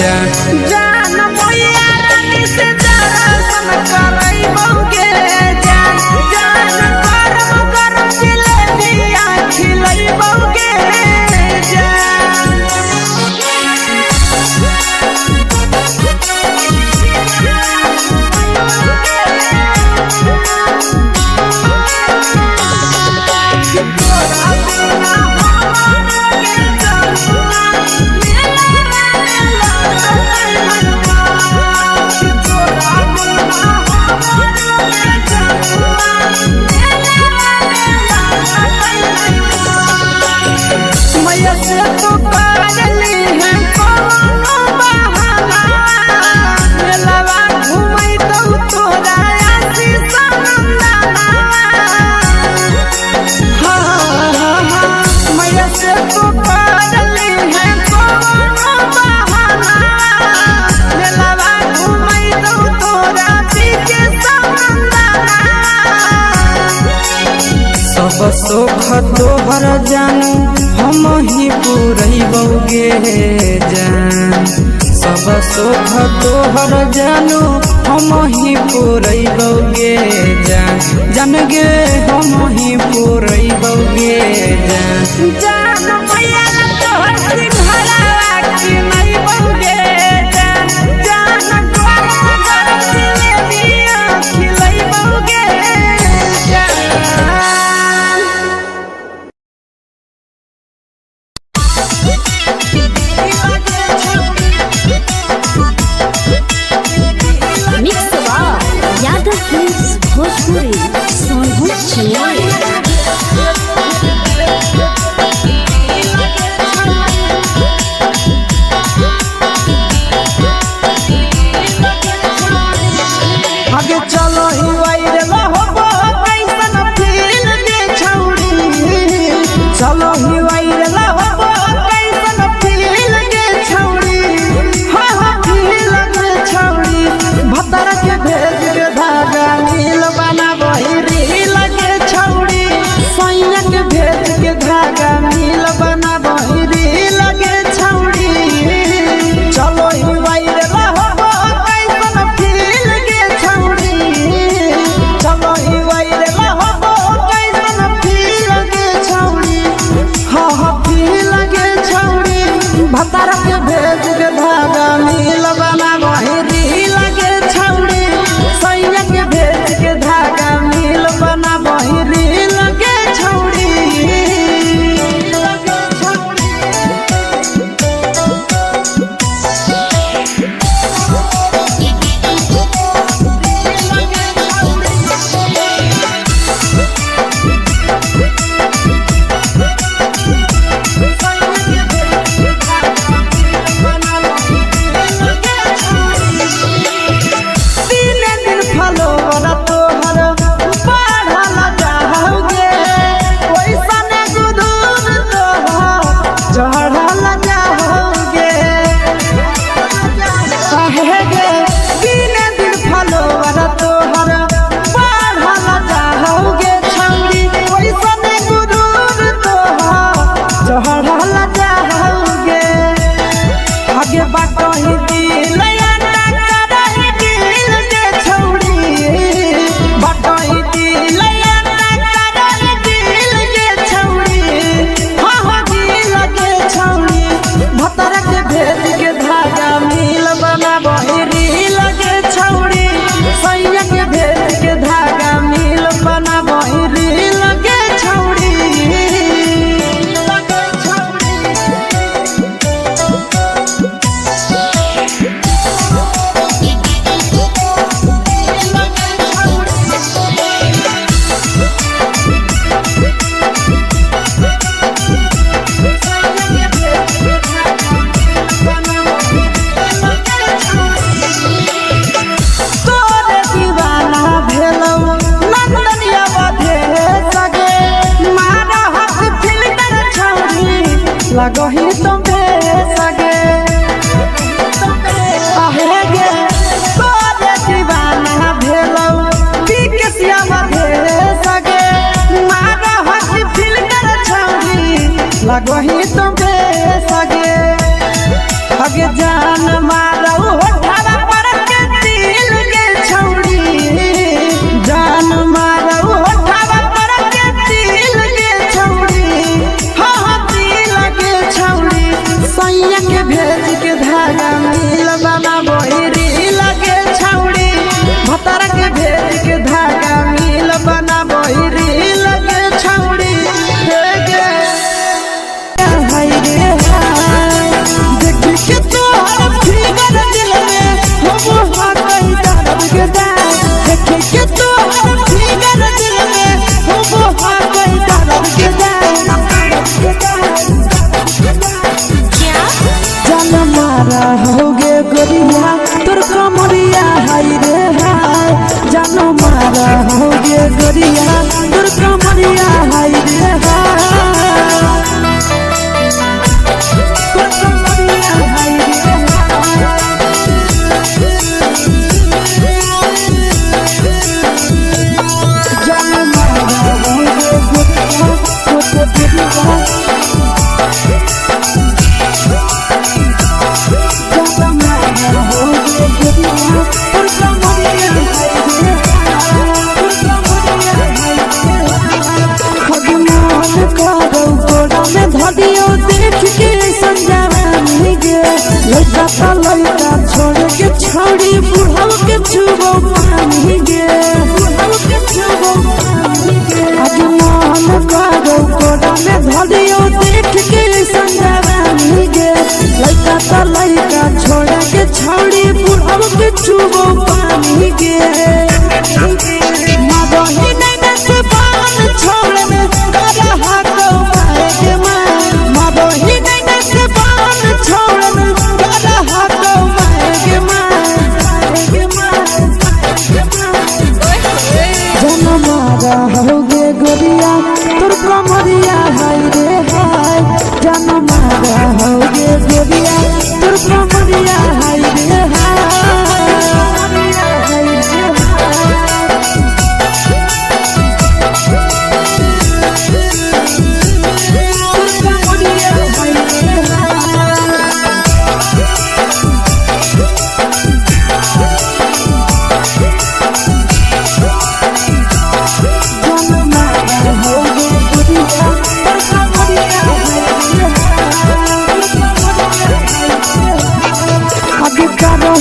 जान जान मोया रानी से दर्शन करैबो गे जान जान गरम गरम जिलेबिया खिलैबो गे जान सोख तोहर जानू हम ही पुरैबो गे जान सब सोख तोहर जानू हम ही पुरैबो गे जान जान गे हम ही पुरैबो गे जान जान मैया तोहर सिंहरावा की नैबो गे जान जान गरम गरम जिलेबिया खिलैबो गे जान चलो ही वायरल हो कैसन फील के छौड़ी हाँ हाँ फील के छौड़ी भतर के भेज के धागा नील बना वही रील के छौड़ी सैया के भेज के धागा नील बना वही रील के छौड़ी चलो ही वायरल हो कैसन फील के छौड़ी चलो ही वायरल हो कैसन फील के छौड़ी हाँ हाँ फील के छौड़ी भतर के भेज के धागा नील बना वही रील के छौड़ी सैया के भेज के धागा नील बना वही रील के छौड़ी लगही तुम्हे सगे आहे गे तोरे दीवाना भेलौ बिकसिया बधे सगे मारा हसी फिल्टर छौरी लगही तुम्हे सगे अगे जान मारौ होठवा पर के दिल के छौरी जान मारौ होठवा पर के दिल के छौरी हाँ सैया के भेज के धागा नील बना वही रील के छौड़ी भतर के भेज के धागा नील बना वही रील के छौड़ी हाय रे हाय देख के तोहर फिगर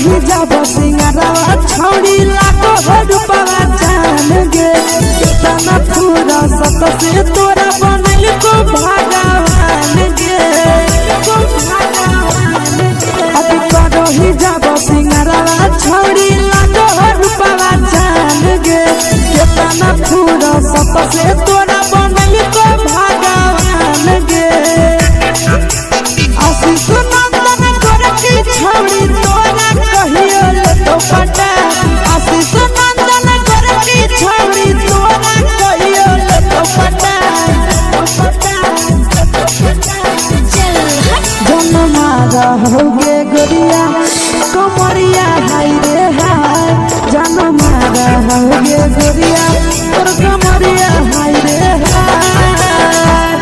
रही जब सिंगारवा छौड़ी लाखों रुपवा जान गे कितना पूरा सत से तोरा बनल को भगवान गे अभी रही जब सिंगारवा छौड़ी लाखों रुपवा जान गे कितना पूरा सत से तोरा बनल को भगवान गे आशीष नंदन गोरखी छौड़ी तोरा कहियो ले तो पटा आशीष नंदन गोरखी छौड़ी तोरा कहियो ले तो पटा जन्मा रहोगे गोरिया कमरिया हाय रे हाय जन्मा रहोगे गोरिया और कमरिया हाय रे हाय।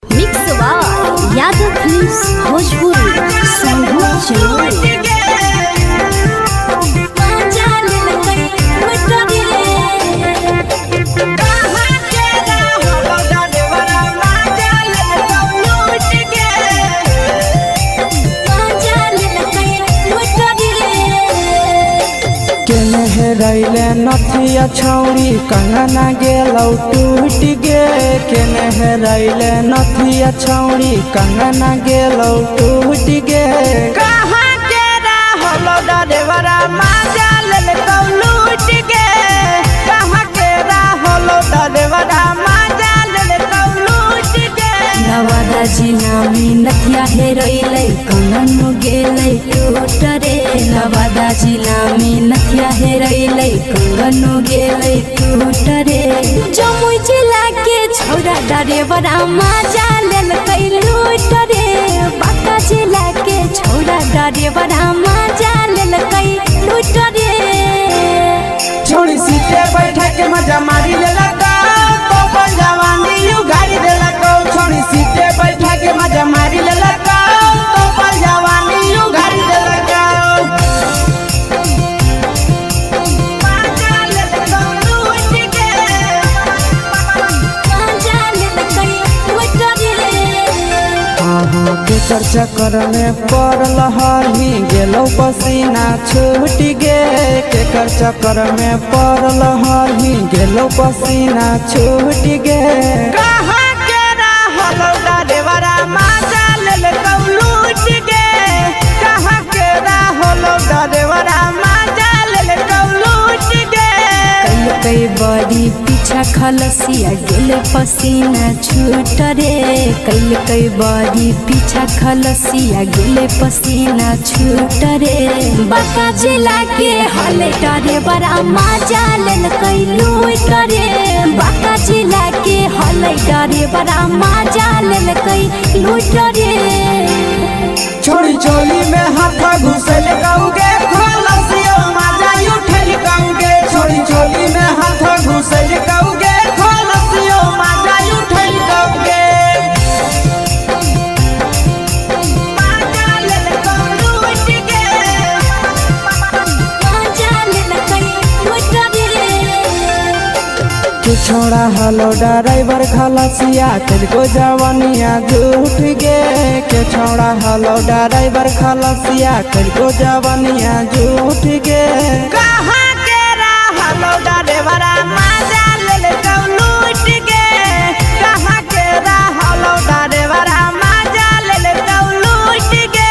Mix by Yadav films Bhojpuri संगीत चलो रैले नथिया छौड़ी कंगना गेलौ टूट गे केने रैले नथिया छौड़ी कंगना गेलौ टूट गे कहाँ के रहलो डरेवरा माजा लेलकौ लूट गे कहाँ के रहलो डरेवरा माजा लेलकौ लूट गे नवादा जिला में नथिया हेरैलै कंगन गेलै टूट रे नवादा जिला में नथिया हेरैलै कंगन गेलै टूट रे जमुई जिला के छौरा डरेवरा माजा लेलकै लूट रे बांका जिला के छौरा डरेवरा माजा लेलकै लूट रे छोड़ी सीटे बैठा के मजा मारी लेलकौ तो बन जवानी यू गाड़ी देलकौ छोड़ी सीटे बैठा के मजा मारी लेलकौ तो बन जवानी यू गाड़ी देलकौ माजा लेलकौ लूट गे माजा लेलकै लूट रे केकर चक्कर में पड़ल हही गेलौ पसीना छूट गे केकर चक्कर में पड़ल हही गेलौ पसीना छूट गे कहाँ के रहलो डरेवरा माजा लेलकौ लूट गे कहाँ के रहलो डरेवरा माजा लेलकौ लूट गे कई बड़ी पीछा खलसिया गेले पसीना छूट रे कई बड़ी पीछा खलसिया गेले पसीना छूट रे बांका जिला के हले डरे बड़ा माजा लेलकै लूट रे बांका जिला के हले डरे बड़ा माजा लेलकै लूट रे छोड़ी चोली में हाथ घुसल कौगे खलसियो माजा उठल कौगे छोड़ी चोली में हाथ घुसल कौगे खलसियो माजा उठल कौगे माजा लेलकौ लूट गे माजा लेलकै लूट रे तू छोड़ा हलो ड्राइवर खलसिया तेरे जवानिया झूठ गे के छोड़ा हलो ड्राइवर खलसिया तेरे जवानिया झूठ गे कहाँ के रहलो डरेवरा माजा लेलकौ लूट गे कहाँ के रहलो डरेवरा माजा लेलकौ लूट गे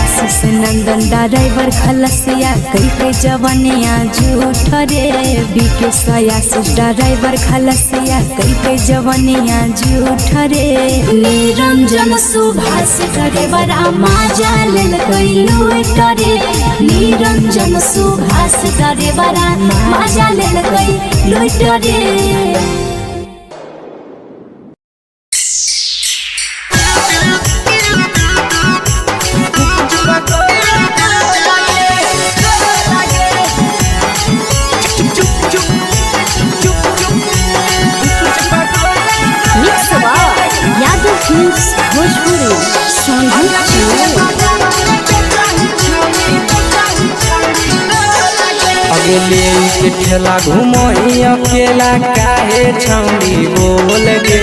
आशीष नंदन ड्राइवर खलसिया कई जवनिया झूठ रे बीके आशीष ड्राइवर खलसिया कई जवनिया झूठ रे निरंजन सुभाष ड्राइवरा माजा लेलकै लूट रे निरंजन सुभाष ड्राइवरा माजा लेलकै लूट रे mix by Yadav films Bhojpuri संगीत चलो अगले के ठेला घुमई अकेला काहे छौड़ी बोल गे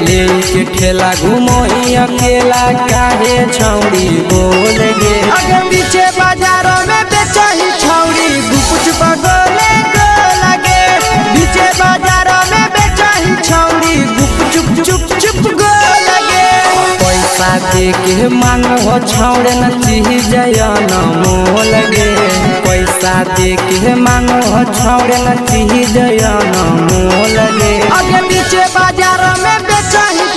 ले के ठेला घुमई अकेला काहे छौड़ी बोल गे आगे पीछे बाजारों में बेचही छौड़ी गुप चुप गोले गो लगे पीछे बाजारों में बेचही छौड़ी गुप चुप चुप चुप गो लगे पैसा दे के मांगो छौड़े न चीज न मोह लगे पैसा दे के मांगो छौड़े न चीज न मोह लगे आगे पीछे बाजारों में बेचही